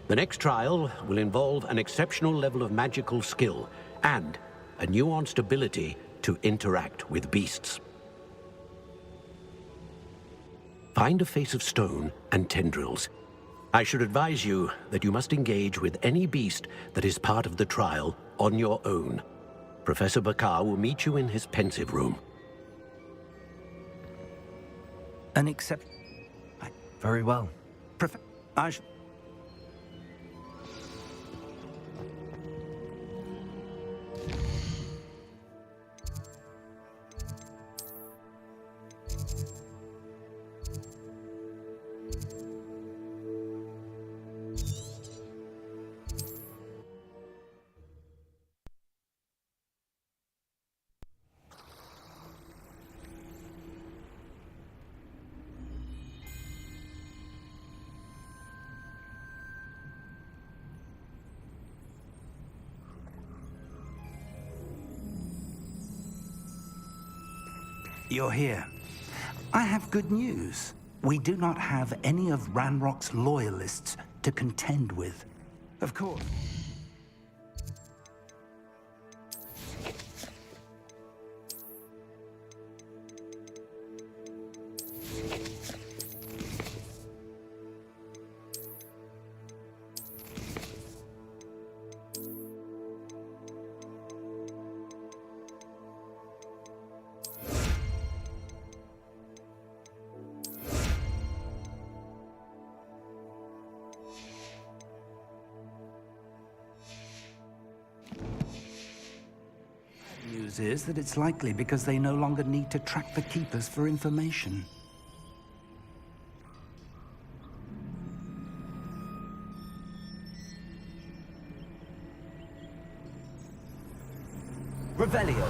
The next trial will involve an exceptional level of magical skill and a nuanced ability to interact with beasts. Find a face of stone and tendrils. I should advise you that you must engage with any beast that is part of the trial on your own. Professor Bakar will meet you in his pensive room. Very well. You're here. I have good news. We do not have any of Ranrock's loyalists to contend with. Of course. Is that it's likely because they no longer need to track the Keepers for information. Revelio.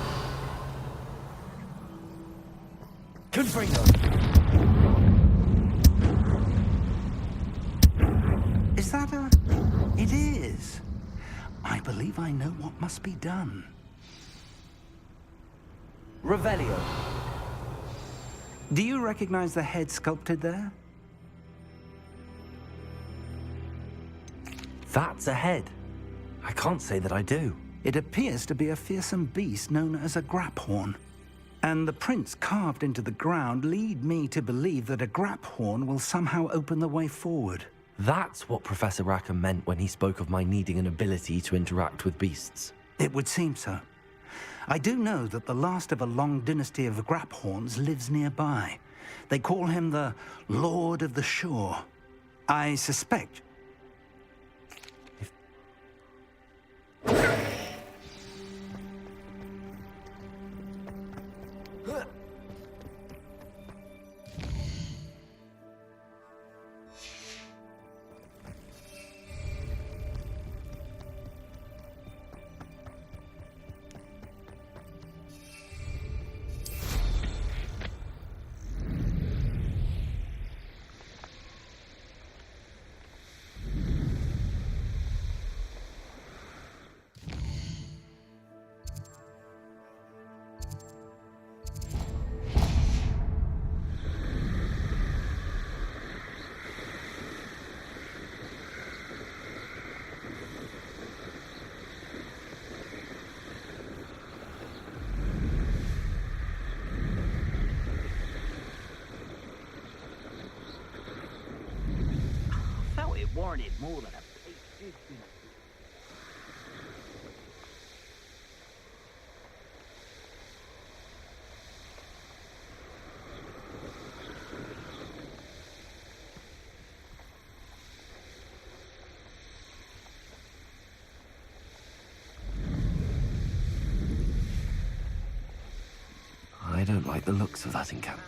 Confringo. Is that a... It is. I believe I know what must be done. Revelio. Do you recognize the head sculpted there? That's a head. I can't say that I do. It appears to be a fearsome beast known as a Graphorn. And the prints carved into the ground lead me to believe that a Graphorn will somehow open the way forward. That's what Professor Rackham meant when he spoke of my needing an ability to interact with beasts. It would seem so. I do know that the last of a long dynasty of Graphorns lives nearby. They call him the Lord of the Shore. I suspect... wanted more than a basic dinner. I don't like the looks of that encampment.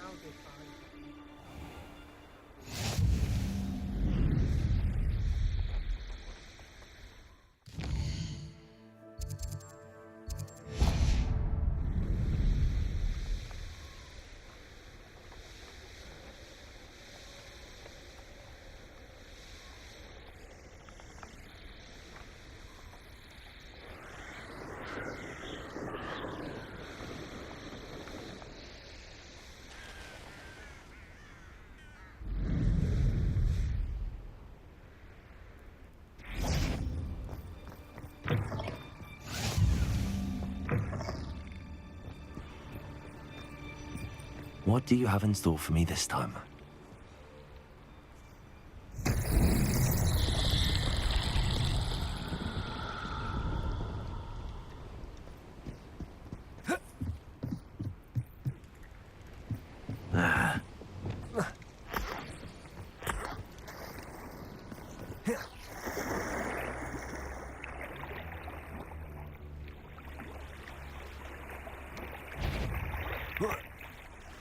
What do you have in store for me this time?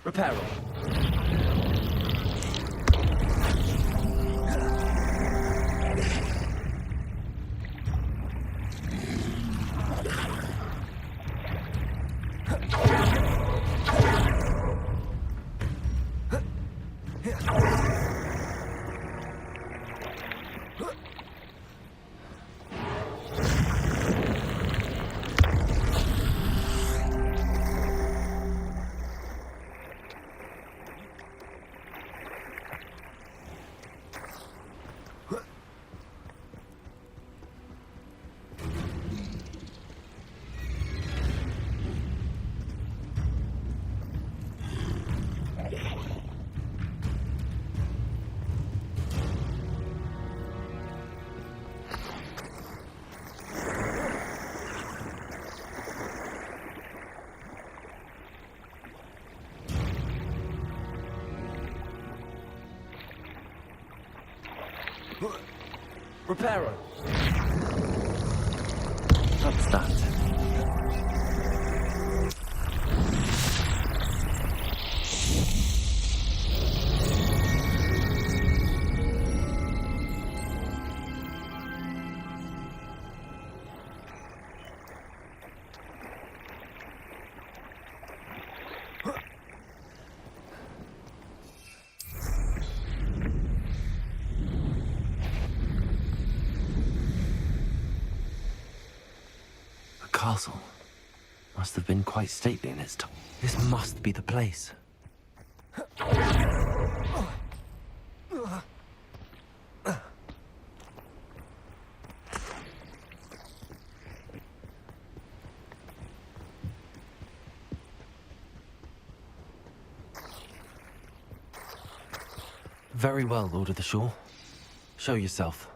Reparo. Reparo. What's that? Castle must have been quite stately in its time. This must be the place. Very well, Lord of the Shore. Show yourself.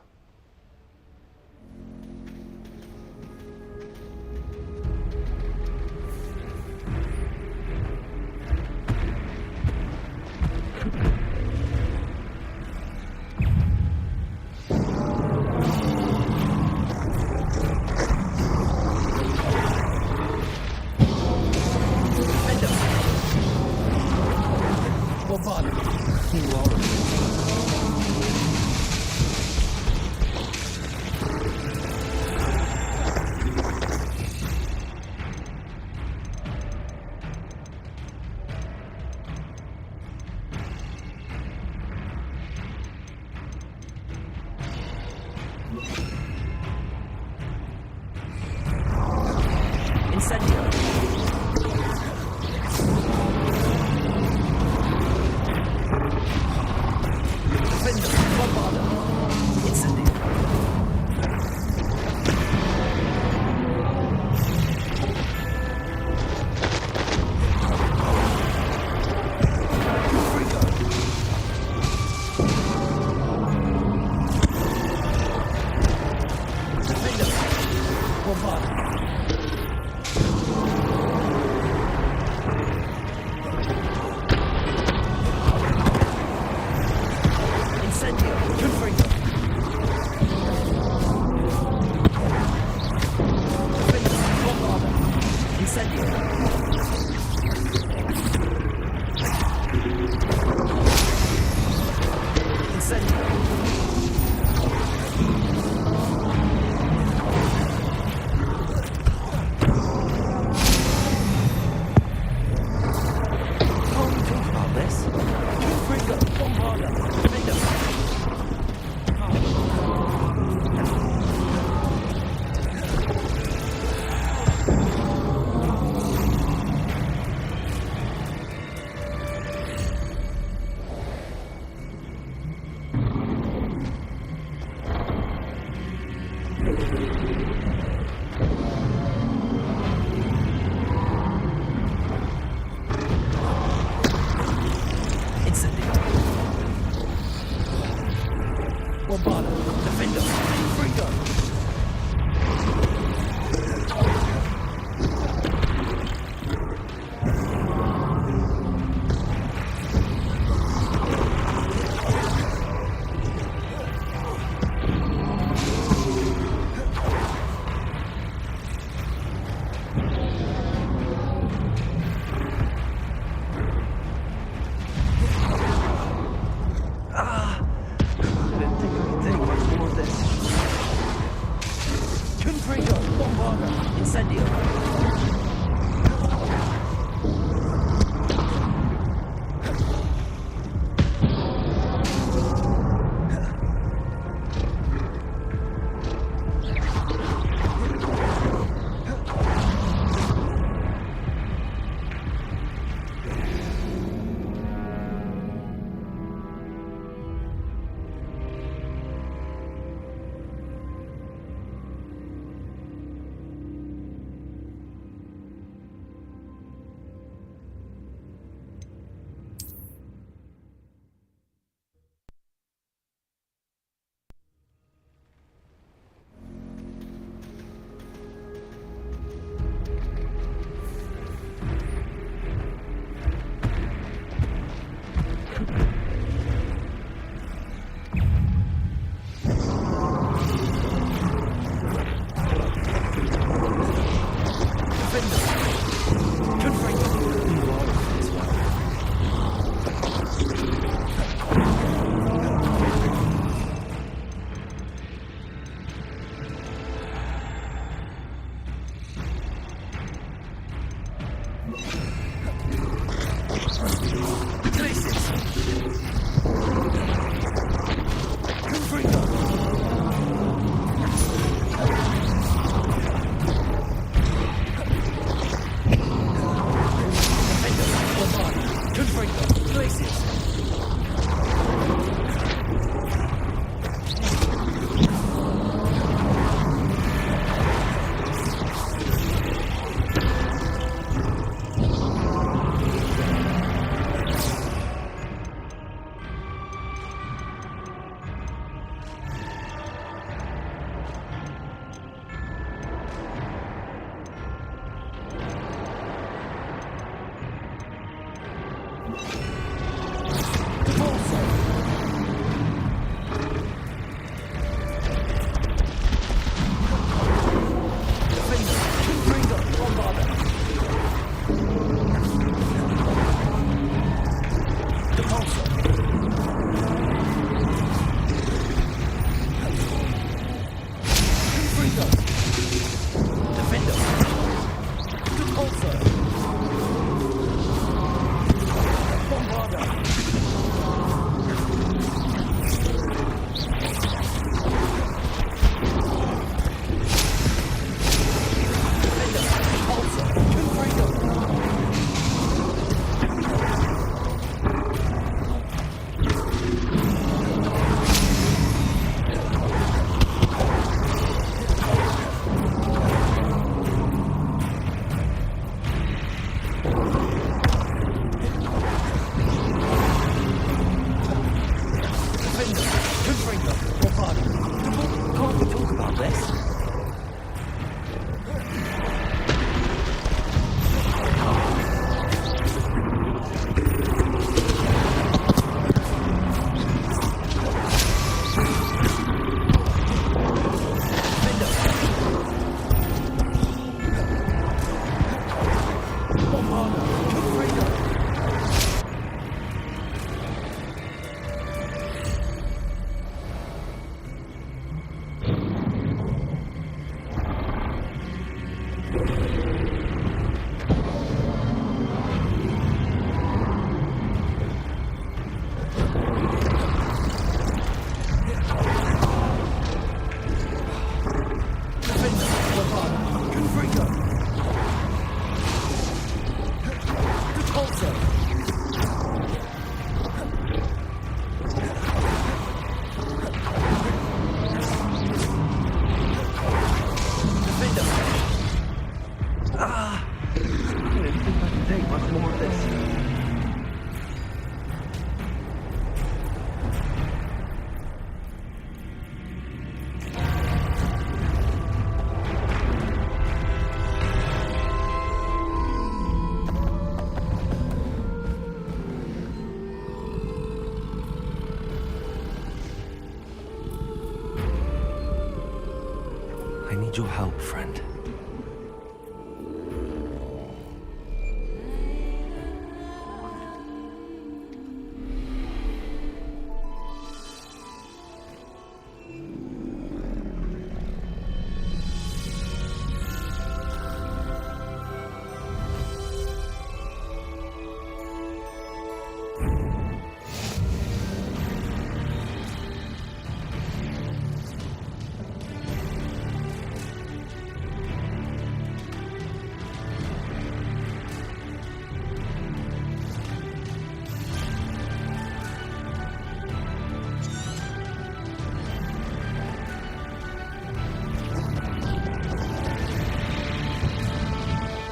need your help, friend.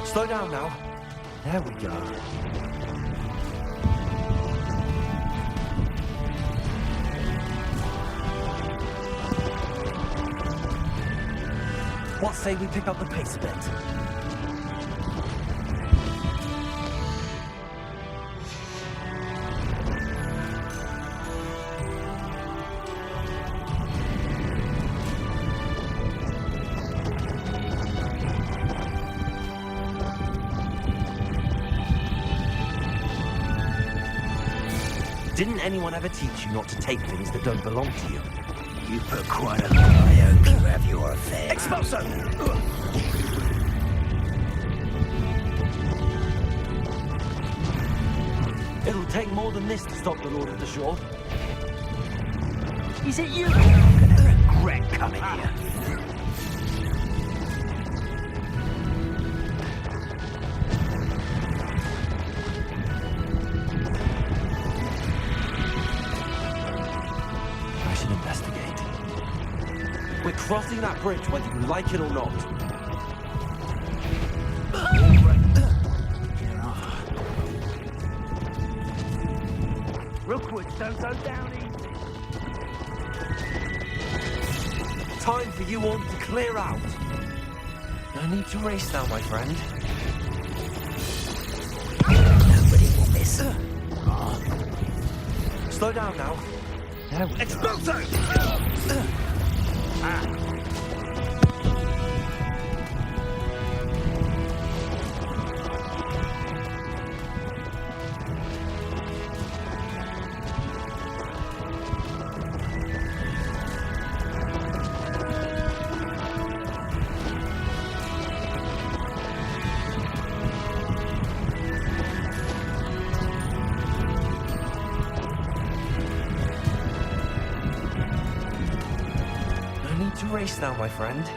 Slow down now. There we go. What say we pick up the pace a bit? Didn't anyone ever teach you not to take things that don't belong to you? You put quite a lot on my own to have your affair. Expulso! It'll take more than this to stop the Lord of the Shore. Is it you? I'm gonna regret coming here. I should investigate. We're crossing that bridge whether you like it or not. Rookwood, don't go down easy. Time for you all to clear out. No need to race now, my friend. Nobody will miss. Slow down now. There we go. Expulso! No need to race now, my friend.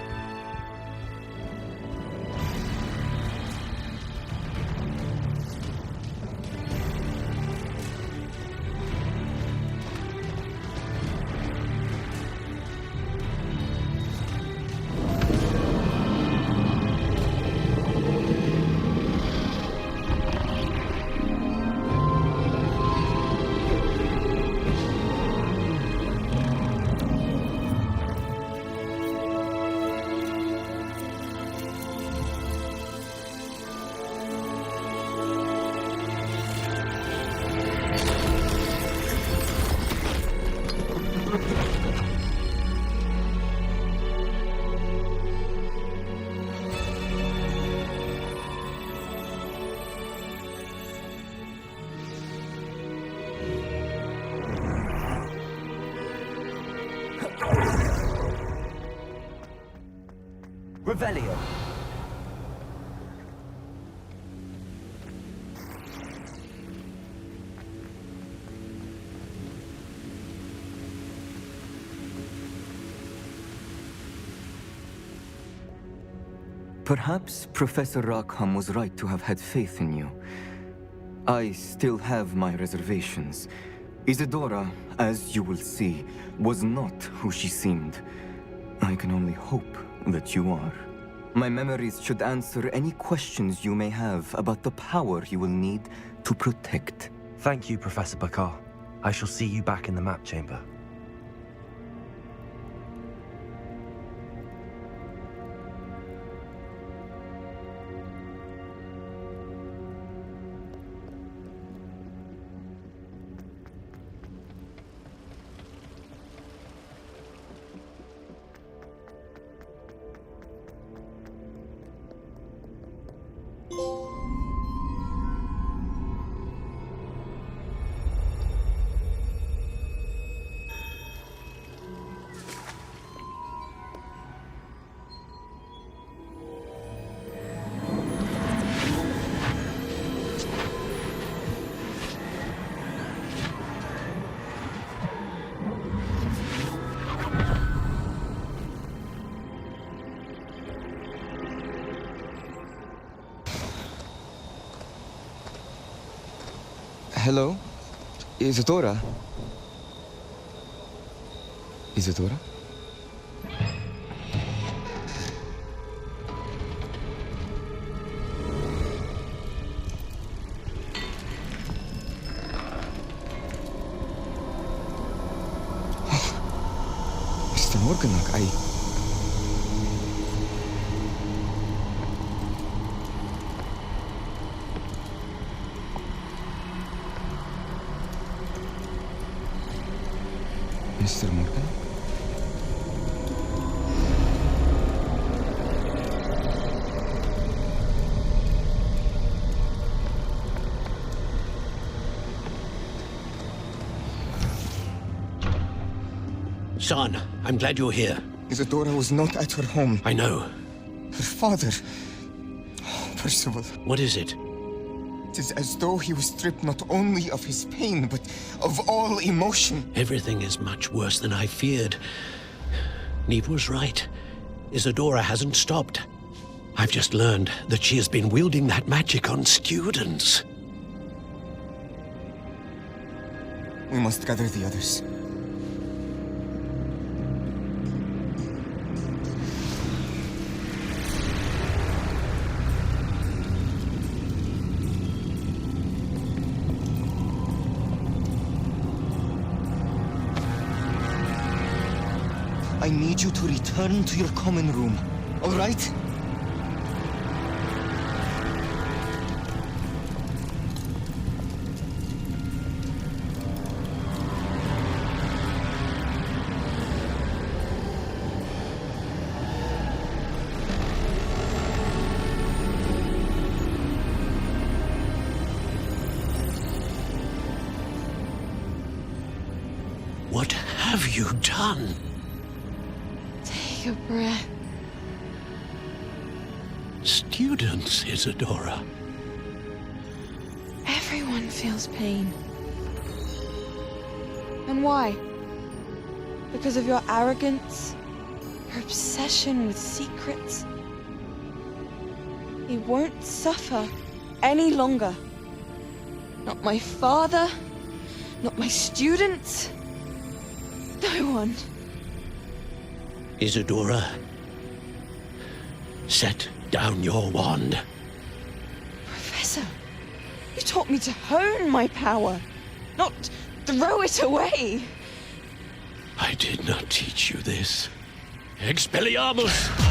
Revelio. Perhaps Professor Rackham was right to have had faith in you. I still have my reservations. Isidora, as you will see, was not who she seemed. I can only hope that you are. My memories should answer any questions you may have about the power you will need to protect. Thank you, Professor Bakar. I shall see you back in the map chamber. Hello? Isadora? Isadora? Mr. Morganach, Mr. Morgan? Son, I'm glad you're here. Isadora was not at her home. I know. Her father... Percival. What is it? It is as though he was stripped not only of his pain, but of all emotion. Everything is much worse than I feared. Neve was right. Isadora hasn't stopped. I've just learned that she has been wielding that magic on students. We must gather the others. I need you to return to your common room, all right? What have you done? Take a breath. Students, Isadora. Everyone feels pain. And why? Because of your arrogance? Your obsession with secrets? He won't suffer any longer. Not my father, not my students, no one. Isadora, set down your wand. Professor, you taught me to hone my power, not throw it away. I did not teach you this. Expelliarmus!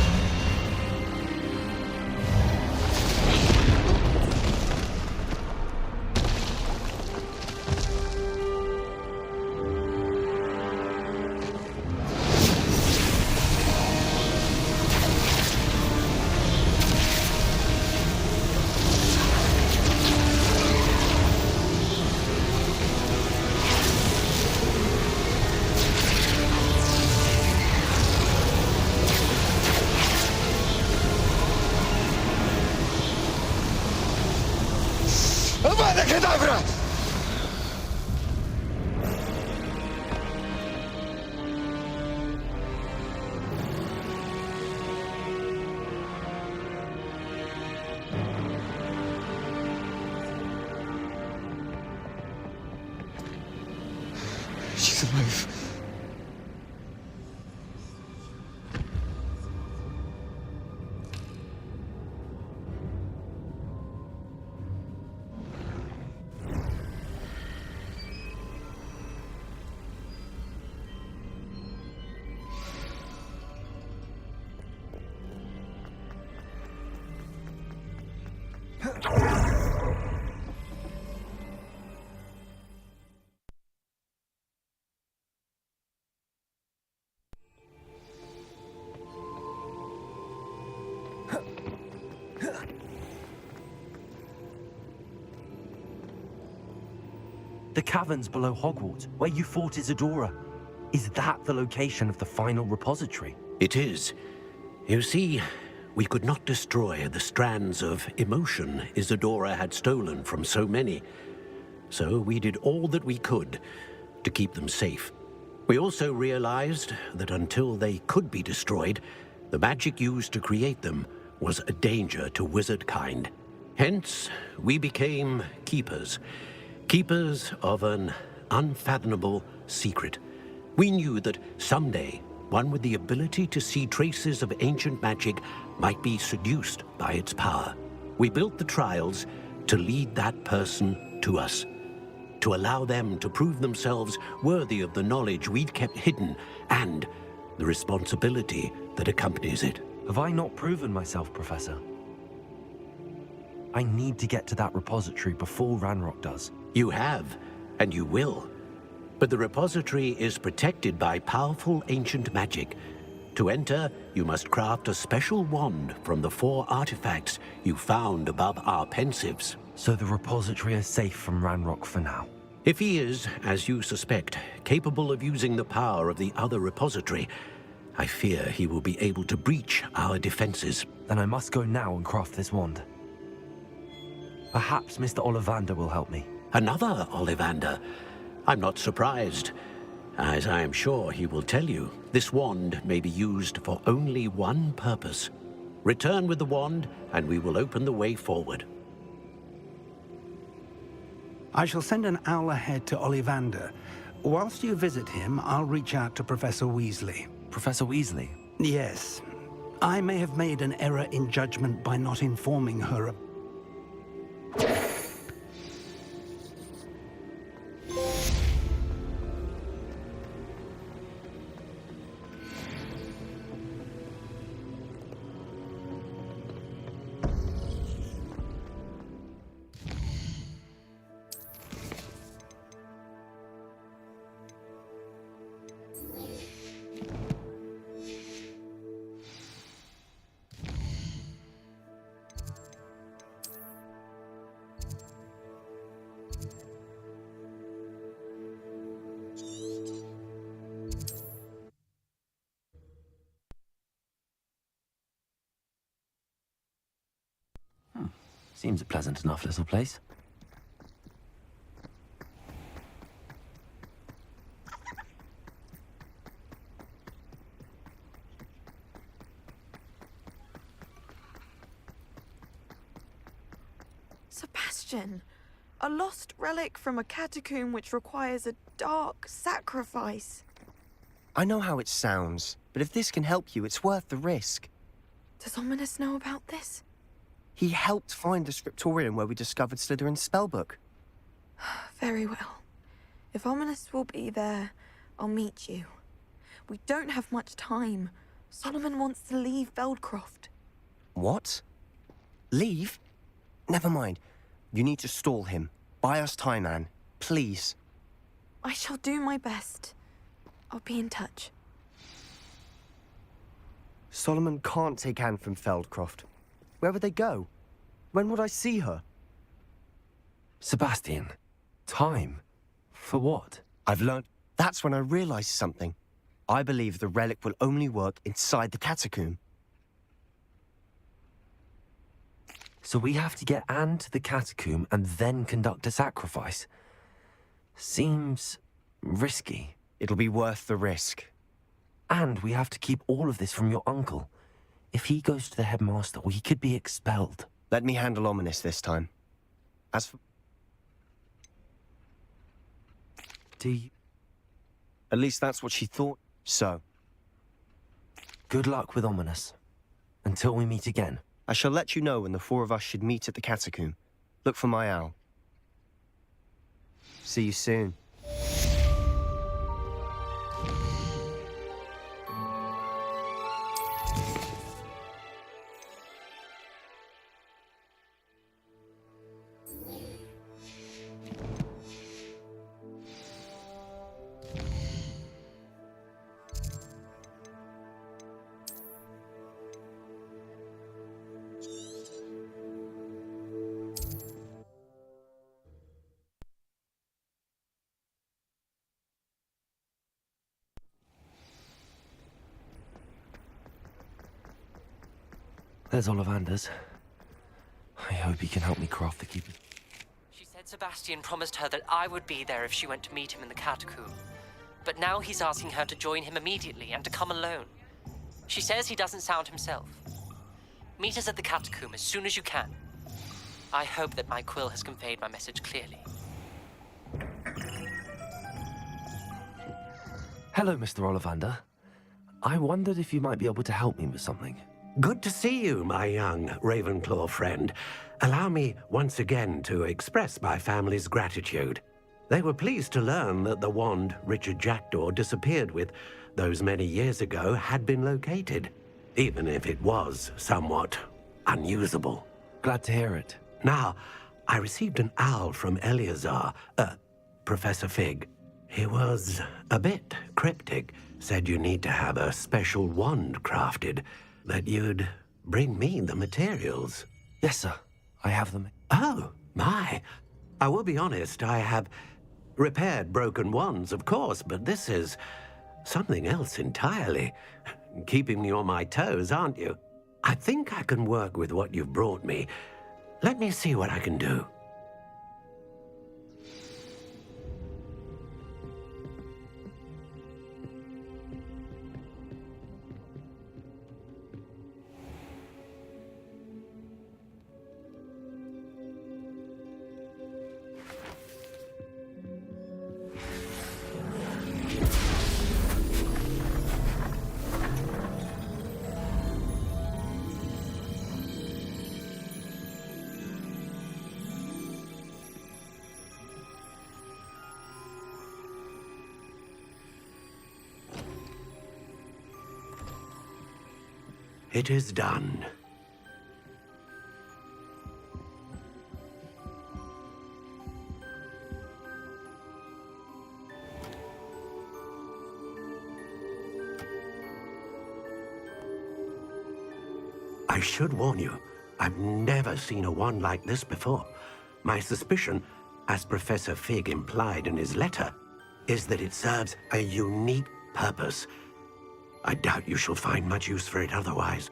Avada Kedavra! She's alive. The caverns below Hogwarts, where you fought Isadora. Is that the location of the final repository? It is. You see, we could not destroy the strands of emotion Isadora had stolen from so many. So we did all that we could to keep them safe. We also realized that until they could be destroyed, the magic used to create them was a danger to wizard kind. Hence, we became keepers, Keepers of an unfathomable secret. We knew that someday, one with the ability to see traces of ancient magic might be seduced by its power. We built the trials to lead that person to us, to allow them to prove themselves worthy of the knowledge we'd kept hidden and the responsibility that accompanies it. Have I not proven myself, Professor? I need to get to that repository before Ranrock does. You have, and you will. But the repository is protected by powerful ancient magic. To enter, you must craft a special wand from the 4 artifacts you found above our pensives. So the repository is safe from Ranrock for now? If he is, as you suspect, capable of using the power of the other repository, I fear he will be able to breach our defenses. Then I must go now and craft this wand. Perhaps Mr. Ollivander will help me. Another Ollivander? I'm not surprised. As I am sure he will tell you, this wand may be used for only one purpose. Return with the wand, and we will open the way forward. I shall send an owl ahead to Ollivander. Whilst you visit him, I'll reach out to Professor Weasley. Professor Weasley? Yes. I may have made an error in judgment by not informing her of... Seems a pleasant enough little place. Sebastian, a lost relic from a catacomb which requires a dark sacrifice. I know how it sounds, but if this can help you, it's worth the risk. Does Ominis know about this? He helped find the scriptorium where we discovered Slytherin's spellbook. Very well. If Ominis will be there, I'll meet you. We don't have much time. Solomon wants to leave Feldcroft. What? Leave? Never mind. You need to stall him. Buy us time, Anne. Please. I shall do my best. I'll be in touch. Solomon can't take Anne from Feldcroft. Where would they go? When would I see her? Sebastian, time? For what? I've learned. That's when I realized something. I believe the relic will only work inside the catacomb. So we have to get Anne to the catacomb and then conduct a sacrifice. Seems risky. It'll be worth the risk. And we have to keep all of this from your uncle. If he goes to the headmaster, we could be expelled. Let me handle Ominis this time. As for... At least that's what she thought. So. Good luck with Ominis. Until we meet again. I shall let you know when the 4 of us should meet at the catacomb. Look for my owl. See you soon. There's Ollivander's. I hope he can help me craft the keeper. She said Sebastian promised her that I would be there if she went to meet him in the catacomb. But now he's asking her to join him immediately and to come alone. She says he doesn't sound himself. Meet us at the catacomb as soon as you can. I hope that my quill has conveyed my message clearly. Hello, Mr. Ollivander. I wondered if you might be able to help me with something. Good to see you, my young Ravenclaw friend. Allow me once again to express my family's gratitude. They were pleased to learn that the wand Richard Jackdaw disappeared with those many years ago had been located, even if it was somewhat unusable. Glad to hear it. Now, I received an owl from Eleazar, Professor Fig. He was a bit cryptic, said you need to have a special wand crafted, that you'd bring me the materials. Yes, sir. I have them. Oh, my. I will be honest, I have repaired broken wands, of course, but this is something else entirely. Keeping me on my toes, aren't you? I think I can work with what you've brought me. Let me see what I can do. It is done. I should warn you, I've never seen a wand like this before. My suspicion, as Professor Fig implied in his letter, is that it serves a unique purpose. I doubt you shall find much use for it otherwise.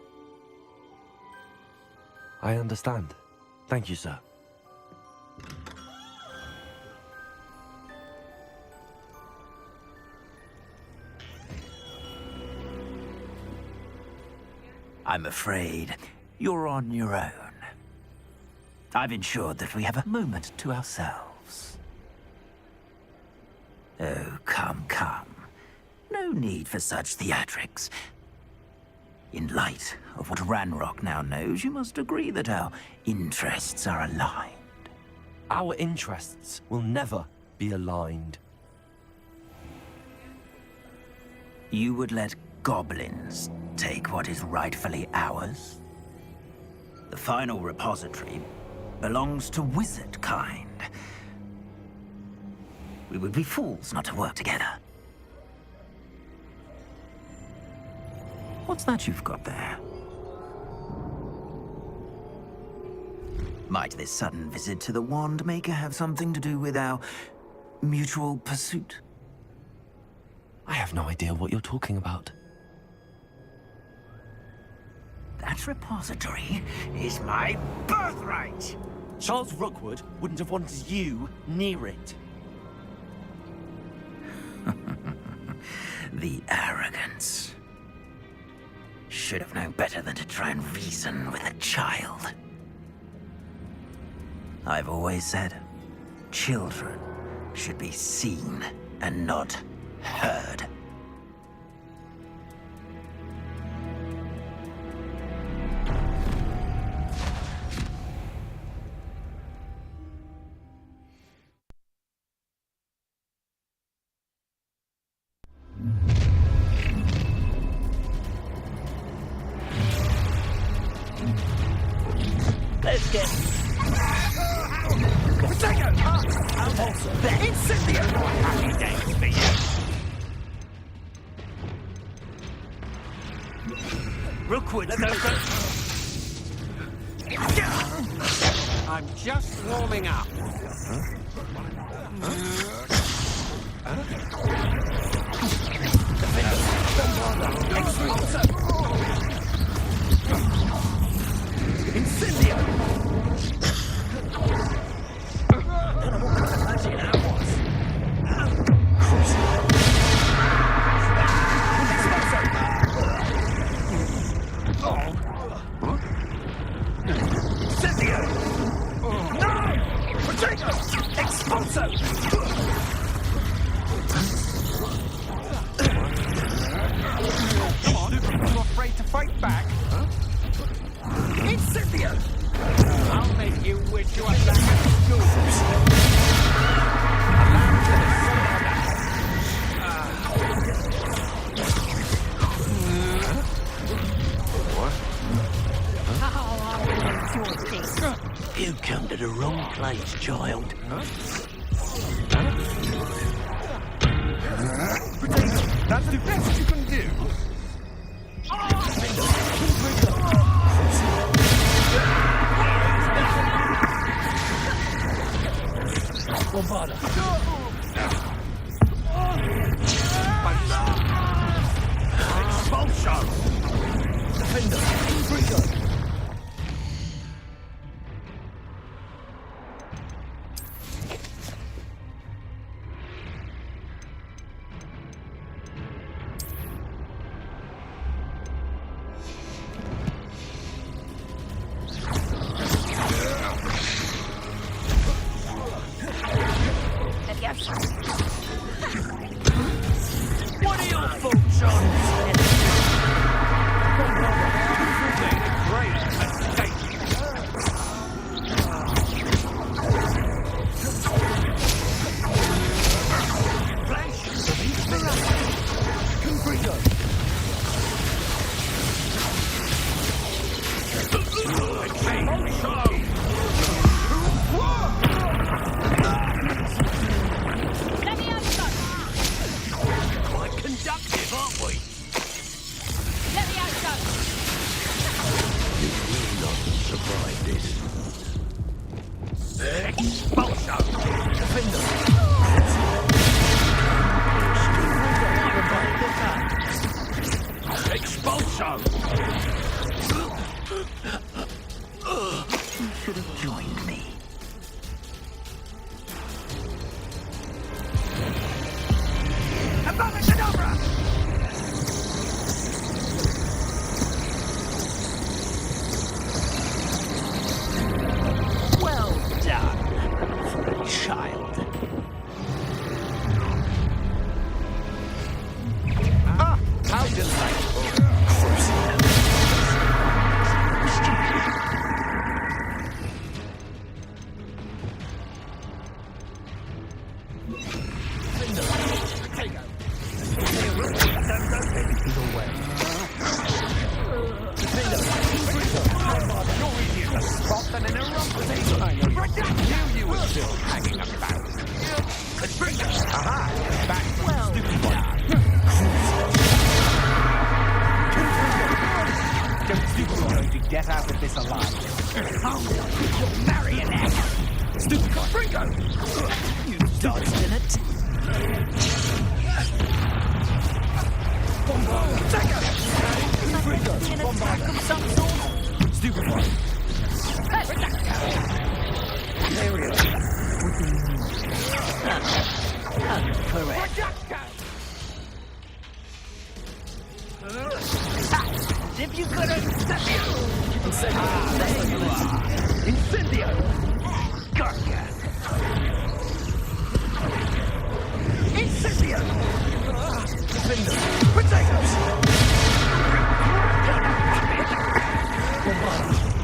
I understand. Thank you, sir. I'm afraid you're on your own. I've ensured that we have a moment to ourselves. Oh, come, come. No need for such theatrics. In light of what Ranrock now knows, you must agree that our interests are aligned. Our interests will never be aligned. You would let goblins take what is rightfully ours? The final repository belongs to wizard kind. We would be fools not to work together. What's that you've got there? Might this sudden visit to the Wand Maker have something to do with our mutual pursuit? I have no idea what you're talking about. That repository is my birthright! Charles Rookwood wouldn't have wanted you near it. The arrogance. Should have known better than to try and reason with a child. I've always said, children should be seen and not heard. Let's get... Potato! I'm also the incendiary! Happy days for you! Rookwood, I'm just warming up. Incendio! Expulso! to the wrong place, child. That's the best you can do. Bombarda. Expulsion! Defender. Freezer. What are your thoughts on Great escape! Flash! Confringo! quite conductive, aren't we? Let me out, son. You will not survive this. Expulsion! Defender. Expulsion! You should have joined me. Abracadabra! Well done, child. Ah, how delightful! Get out of this alive. Marionette! Stupid Confringo! You dodged in it. Confringo! Attack of some sort? Stupid one! Correct. If you could have... there you are. Incendio! Gotcha. Incendio! Defender! Potatoes!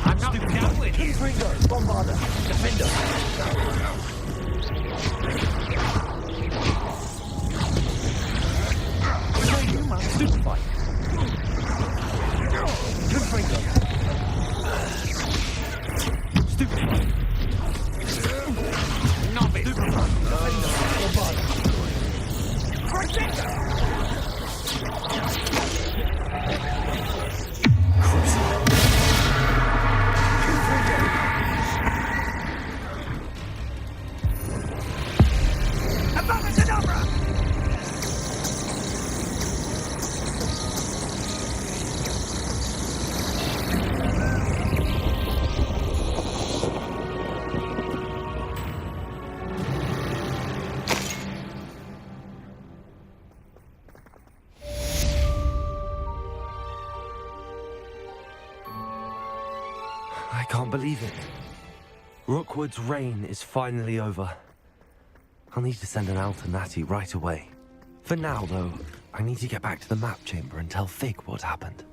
I'm not done with you. Confringo! Bombarda! Defender! Stupid fight! Confringo! Stupid fight! Novice. Stupid fight! Defender! Bombarda! Protector! Abracadabra! I can't believe it. Rookwood's reign is finally over. I'll need to send an owl to Natty right away. For now, though, I need to get back to the map chamber and tell Fig what happened.